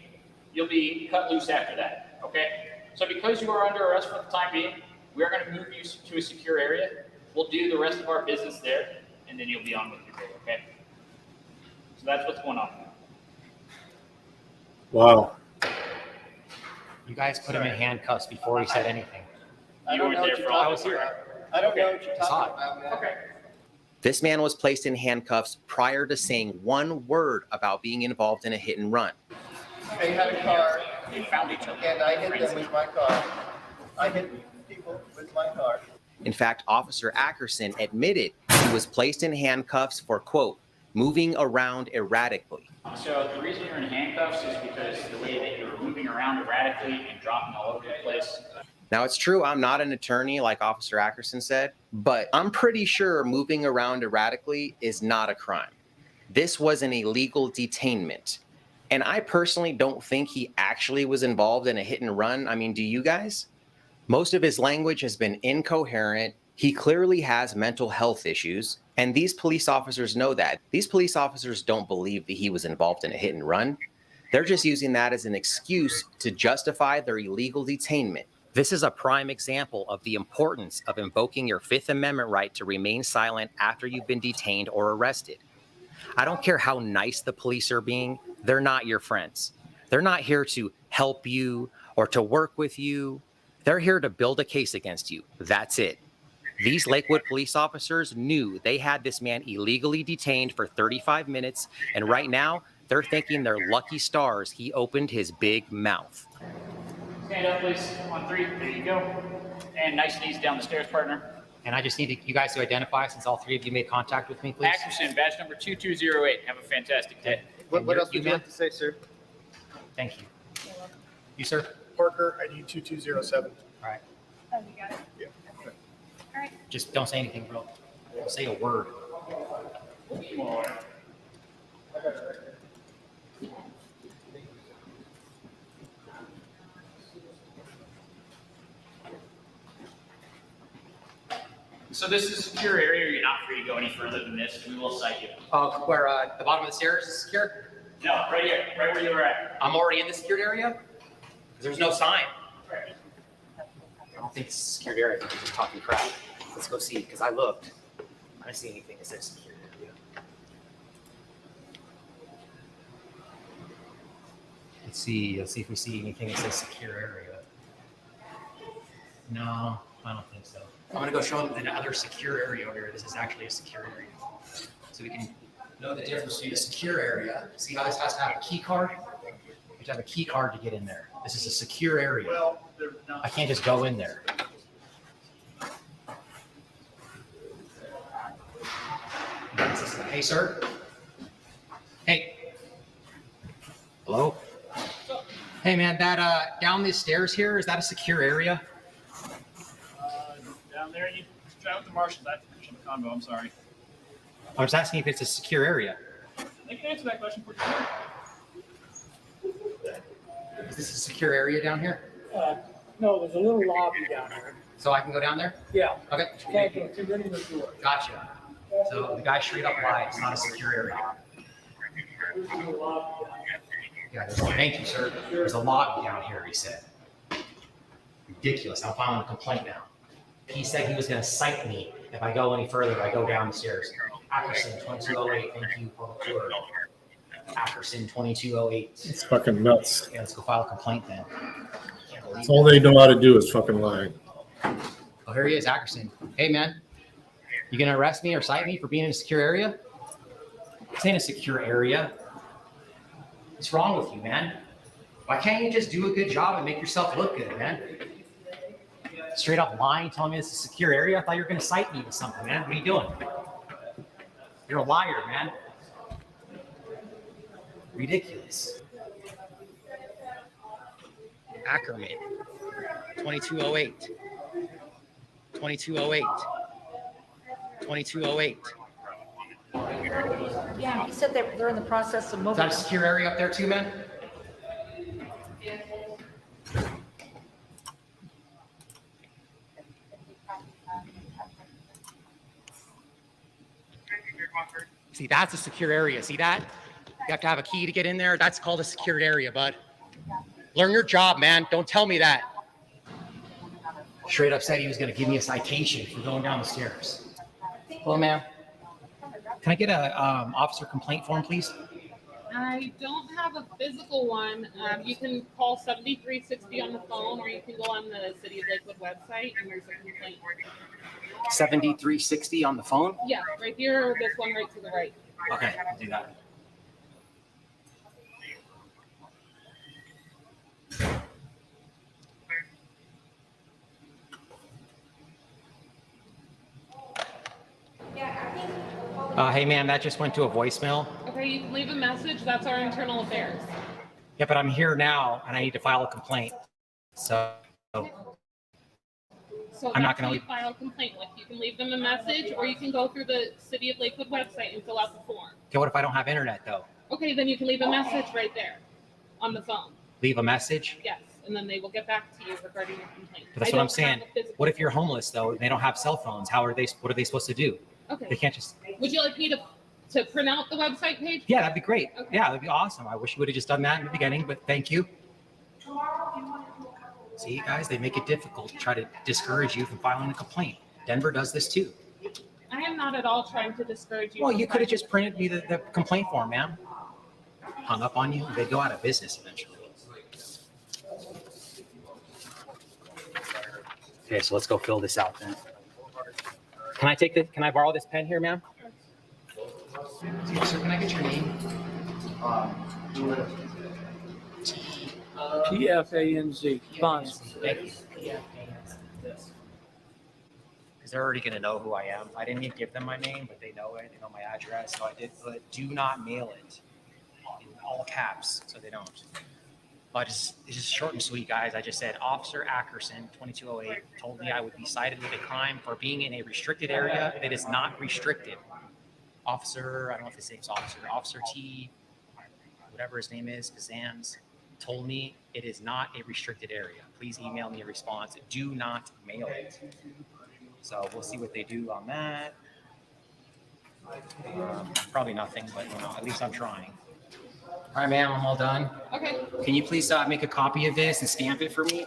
You'll be cut loose after that, okay? So because you are under arrest for the time being, we are going to move you to a secure area. We'll do the rest of our business there, and then you'll be on with your day, okay? So that's what's going on. Wow. You guys put him in handcuffs before he said anything. You were there for all I was here. I don't know Okay. what you're It's talking hot. about, man. Okay. This man was placed in handcuffs prior to saying one word about being involved in a hit and run. They had a car, They found each other. and I hit them with my car. I hit people with my car. In fact, Officer Ackerson admitted he was placed in handcuffs for, quote, moving around erratically. So the reason you're in handcuffs is because the way that you're moving around erratically and dropping all over the place. Now, it's true, I'm not an attorney like Officer Ackerson said, but I'm pretty sure moving around erratically is not a crime. This was an illegal detainment. And I personally don't think he actually was involved in a hit and run. I mean, do you guys? Most of his language has been incoherent. He clearly has mental health issues. And these police officers know that. These police officers don't believe that he was involved in a hit and run. They're just using that as an excuse to justify their illegal detainment. This is a prime example of the importance of invoking your Fifth Amendment right to remain silent after you've been detained or arrested. I don't care how nice the police are being, they're not your friends. They're not here to help you or to work with you. They're here to build a case against you. That's it. These Lakewood police officers knew they had this man illegally detained for 35 minutes, and right now, they're thinking they're lucky stars he opened his big mouth. Stand up, please. On three. There you go. And nice and easy down the stairs, partner. And I just need you guys to identify, since all three of you made contact with me, please. Ackerson, badge number 2208. Have a fantastic day. What else you, would you ma'am? like to say, sir? Thank you. You, sir? Parker, ID 2207. All right. Oh, you got it? Yeah. Okay. All right. Just don't say anything, bro. Don't say a word. So this is a secure area. You're not free to go any further than this. We will cite you. Where the bottom of the stairs is secure? No, right here. Right where you were at. I'm already in the secured area? Because there's no sign. I don't think it's a secured area. I think you're just talking crap. Let's go see, because I looked. I didn't see anything that says secured area. Let's see if we see anything that says secure area. No, I don't think so. I'm gonna go show them another secure area over here. This is actually a secure area. So we can know the difference between a secure area. See how this has to have a key card? You have to have a key card to get in there. This is a secure area. Well, they're not. I can't just go in there. Hey, sir. Hey. Hello? Hey, man, that down these stairs here, is that a secure area? Down there, you drive with the marshals. That's the combo. I'm sorry. I was asking if it's a secure area. They can answer that question for you. Is this a secure area down here? No, there's a little lobby down here. So I can go down there? Yeah. Okay. Can't go through any of the door. Gotcha. So the guy straight up lied. It's not a secure area. Yeah, thank you, sir. There's a lobby down here, he said. Ridiculous. I'm filing a complaint now. He said he was going to cite me if I go any further. I go down the stairs. Ackerson 2208. Thank you for the tour. Ackerson 2208. It's fucking nuts. Yeah, let's go file a complaint then. That's all they know how to do is fucking lie. Oh, here he is, Ackerson. Hey, man. You going to arrest me or cite me for being in a secure area? This ain't a secure area. What's wrong with you, man? Why can't you just do a good job and make yourself look good, man? Straight up lying, telling me it's a secure area? I thought you were going to cite me with something, man. What are you doing? You're a liar, man. Ridiculous. Ackerman, 2208. 2208. 2208. Yeah, he said they're in the process of Is moving. that a secure area up there too, man? See, that's a secure area. See that? You have to have a key to get in there. That's called a secured area, bud. Learn your job, man. Don't tell me that. Straight up said he was going to give me a citation for going down the stairs. Hello, ma'am. Can I get a officer complaint form, please? I don't have a physical one. You can call 7360 on the phone, or you can go on the City of Lakewood website, and there's a complaint. 7360 on the phone? Yeah, right here, or this one right to the right. Okay, I'll do that. Hey, ma'am, that just went to a voicemail. Okay, you can leave a message. That's our internal affairs. Yeah, but I'm here now, and I need to file a complaint. So So I'm not that's gonna who you leave. file a complaint with. You can leave them a message, or you can go through the City of Lakewood website and fill out the form. Okay, what if I don't have internet, though? Okay, then you can leave a message right there on the phone. Leave a message? Yes, and then they will get back to you regarding your complaint. But that's I what I'm don't saying. have a physical What if you're homeless, though, and they don't have cell phones? What are they supposed to do? Okay. They can't just... Would you like me to print out the website page? Yeah, that'd be great. Okay. Yeah, that'd be awesome. I wish you would have just done that in the beginning, but thank you. See, guys, they make it difficult to try to discourage you from filing a complaint. Denver does this too. I am not at all trying to discourage you. Well, from you could have filing- just printed me the complaint form, ma'am. Hung up on you. They'd go out of business eventually. Okay, so let's go fill this out then. Can I borrow this pen here, ma'am? Sir, can I get your name? PFANZ, Fonz. Thank you. Because they're already going to know who I am. I didn't even give them my name, but they know it. They know my address. So I did put do not mail it in all caps so they don't. But it's just short and sweet, guys. I just said Officer Ackerson, 2208, told me I would be cited with a crime for being in a restricted area that is not restricted. Officer, I don't know if his name's Officer T, whatever his name is, Kazams, told me it is not a restricted area. Please email me a response. Do not mail it. So we'll see what they do on that. Probably nothing, but at least I'm trying. All right, ma'am, I'm all done. Okay. Can you please make a copy of this and stamp it for me?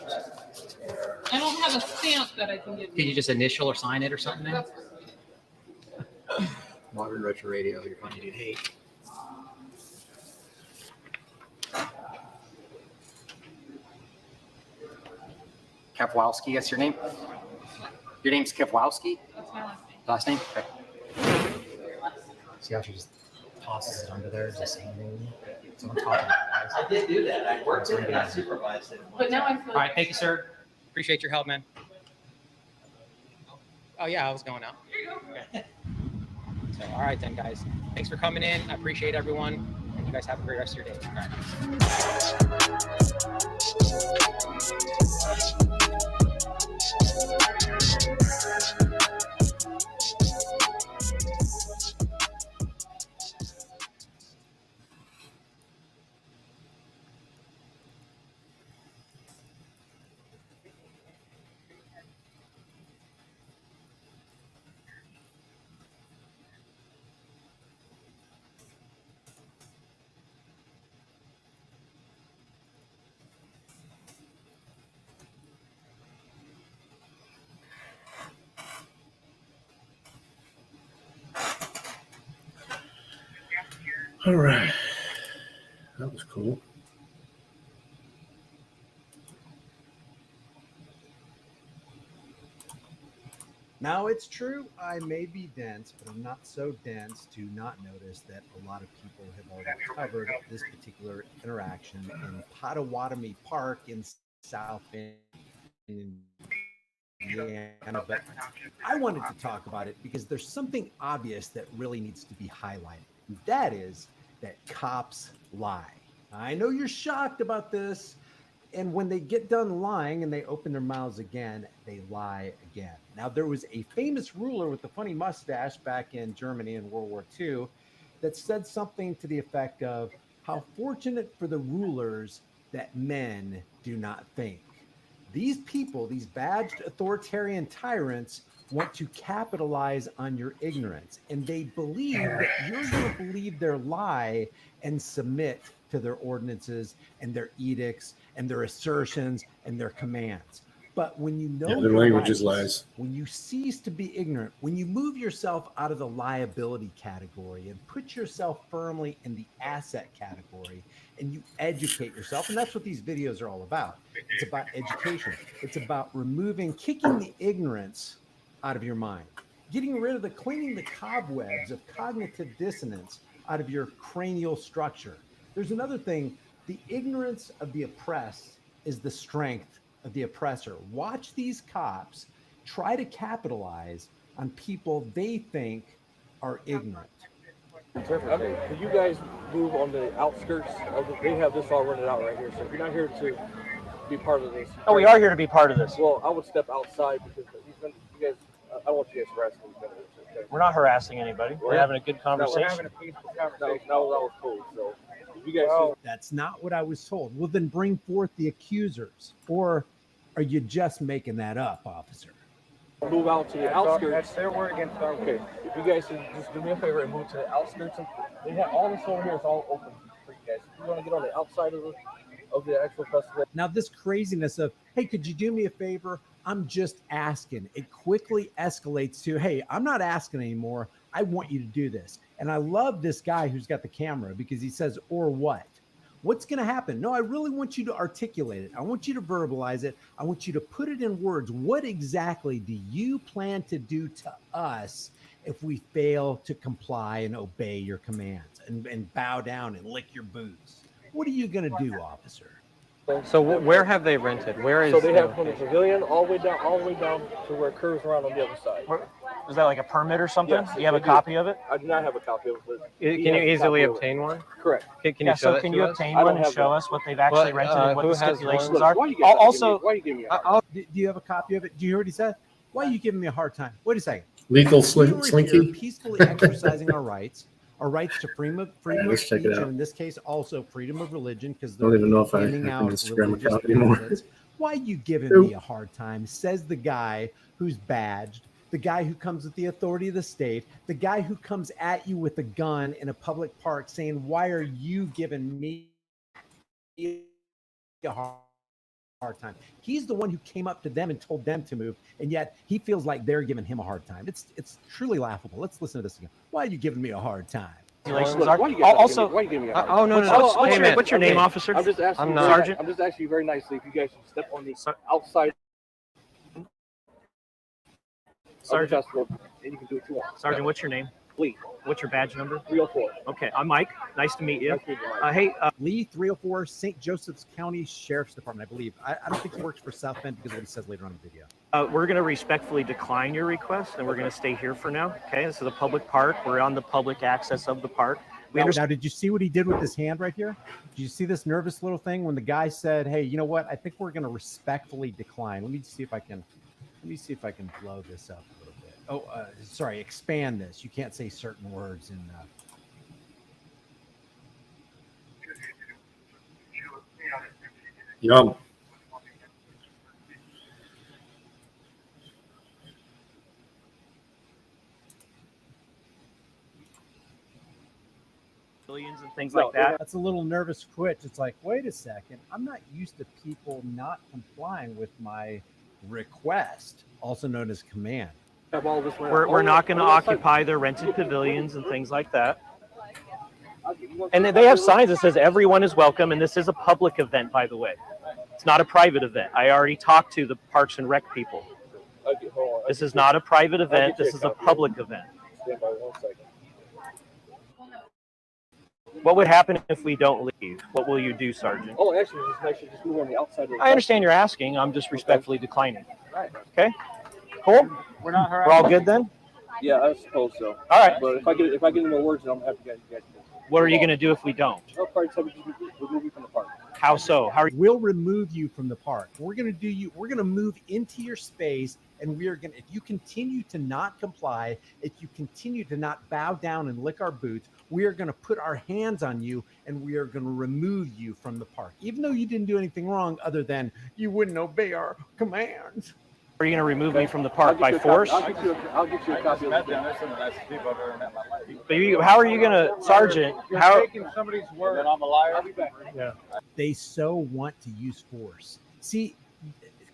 I don't have a stamp that I can give you. Can you just initial or sign it or something? Then? That's- Modern Retro Radio, you're funny, dude. Hey. Kewalski, that's your name? Your name's Kewalski? That's my last name. Last name? Okay. See how she just tosses it under there, just hanging. That's what I'm talking about, guys. I did do that. I worked it and I supervised it. But now I feel All right, thank you, sir. Appreciate your help, man. Oh, yeah, I was going out. Okay. So, all right then, guys. Thanks for coming in. I appreciate everyone. And you guys have a great rest of your day. All right. That was cool. Now, it's true, I may be dense, but I'm not so dense to not notice that a lot of people have already covered this particular interaction in Potawatomi Park in South Indiana. But I wanted to talk about it because there's something obvious that really needs to be highlighted. And that is that cops lie. I know you're shocked about this. And when they get done lying and they open their mouths again, they lie again. Now, there was a famous ruler with a funny mustache back in Germany in World War II that said something to the effect of, how fortunate for the rulers that men do not think. These people, these badged authoritarian tyrants, want to capitalize on your ignorance. And they believe that you're going to believe their lie and submit to their ordinances and their edicts and their assertions and their commands. But when you know their your language is rights, lies. when you cease to be ignorant, when you move yourself out of the liability category and put yourself firmly in the asset category, and you educate yourself, and that's what these videos are all about. It's about education. It's about kicking the ignorance out of your mind, cleaning the cobwebs of cognitive dissonance out of your cranial structure. There's another thing. The ignorance of the oppressed is the strength of the oppressor. Watch these cops try to capitalize on people they think are ignorant. Could you guys move on the outskirts of they have this all rented out right here. So if you're not here to be part of this. Oh, we are here to be part of this. Well, I would step outside because you guys, I don't want you guys harassing these guys. Okay? We're not harassing anybody. We're having a good conversation. No, we're having a peaceful conversation. That was cool. So if you guys That's not what I was told. Well, then bring forth the accusers. Or are you just making that up, officer? move out to the outskirts. That's their word against our word. Okay, if you guys should just do me a favor and move to the outskirts. They have all this over here is all open for you guys. If you want to get on the outside of the actual festival. Now, this craziness of, hey, could you do me a favor? I'm just asking. It quickly escalates to, hey, I'm not asking anymore. I want you to do this. And I love this guy who's got the camera because he says, or what? What's going to happen? No, I really want you to articulate it. I want you to verbalize it. I want you to put it in words. What exactly do you plan to do to us if we fail to comply and obey your commands and bow down and lick your boots? What are you going to do, officer? So where have they rented? Where is? So they have from the pavilion all the way down to where it curves around on the other side. Is that like a permit or something? Yes, do you have a copy of it? I do not have a copy of it. Can you easily obtain one? Correct. Can you show that to us? obtain I don't one and have show that. us what they've actually rented and what the stipulations are? Why you giving me a hard time? Do you have a copy of it? Do you hear what he said? Why are you giving me a hard time? Wait a second. Lethal We were slinky. here peacefully exercising our rights to freedom of let's check speech, it out. and in this case, also freedom of religion, because I don't even know if I handing have an out Instagram religious account anymore. pamphlets. Why are you giving me a hard time? Says the guy who's badged, the guy who comes with the authority of the state, the guy who comes at you with a gun in a public park saying, why are you giving me a hard time? He's the one who came up to them and told them to move, and yet he feels like they're giving him a hard time. It's truly laughable. Let's listen to this again. Why are you giving me a hard time? Why you giving me a hard time? What's your name, officer? I'm just asking. Sergeant. I'm just asking you very nicely if you guys should step on the outside. Sergeant. And you can do what you want. Sergeant, what's your name? Lee. What's your badge number? 304. Okay, I'm Mike. Nice to meet you. Nice to meet you, Mike. Lee 304, St. Joseph's County Sheriff's Department, I believe. I don't think he works for South Bend because of what he says later on in the video. We're going to respectfully decline your request, and we're going to stay here for now. Okay, this is a public park. We're on the public access of the park. Now, did you see what he did with his hand right here? Did you see this nervous little thing when the guy said, "Hey, you know what? I think we're going to respectfully decline." Let me see if I can blow this up a little bit. Oh, sorry, expand this. You can't say certain words in. Yum. Billions and things like that. That's a little nervous twitch. It's like, wait a second. I'm not used to people not complying with my request, also known as command. We're not going to occupy their rented pavilions and things like that. And they have signs that says everyone is welcome, and this is a public event, by the way. It's not a private event. I already talked to the Parks and Rec people. Okay, hold on. This is not a private event. This is a public event. Stand by 1 second. What would happen if we don't leave? What will you do, Sergeant? Oh, actually, just move on the outside of the I understand you're asking. I'm just respectfully declining. Right. Okay? Cool? We're not We're all good then? Yeah, I suppose so. All right. But if I get any more words, then I'm gonna have to you guys. What are you going to do if we don't? I'll probably tell you to remove you from the park. How so? How are you? We'll remove you from the park. We're going to move into your space, and we are going to, if you continue to not comply, if you continue to not bow down and lick our boots, we are going to put our hands on you and we are going to remove you from the park. Even though you didn't do anything wrong other than you wouldn't obey our commands. Are you going to remove me from the park by force? I'll get you a copy of the But how are you going to, Sergeant? You're How? taking somebody's word. I'm a liar. I'll be back. Yeah. They so want to use force. See,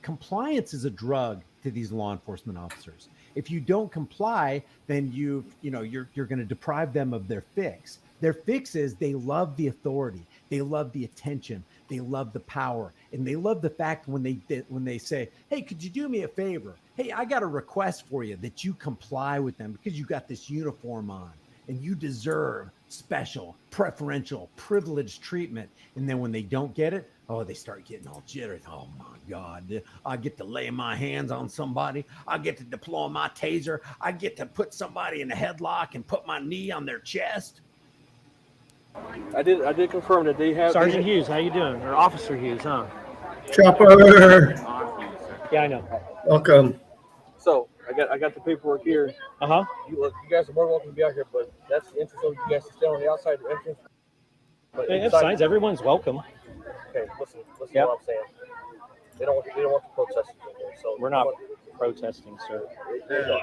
compliance is a drug to these law enforcement officers. If you don't comply, then you're going to deprive them of their fix. Their fix is they love the authority, they love the attention, they love the power, and they love the fact when they say, "Hey, could you do me a favor? Hey, I got a request for you," that you comply with them because you got this uniform on and you deserve special, preferential, privileged treatment. And then when they don't get it, oh, they start getting all jittery. Oh my God, I get to lay my hands on somebody. I get to deploy my taser. I get to put somebody in a headlock and put my knee on their chest. I did confirm that they have. Sergeant Hughes, how you doing? Or Officer Hughes, huh? Chopper. Yeah, I know. Welcome. So I got the paperwork here. Uh-huh. You guys are more welcome to be out here, but that's the entrance. So you guys can stay on the outside of the entrance. But They have inside- signs. Everyone's welcome. Okay, listen Yep. to what I'm saying. They don't want the protesters in here. So We're not protesting, sir. They're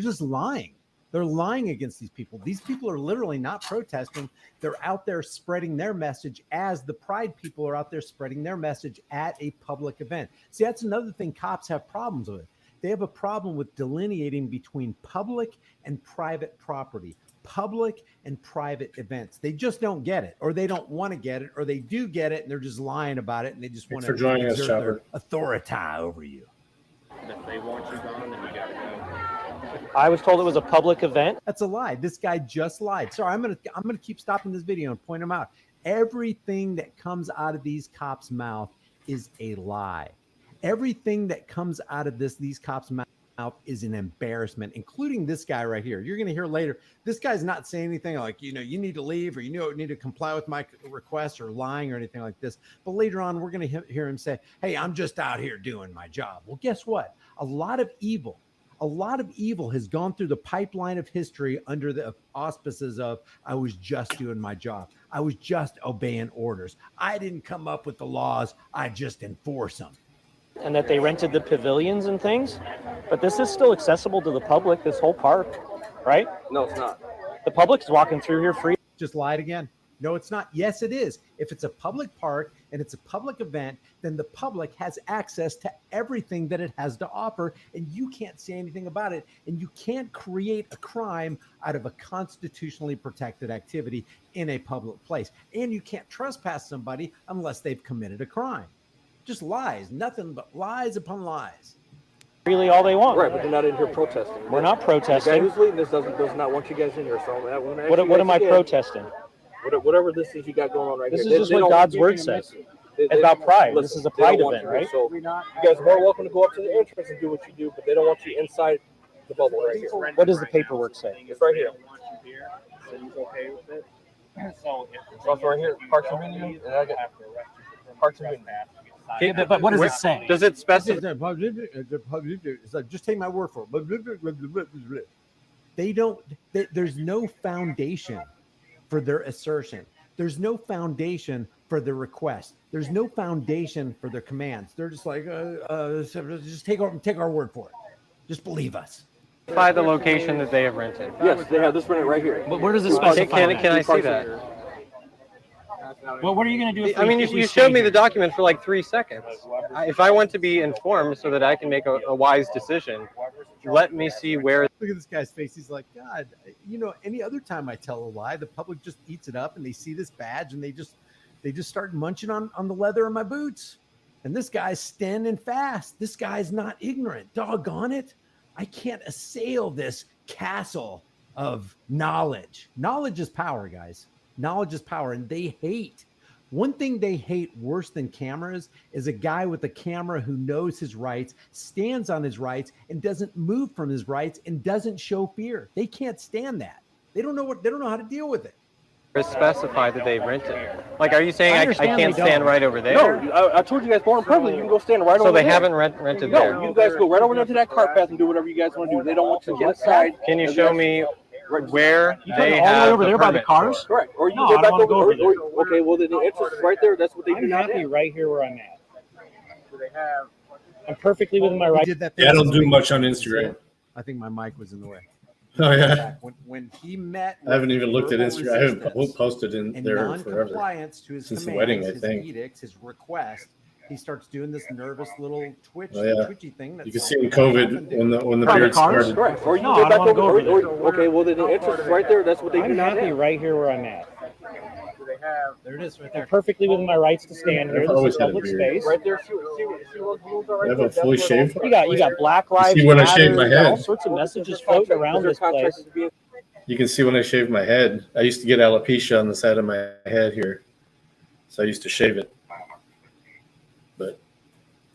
just lying. They're lying against these people. These people are literally not protesting. They're out there spreading their message as the Pride people are out there spreading their message at a public event. See, that's another thing cops have problems with. They have a problem with delineating between public and private property, public and private events. They just don't get it, or they don't want to get it, or they do get it and they're just lying about it and they just want Thanks for joining us, exert their Chopper. authority over you. If they want you gone, then you gotta go. I was told it was a public event. That's a lie. This guy just lied. Sorry, I'm gonna keep stopping this video and point him out. Everything that comes out of these cops' mouth is a lie. Everything that comes out of these cops' mouth is an embarrassment, including this guy right here. You're gonna hear later. This guy's not saying anything like, you need to leave, or you need to comply with my request, or lying or anything like this. But later on, we're gonna hear him say, "Hey, I'm just out here doing my job." Well, guess what? A lot of evil has gone through the pipeline of history under the auspices of, I was just doing my job. I was just obeying orders. I didn't come up with the laws. I just enforce them. And that they rented the pavilions and things. But this is still accessible to the public, this whole park, right? No, it's not. The public's walking through here free. Just lied again. No, it's not. Yes, it is. If it's a public park and it's a public event, then the public has access to everything that it has to offer, and you can't say anything about it. And you can't create a crime out of a constitutionally protected activity in a public place. And you can't trespass somebody unless they've committed a crime. Just lies, nothing but lies upon lies. Really all they want. Right, but they're not in here protesting. We're not The protesting. guy who's leading this does not want you guys in here. So What am I protesting? Whatever this is you got going on right This here. is just what God's word says. It's about pride. This is a pride event, right? So you guys are more welcome to go up to the entrance and do what you do, but they don't want you inside the bubble right here. What does the paperwork say? It's right here. So he's okay with it. So it's right here, Parks and Venue, and I got Parks and Venue. Okay, but what does it say? Does it specify? Just take my word for it. There's no foundation for their assertion. There's no foundation for their request. There's no foundation for their commands. They're just like, just take our word for it. Just believe us. By the location that they have rented. Yes, they have this rented right here. But where does it specify? Can I see that? Well, what are you going to do? I mean, you showed me the document for like 3 seconds. If I want to be informed so that I can make a wise decision, let me see where. Look at this guy's face. He's like, God, any other time I tell a lie, the public just eats it up and they see this badge and they just start munching on the leather of my boots. And this guy's standing fast. This guy's not ignorant. Doggone it. I can't assail this castle of knowledge. Knowledge is power, guys. Knowledge is power. And they hate. One thing they hate worse than cameras is a guy with a camera who knows his rights, stands on his rights, and doesn't move from his rights and doesn't show fear. They can't stand that. They don't know how to deal with it. Specify that they rented. Like, are you saying I can't stand right over there? No, I told you guys more in public. You can go stand right over there. So they haven't rented there? No, you guys go right over there to that cart path and do whatever you guys want to do. They don't want you to get inside. Can you show me where they all have the way over there by the permit? cars? Correct. Or you No, go I back don't wanna over. go over there. Okay, well then the entrance is right there. That's what they do. I'm now. happy right here where I'm at. Do they have? I'm perfectly within my He right. did that Yeah, I don't do much on Instagram. I think my mic was in the way. Oh, yeah. When he met, I haven't even looked at verbal Instagram. I haven't resistance posted in and there forever. non-compliance to his Since the commands, wedding, I his think. edicts, his request, he starts doing this nervous little Oh, yeah. twitchy thing. You can see in COVID when the By beard cars? started. Correct. Or you No, go I back don't wanna over. go over Okay, well then the entrance is right there. That's what they do I'm now. happy right here where I'm at. Do they have? There it is, right I'm there. perfectly within my rights to stand here. I've This always is had a public beard. space. Right there. See what rules are right I have there. a fully That's where shaved. You got Black Lives see when I Matter, shave my you got head. all sorts of messages floating around this place. You can see when I shave my head. I used to get alopecia on the side of my head here, so I used to shave it. But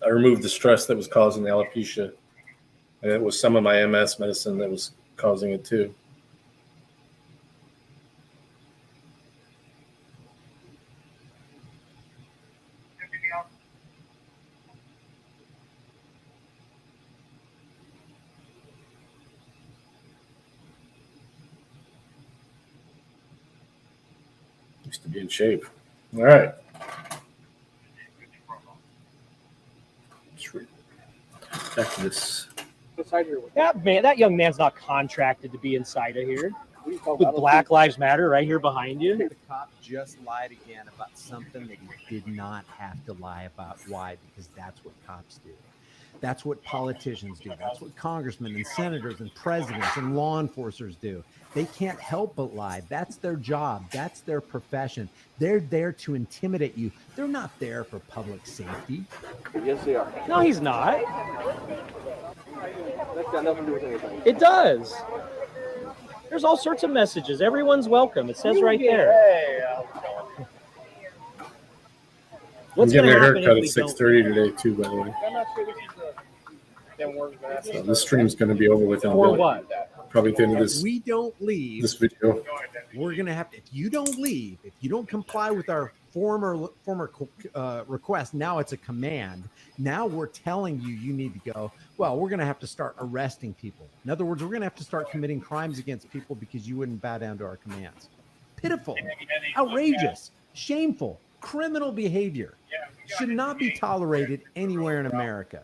I removed the stress that was causing the alopecia, and it was some of my MS medicine that was causing it too. Used to be in shape. All right. Back to this. That young man's not contracted to be inside of here. With Black Lives Matter right here behind you. The cop just lied again about something that he did not have to lie about. Why? Because that's what cops do. That's what politicians do. That's what congressmen and senators and presidents and law enforcers do. They can't help but lie. That's their job. That's their profession. They're there to intimidate you. They're not there for public safety. Yes, they are. No, he's not. That's got nothing to do with anything. It does. There's all sorts of messages. Everyone's welcome. It says right there. I'm getting a haircut at 6:30 today too, by the way. I'm not sure this is So this stream's going to be over within a For bit. what? Probably at the end of If this we don't leave, video. we're going to have to, if you don't leave, if you don't comply with our former request, now it's a command. Now we're telling you, you need to go. Well, we're going to have to start arresting people. In other words, we're going to have to start committing crimes against people because you wouldn't bow down to our commands. Pitiful, outrageous, shameful, criminal behavior should not be tolerated anywhere in America.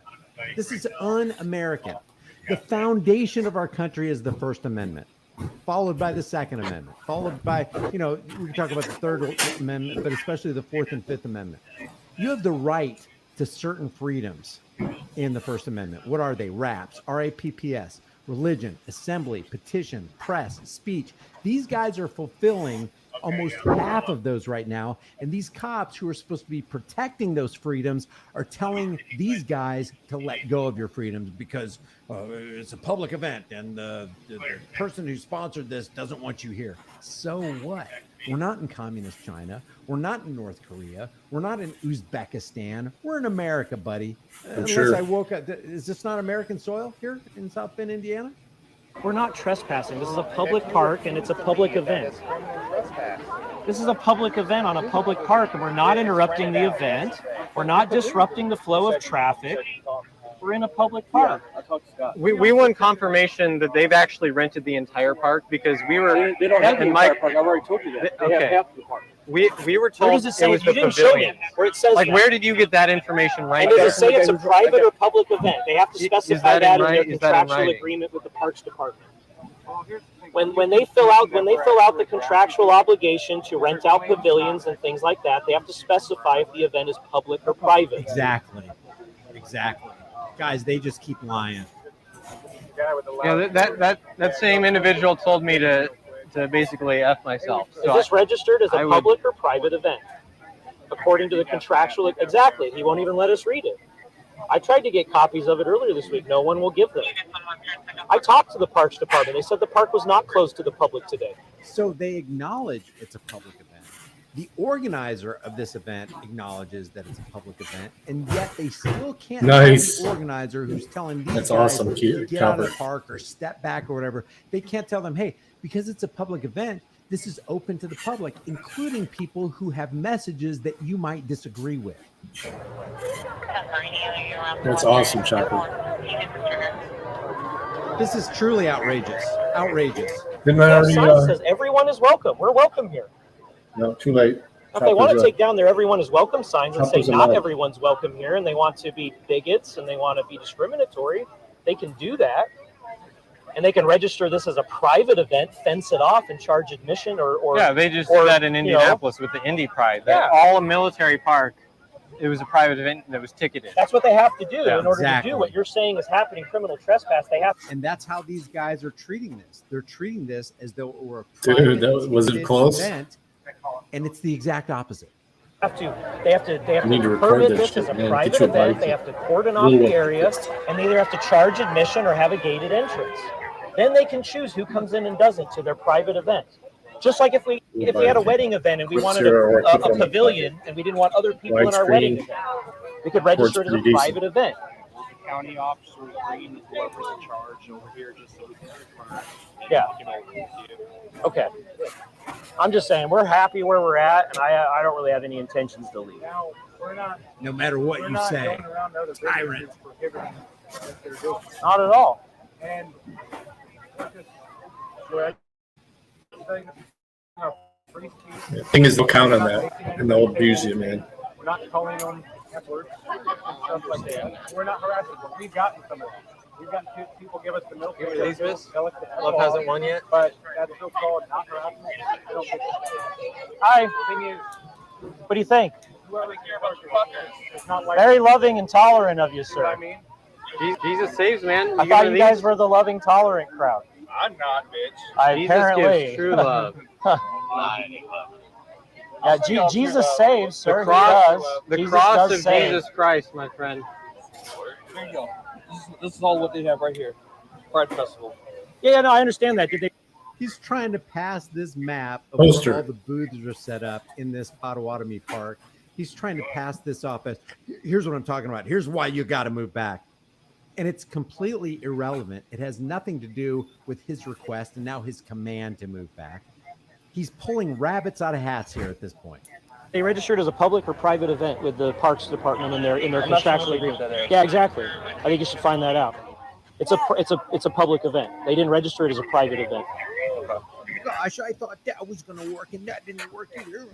This is un-American. The foundation of our country is the First Amendment, followed by the Second Amendment, followed by, we can talk about the Third Amendment, but especially the Fourth and Fifth Amendment. You have the right to certain freedoms in the First Amendment. What are they? RAPS, RAPPS, religion, assembly, petition, press, speech. These guys are fulfilling almost half of those right now. And these cops who are supposed to be protecting those freedoms are telling these guys to let go of your freedoms because it's a public event and the person who sponsored this doesn't want you here. So what? We're not in communist China. We're not in North Korea. We're not in Uzbekistan. We're in America, buddy. Unless I woke up. Is this not American soil here in South Bend, Indiana? We're not trespassing. This is a public park and it's a public event. This is a public event on a public park and we're not interrupting the event. We're not disrupting the flow of traffic. We're in a public park. We want confirmation that they've actually rented the entire park because we were. They don't have the entire park. I've already told you that. They have half the park. We were told Where does it say? was You the didn't show pavilion. me where it says Like, that. where did you get that information right? And does it say it's a private or public event? They have to Is specify that in that in their writing? Is that in contractual writing? agreement with the Parks Department. When they fill out the contractual obligation to rent out pavilions and things like that, they have to specify if the event is public or private. Exactly. Guys, they just keep lying. guy with the Yeah, loud. that same individual told me to basically F myself. Is this registered as a public or private event? According to the contractual, exactly. He won't even let us read it. I tried to get copies of it earlier this week. No one will give them. I talked to the Parks Department. They said the park was not closed to the public today. So they acknowledge it's a public event. The organizer of this event acknowledges that it's a public event, and yet they still can't Nice. tell the organizer who's telling these That's guys awesome, to get out of the Copper. park or step back or whatever. They can't tell them, hey, because it's a public event, this is open to the public, including people who have messages that you might disagree with. That's awesome, Chopper. This is truly outrageous. Outrageous. Didn't I That already? sign says everyone is welcome. We're welcome here. No, too late. If they want to Chopper's take down their everyone is welcome signs and say Chopper's not allowed. everyone's welcome here, and they want to be bigots and they want to be discriminatory, they can do that. And they can register this as a private event, fence it off, and charge admission or Yeah, they just or, did that in you know, Indianapolis with the Indy Pride. That all a military park, it was a private event that was ticketed. That's what they have to do Yeah, in order exactly. to do what you're saying is happening, criminal trespass. They have to. And that's how these guys are treating this. They're treating this as though it were a Dude, private was it ticketed close? event, and it's the exact opposite. They have to You need to record permit this this shit, as a man. private Get your event. bike. They have to cordon off Rule the up. area, and they either have to charge admission or have a gated entrance. Then they can choose who comes in and doesn't to their private event. Just like if we had a wedding event and we What's wanted your a on the pavilion and we didn't want other people in our Widescreen. wedding event, we could register it as a Works pretty private event. County officer bringing whoever's in charge over here just so we can confirm. Yeah. Okay. I'm just saying we're happy where we're at, and I don't really have any intentions to leave. Now, we're not. No matter what we're you not say. going around to other Tyrant. businesses prohibiting what they're doing. Not at all. And we're free speech. The thing is, they'll count on that, and they'll abuse you, man. We're not calling them F-words and stuff like that. We're not harassing them. We've gotten some of that. We've gotten people give us the milk. Love hasn't won yet. But that's still called not harassment. I don't think Hi. thing is, What do you think? whoever care about your fuckers, it's not like Very loving and tolerant of you, you know what sir. I mean. Jesus saves, man. I thought you guys were the loving, tolerant crowd. I'm not, bitch. Jesus Apparently. gives true love. Yeah, Jesus saves, sir. The cross, He does. the Jesus cross does of save. Jesus Christ, my friend. There you go. This is all what they have right here. Pride Festival. Yeah, no, I understand that. Did they? He's trying to pass this map of Poster. where all the booths are set up in this Potawatomi Park. He's trying to pass this off as, here's what I'm talking about. Here's why you got to move back. And it's completely irrelevant. It has nothing to do with his request and now his command to move back. He's pulling rabbits out of hats here at this point. They registered as a public or private event with the Parks Department in their I'm not contractual familiar agreement. with that area. Yeah, exactly. I think you should find that out. It's a public event. They didn't register it as a private event. Gosh, I thought that was going to work and that didn't work either.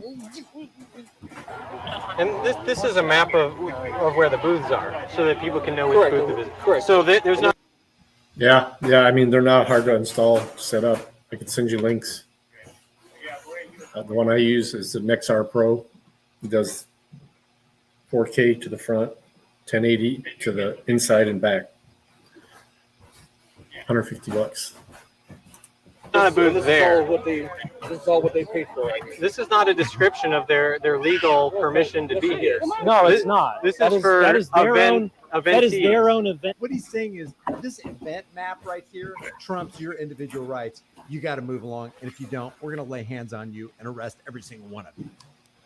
And this is a map of where the booths are, so that people can know which Correct. booth it is. Correct. So there's not. Yeah, I mean, they're not hard to install, set up. I can send you links. The one I use is the Nexar Pro. It does 4K to the front, 1080 to the inside and back. $150. Not a booth there. This is all what they paid for. This is not a description of their legal permission to be here. No, it's not. This That is for that is their own. That is eventees. their own event. What he's saying is this event map right here trumps your individual rights. You got to move along. And if you don't, we're going to lay hands on you and arrest every single one of you.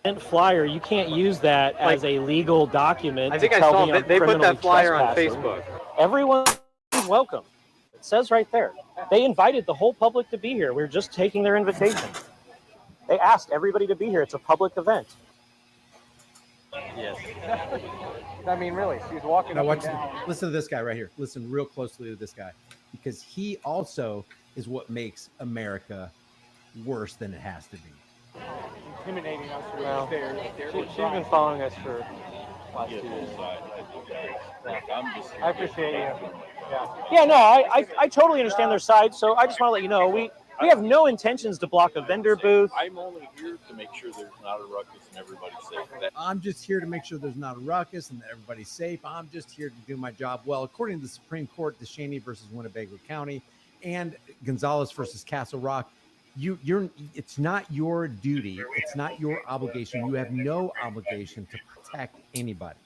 Event flyer. You can't use that as a legal document. I think to I tell saw me that I'm they put criminally that flyer on trespassing. Facebook. Everyone is welcome. It says right there. They invited the whole public to be here. We're just taking their invitation. They asked everybody to be here. It's a public event. Yes. I mean, really, she's walking Now up watch. and down. Listen to this guy right here. Listen real closely to this guy, because he also is what makes America worse than it has to be. Intimidating us through Well, the stairs. She's been following us for last 2 years. I appreciate you. Yeah. Yeah, no, I totally understand their side. So I just want to let you know, We have no intentions to block a vendor booth. I'm only here to make sure there's not a ruckus and everybody's safe. I'm just here to make sure there's not a ruckus and that everybody's safe. I'm just here to do my job well. According to the Supreme Court, DeShaney versus Winnebago County and Gonzalez versus Castle Rock, it's not your duty. It's not your obligation. You have no obligation to protect anybody.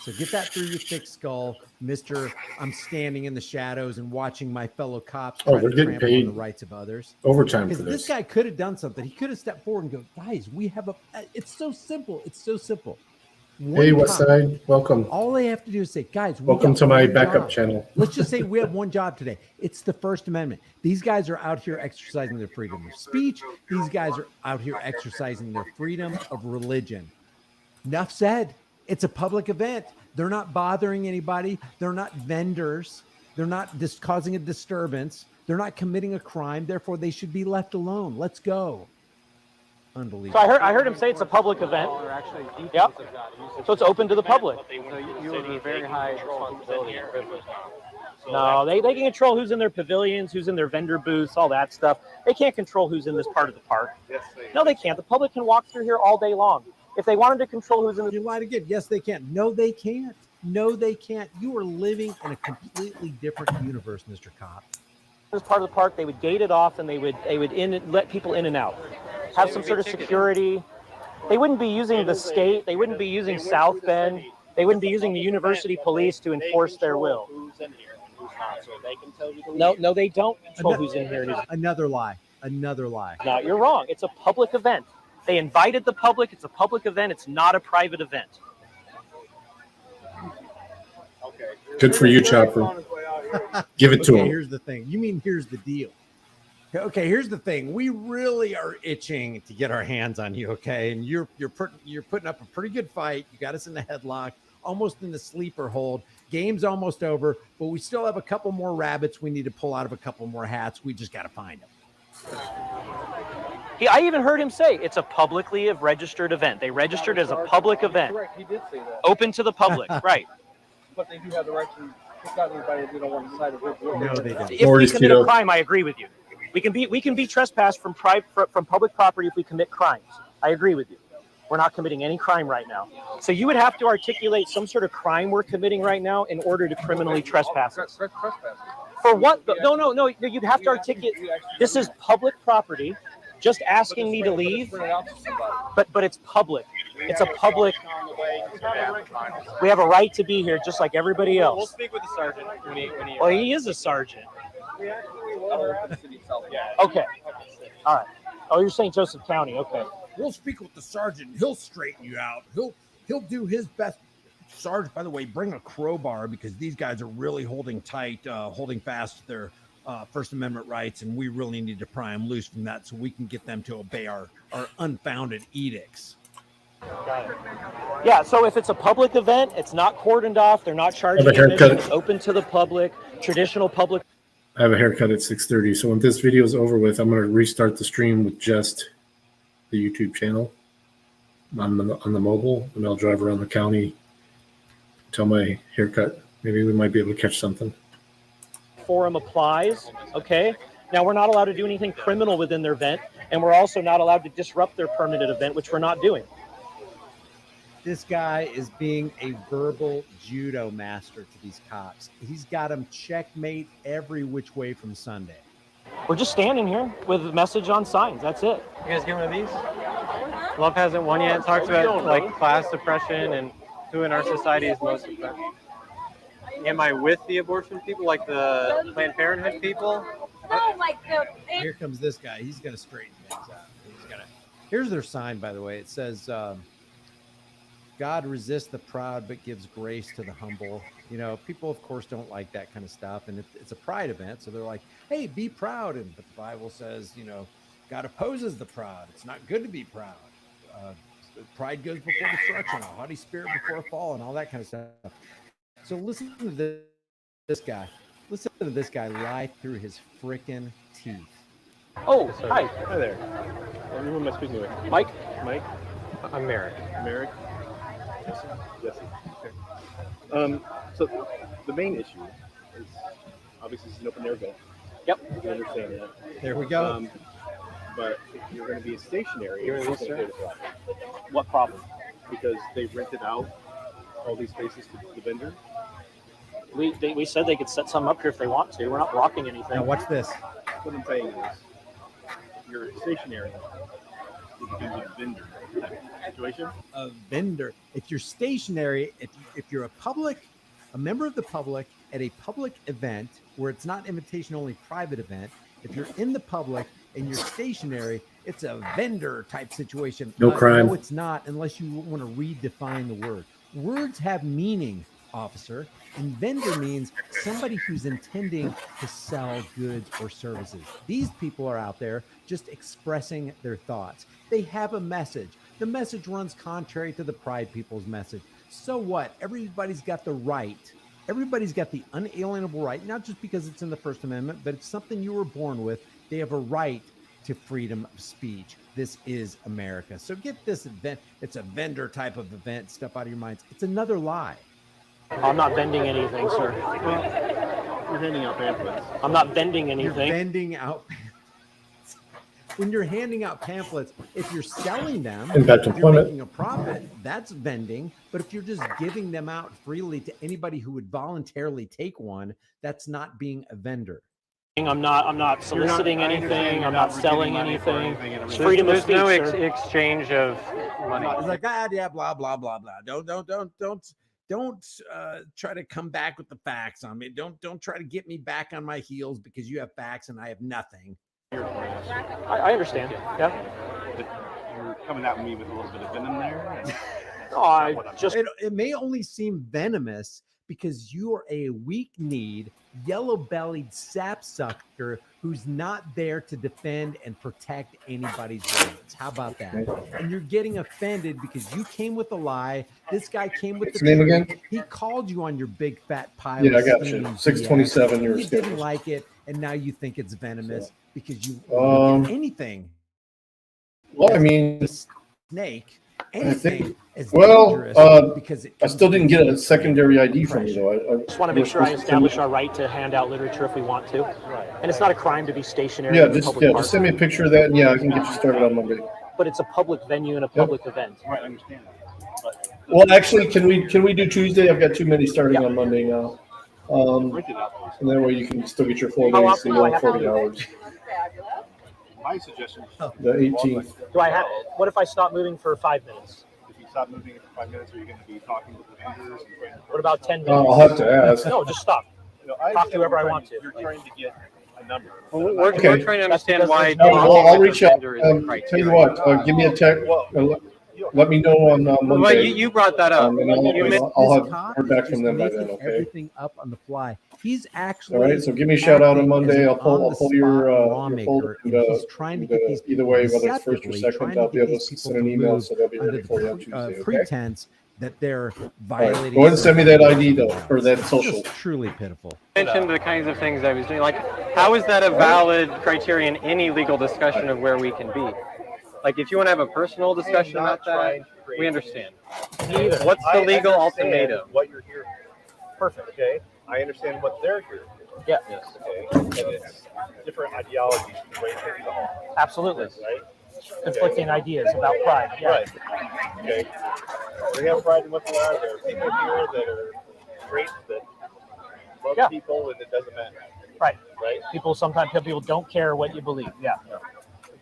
So get that through your thick skull, Mr. I'm standing in the shadows and watching my fellow cops try they're to getting trample on paid the rights of others. overtime Because for this this. guy could have done something. He could have stepped forward and go, guys, we have it's so simple. It's so simple. Hey, One West cop. Side, welcome. All they have to do is say, guys, we Welcome got to my one backup job. channel. Let's just say we have one job today. It's the First Amendment. These guys are out here exercising their freedom of speech. These guys are out here exercising their freedom of religion. Enough said. It's a public event. They're not bothering anybody. They're not vendors. They're not just causing a disturbance. They're not committing a crime. Therefore, they should be left alone. Let's go. Unbelievable. So I heard him say it's a public event. Yep. So it's open to the public. So you have a very high responsibility and privilege. No, they can control who's in their pavilions, who's in their vendor booths, all that stuff. They can't control who's in this part of the park. No, they can't. The public can walk through here all day long. If they wanted to control who's in the... You lied again. Yes, they can. No, they can't. No, they can't. You are living in a completely different universe, Mr. Cop. This part of the park, they would gate it off and they would let people in and out. Have some sort of security. They wouldn't be using the state. They wouldn't be using South Bend. They wouldn't be using the university police to enforce their will. No, they don't control who's in here. Another lie. Another lie. No, you're wrong. It's a public event. They invited the public. It's a public event. It's not a private event. Good for you, Chopper. Give it to him. Here's the thing. You mean here's the deal. Okay, here's the thing. We really are itching to get our hands on you, okay? And you're putting up a pretty good fight. You got us in the headlock, almost in the sleeper hold. Game's almost over, but we still have a couple more rabbits we need to pull out of a couple more hats. We just got to find them. I even heard him say it's a publicly registered event. They registered as a public event. Correct, he did say that. Open to the public, right. But they do have the right to kick out anybody they don't want to side of it. No, they don't. If we commit a crime, I agree with you. We can be trespassed from public property if we commit crimes. I agree with you. We're not committing any crime right now. So you would have to articulate some sort of crime we're committing right now in order to criminally trespass us. For what? No. You'd have to articulate. This is public property. Just asking me to leave, but it's public. It's a public. We have a right to be here, just like everybody else. We'll speak with the sergeant when he. Well, he is a sergeant. Okay. All right. Oh, you're saying Joseph County. Okay. We'll speak with the sergeant. He'll straighten you out. He'll do his best. Sarge, by the way, bring a crowbar because these guys are really holding tight, holding fast to their First Amendment rights, and we really need to pry them loose from that so we can get them to obey our unfounded edicts. Yeah, so if it's a public event, it's not cordoned off. They're not charging Have a haircut. admission. It's open to the public, traditional public. I have a haircut at 6:30, so when this video is over with, I'm going to restart the stream with just the YouTube channel on the mobile, and I'll drive around the county until my haircut. Maybe we might be able to catch something. Forum applies, okay? Now, we're not allowed to do anything criminal within their event, and we're also not allowed to disrupt their permitted event, which we're not doing. This guy is being a verbal judo master to these cops. He's got them checkmate every which way from Sunday. We're just standing here with a message on signs. That's it. You guys get one of these? Love hasn't won yet. It talks about like class suppression and who in our society is most oppressed. Am I with the abortion people, like the Planned Parenthood people? Here comes this guy. He's going to straighten things out. Here's their sign, by the way. It says, God resists the proud but gives grace to the humble. You know, people, of course, don't like that kind of stuff. And it's a pride event. So they're like, hey, be proud. But the Bible says, you know, God opposes the proud. It's not good to be proud. Pride goes before destruction, a haughty spirit before a fall, and all that kind of stuff. So listen to this guy. Listen to this guy lie through his frickin' teeth. Oh, hi. Hi there. Who am I speaking with? Mike. Mike? I'm Merrick. Merrick? Jesse. Okay. So the main issue is obviously it's an open air event. Yep. I understand that. There we go. But if you're going to be stationary, You're it's in this, gonna sir? create a problem. What problem? Because they rented out all these spaces to the vendor. We said they could set some up here if they want to. We're not blocking anything. Now watch this. What I'm saying is, if you're stationary, it becomes a vendor type situation. A vendor. If you're stationary, if you're a member of the public at a public event where it's not invitation only private event, if you're in the public and you're stationary, it's a vendor type situation. No crime. No, it's not, unless you want to redefine the word. Words have meaning, officer, and vendor means somebody who's intending to sell goods or services. These people are out there just expressing their thoughts. They have a message. The message runs contrary to the Pride People's message. So what? Everybody's got the right. Everybody's got the unalienable right, not just because it's in the First Amendment, but it's something you were born with. They have a right to freedom of speech. This is America. So get this event. It's a vendor type of event. Stuff out of your minds. It's another lie. I'm not vending anything, sir. Well, you're handing out pamphlets. I'm not vending anything. You're vending out pamphlets. When you're handing out pamphlets, if you're selling them, Impact if you're employment. making a profit, that's vending. But if you're just giving them out freely to anybody who would voluntarily take one, that's not being a vendor. I'm not soliciting anything. I'm not selling anything. It's There's freedom of speech, no sir. exchange of money. It's like, yeah, blah, blah, blah, blah. Don't try to come back with the facts on me. Don't try to get me back on my heels because you have facts and I have nothing. I understand. Yeah. You're coming at me with a little bit of venom there. No, I just. It may only seem venomous because you are a weak-kneed, yellow-bellied sapsucker who's not there to defend and protect anybody's rights. How about that? And you're getting offended because you came with a lie. This guy came with What's the the name truth. again? He called you on your big fat pile. Yeah, I of got you. steaming 627 BS. you're You didn't scheduled. like it, and now you think it's venomous because you anything. Well, I mean, Snake. I Anything think, is well, dangerous because I still didn't get a secondary ID from you, though. I Just want to make sure I establish our right to hand out literature if we want to. And it's not a crime to be stationary Yeah, in a just public park. just send me a picture of that, and yeah, I can get you started on Monday. But it's a public venue and a public event. Right, I understand. But Well, actually, can we do Tuesday? I've got too many starting on Monday now. And that way you can still get your 4 How days, often so you do I have have to 40 do hours. my suggestion is The 18th. Do I have? What if I stop moving for 5 minutes? if you stop moving for 5 minutes, are you going to be talking with the vendors? What about 10 minutes? I'll have to ask. No, just stop. Talk to whoever I want to. You're trying to get a number. We're trying to understand why. Well, I'll reach out. Tell you what, give me a text. Let me know on Monday. Well, you brought that up. And I'll have heard back from them by then, okay? Everything up on the fly. He's actually All right, so give me a shout out on acting Monday. as I'll an pull your lawmaker, folder. and he's trying to get these Either way, whether it's first or deceptively second, trying I'll to be get able these to people send an to email, move so they'll be under ready the for you on Tuesday, okay? pretense that they're All right, violating. go ahead and send me that ID though, or that It's social. just truly pitiful. Mentioned the kinds of things I was doing. Like, how is that a valid criterion in any legal discussion of where we can be? Like, if you want to have a personal discussion about that, we understand. Neither. What's the legal I understand ultimatum? What you're here for. Perfect. Okay. I understand what they're here for. Yeah. Yes. Okay. And it's different ideologies to bring things on. Absolutely. Right. Conflicting ideas about pride. Yeah. Right. Okay. We have pride in what they are. There are people here that are great, that love people, and it doesn't matter. Right. Right. Sometimes people don't care what you believe. Yeah. No. I'm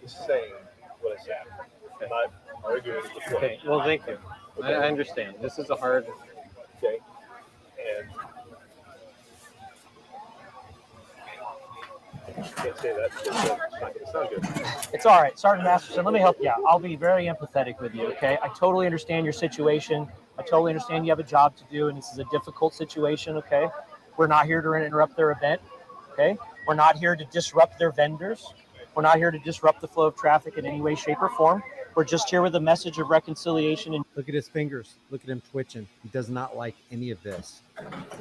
just saying what I said. I'm not arguing with the point. Okay, well, thank you. I understand. This is a hard. Okay. And I can't say that because it's not going to sound good. It's all right. Sergeant Masterson, let me help you out. I'll be very empathetic with you, okay? I totally understand your situation. I totally understand you have a job to do, and this is a difficult situation, okay? We're not here to interrupt their event, okay? We're not here to disrupt their vendors. We're not here to disrupt the flow of traffic in any way, shape, or form. We're just here with a message of reconciliation. And Look at his fingers. Look at him twitching. He does not like any of this.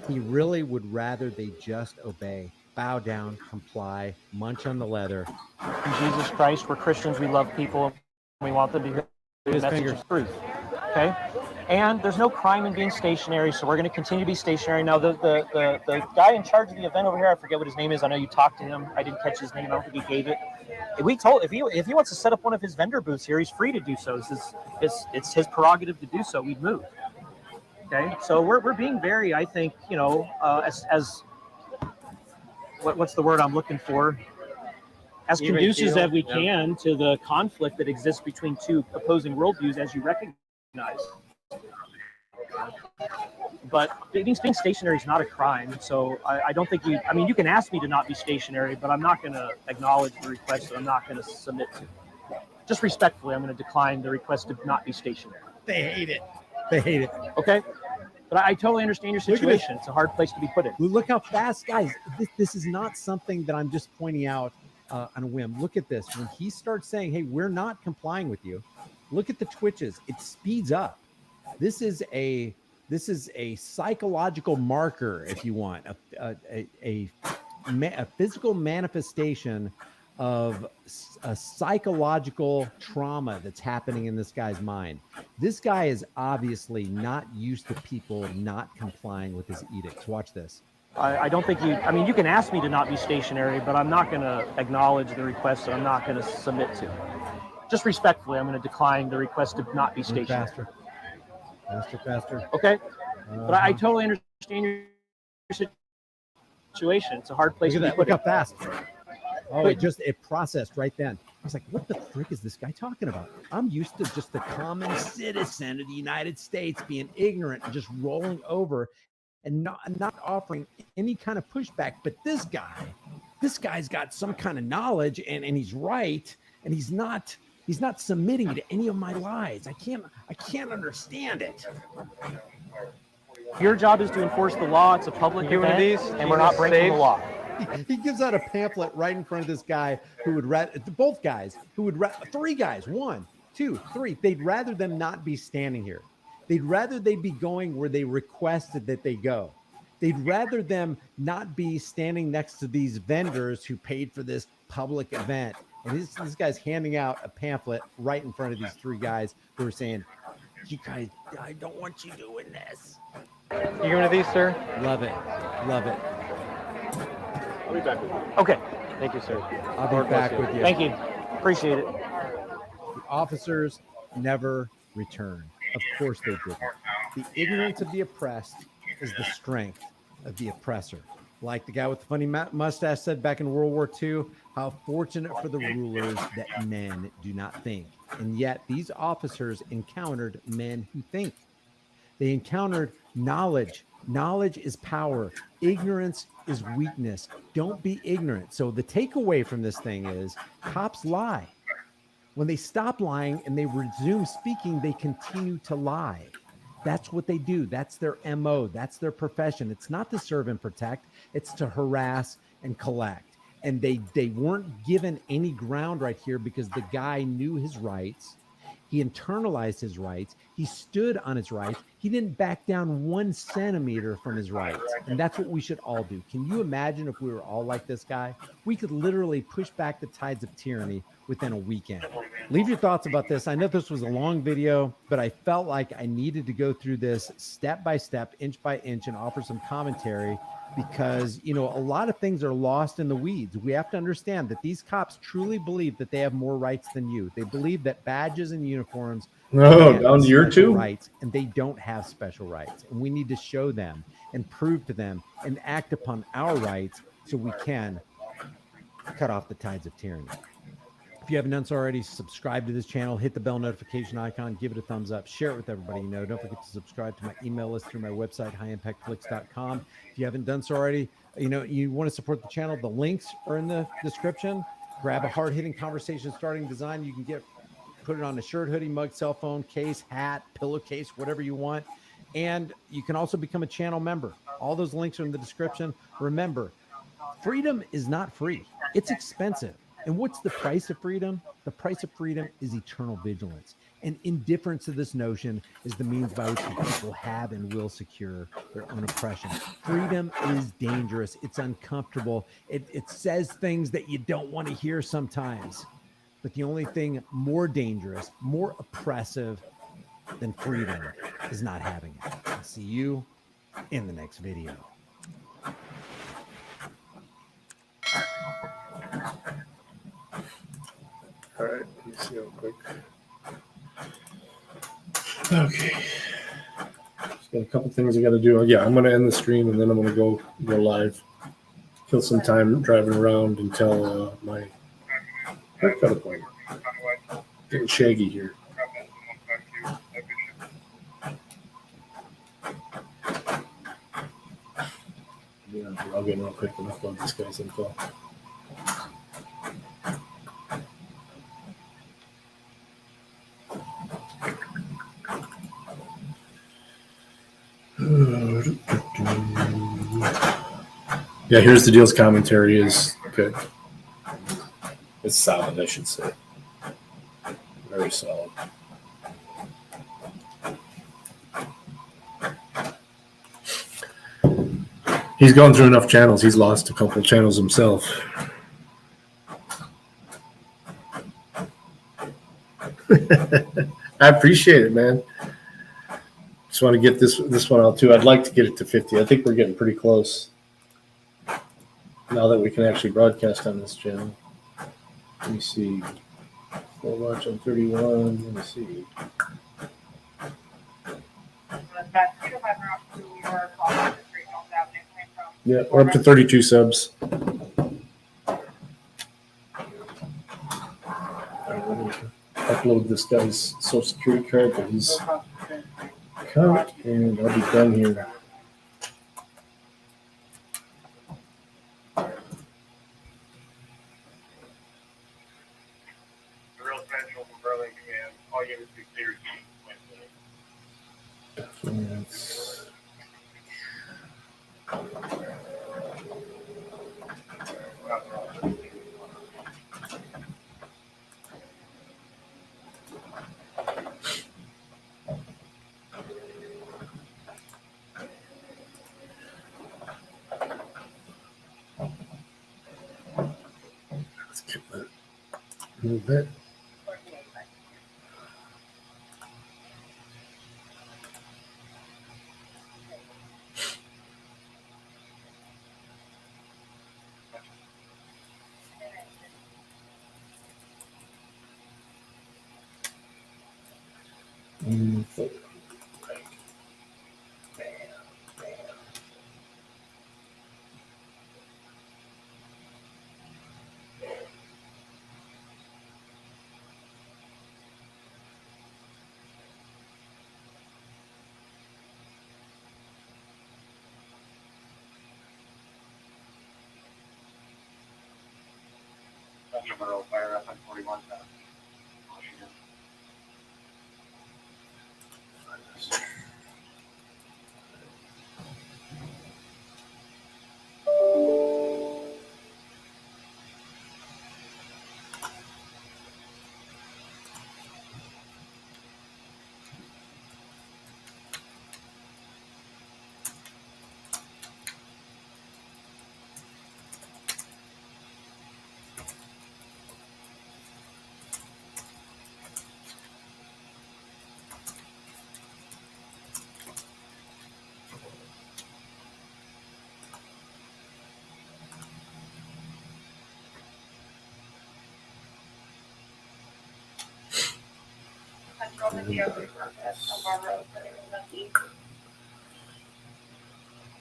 He really would rather they just obey, bow down, comply, munch on the leather. in Jesus Christ, we're Christians. We love people. And we want them to hear the His message fingers. of truth. Okay? And there's no crime in being stationary, so we're going to continue to be stationary. Now, the guy in charge of the event over here, I forget what his name is. I know you talked to him. I didn't catch his name. I don't think he gave it. We told if he wants to set up one of his vendor booths here, he's free to do so. It's his prerogative to do so. We'd move. Okay, so we're being very, I think, what's the word I'm looking for? As Even conducive keel, as we yeah. can to the conflict that exists between two opposing worldviews, as you recognize. But being stationary is not a crime, so I don't think you. I mean, you can ask me to not be stationary, but I'm not going to acknowledge the request that I'm not going to submit to. Just respectfully, I'm going to decline the request to not be stationary. They hate it. They hate it. Okay. But I totally understand your situation. It's a hard place to be put in. Look how fast, guys. This is not something that I'm just pointing out on a whim. Look at this. When he starts saying, hey, we're not complying with you, look at the twitches. It speeds up. This is a psychological marker, if you want, a physical manifestation of a psychological trauma that's happening in this guy's mind. This guy is obviously not used to people not complying with his edicts. Watch this. I don't think you. I mean, you can ask me to not be stationary, but I'm not going to acknowledge the request that I'm not going to submit to. Just respectfully, I'm going to decline the request to not be stationary. Faster. Okay. But I totally understand your situation. It's a hard place to be put Look in. how fast. Oh, it processed right then. I was like, what the frick is this guy talking about? I'm used to just the common citizen of the United States being ignorant and just rolling over and not offering any kind of pushback. But this guy's got some kind of knowledge and he's right. And he's not submitting to any of my lies. I can't understand it. Your job is to enforce the law. It's a public event, and we're not breaking the law. He gives out a pamphlet right in front of this guy who would both guys who would three guys, 1, 2, 3. They'd rather them not be standing here. They'd rather they be going where they requested that they go. They'd rather them not be standing next to these vendors who paid for this public event. And this guy's handing out a pamphlet right in front of these three guys who are saying, "You guys, I don't want you doing this." You going to these, sir? Love it. I'll be back with you. Okay. Thank you, sir. I'll be back with you. Thank you. Appreciate it. The officers never return. Of course they didn't. The ignorance of the oppressed is the strength of the oppressor. Like the guy with the funny mustache said back in World War II, how fortunate for the rulers that men do not think. And yet these officers encountered men who think. They encountered knowledge. Knowledge is power. Ignorance is weakness. Don't be ignorant. So the takeaway from this thing is cops lie. When they stop lying and they resume speaking, they continue to lie. That's what they do. That's their MO. That's their profession. It's not to serve and protect. It's to harass and collect. And they weren't given any ground right here because the guy knew his rights. He internalized his rights. He stood on his rights. He didn't back down 1 centimeter from his rights. And that's what we should all do. Can you imagine if we were all like this guy? We could literally push back the tides of tyranny within a weekend. Leave your thoughts about this. I know this was a long video, but I felt like I needed to go through this step by step, inch by inch, and offer some commentary because, a lot of things are lost in the weeds. We have to understand that these cops truly believe that they have more rights than you. They believe that badges and uniforms down to your two rights, and they don't have special rights. And we need to show them and prove to them and act upon our rights so we can cut off the tides of tyranny. If you haven't done so already, subscribe to this channel, hit the bell notification icon, give it a thumbs up, share it with everybody you know. Don't forget to subscribe to my email list through my website, highimpactflix.com. If you haven't done so already, you want to support the channel, the links are in the description. Grab a hard-hitting conversation starting design. You can put it on a shirt, hoodie, mug, cell phone, case, hat, pillowcase, whatever you want. And you can also become a channel member. All those links are in the description. Remember, freedom is not free. It's expensive. And what's the price of freedom? The price of freedom is eternal vigilance. And indifference to this notion is the means by which people have and will secure their own oppression. Freedom is dangerous. It's uncomfortable. It says things that you don't want to hear sometimes. But the only thing more dangerous, more oppressive, then freedom is not having it. I'll see you in the next video. All right, let me see real quick. Okay. Just got a couple things I got to do. Yeah, I'm going to end the stream and then I'm going to go live. Kill some time driving around until my haircut appointment. Getting shaggy here. Yeah, I'll get real quick and upload this guy's info. Yeah, here's the deals commentary is good. It's solid, I should say. Very solid. He's gone through enough channels. He's lost a couple channels himself. I appreciate it, man. Just want to get this one out too. I'd like to get it to 50. I think we're getting pretty close. Now that we can actually broadcast on this channel. Let me see. Full watch on 31. Let me see. Yeah, we're up to 32 subs. Upload this guy's social security card to his account, and I'll be done here. That's let's get that a little bit. Fire up on 41.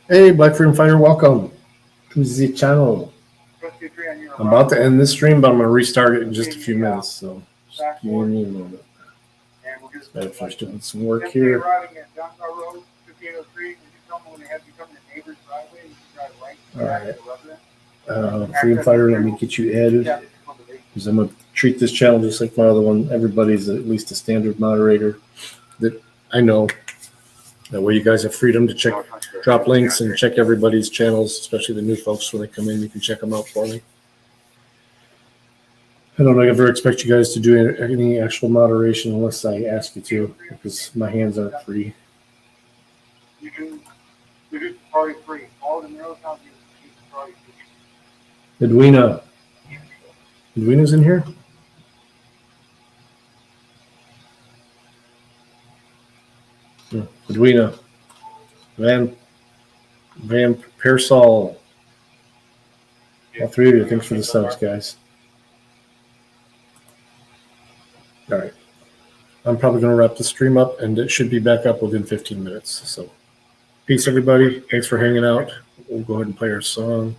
Hey, Black Freedom Fighter, welcome to the channel. I'm about to end this stream, but I'm going to restart it in just a few minutes, so just give me a moment. Gotta finish doing some work here. All right. Freedom Fighter, let me get you added, because I'm going to treat this channel just like my other one. Everybody's at least a standard moderator that I know. That way you guys have freedom to drop links and check everybody's channels, especially the new folks when they come in. You can check them out for me. I don't ever expect you guys to do any actual moderation unless I ask you to, because my hands aren't free. You do party free. All the mirrors have you party free. Edwina. Edwina's in here? Edwina, Van Pearsall. All three of you, thanks for the subs, guys. All right. I'm probably going to wrap the stream up, and it should be back up within 15 minutes. So, peace, everybody. Thanks for hanging out. We'll go ahead and play our song.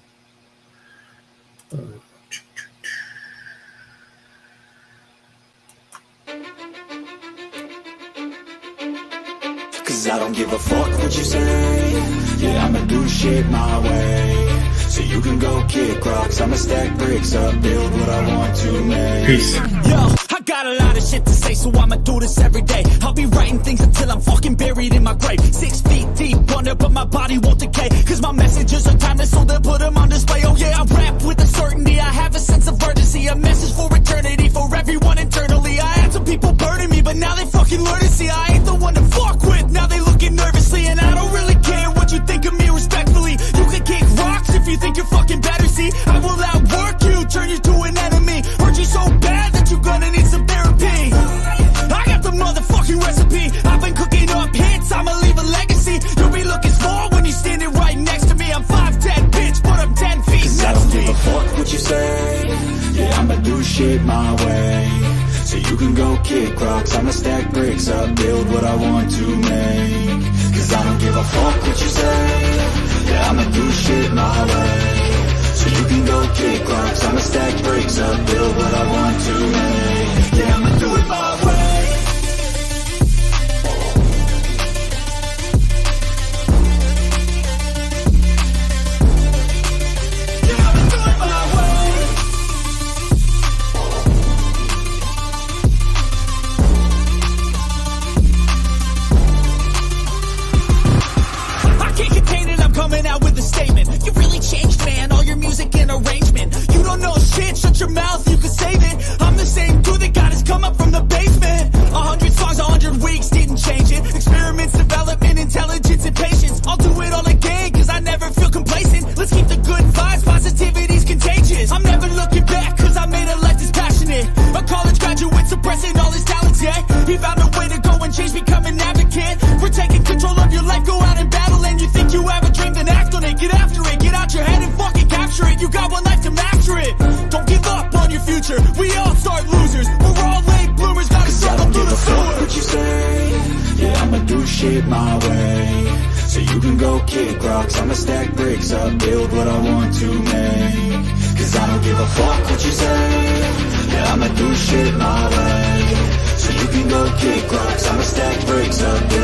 Cause I don't give a fuck what you say. Yeah, I'ma do shit my way. So you can go kick rocks, I'ma stack bricks up, build what I want to make. Peace. Yo, I got a lot of shit to say, so I'ma do this every day. I'll be writing things until I'm fucking buried in my grave. 6 feet deep under, but my body won't decay. Cause my messages are timeless, so they'll put them on display. Oh yeah, I rap with a certainty, I have a sense of urgency. A message for eternity, for everyone internally. I had some people burning me, but now they fucking learn to see I ain't the one to fuck with. Now they looking nervously, and I don't really care what you think of me respectfully. You can kick rocks if you think you're fucking better, see. I will outwork you, turn you to an enemy. Hurt you so bad that you're gonna need some therapy. I got the motherfucking recipe. I've been cooking up hits, I'ma leave a legacy. You'll be looking small when you're standing right next to me. I'm 5'10", bitch, but I'm 10 feet. Cause I don't give a fuck what you say. Yeah, I'ma do shit my way. So you can go kick rocks, I'ma stack bricks up, build what I want to make. Cause I don't give a fuck what you say. Yeah, I'ma do shit my way. So you can go kick rocks, I'ma stack bricks up, build what I want to make. Yeah, I'ma do it my way. Coming out with a statement. You really changed, man, all your music and arrangement. You don't know shit, shut your mouth, you can save it. I'm the same dude that got his come up from the basement. 100 songs, 100 weeks, didn't change it. Experiments, development, intelligence, and patience. I'll do it all again, cause I never feel complacent. Let's keep the good vibes, positivity's contagious. I'm never looking back, cause I made a life that's passionate. A college graduate suppressing all his talents, yeah. He found a way to go and change, become an advocate. We're taking control of your life, go out and battle. And you think you have a dream, then act on it. Get after it, get out your head and fucking capture it. You got one life to master it. Don't give up on your future, we all start losers. We're all late bloomers, gotta struggle through the sewer. What you say? Yeah, I'ma do shit my way. So you can go kick rocks, I'ma stack bricks up, build what I want to make. Cause I don't give a fuck what you say. Yeah, I'ma do shit my way. So you can go kick rocks, I'ma stack bricks up, build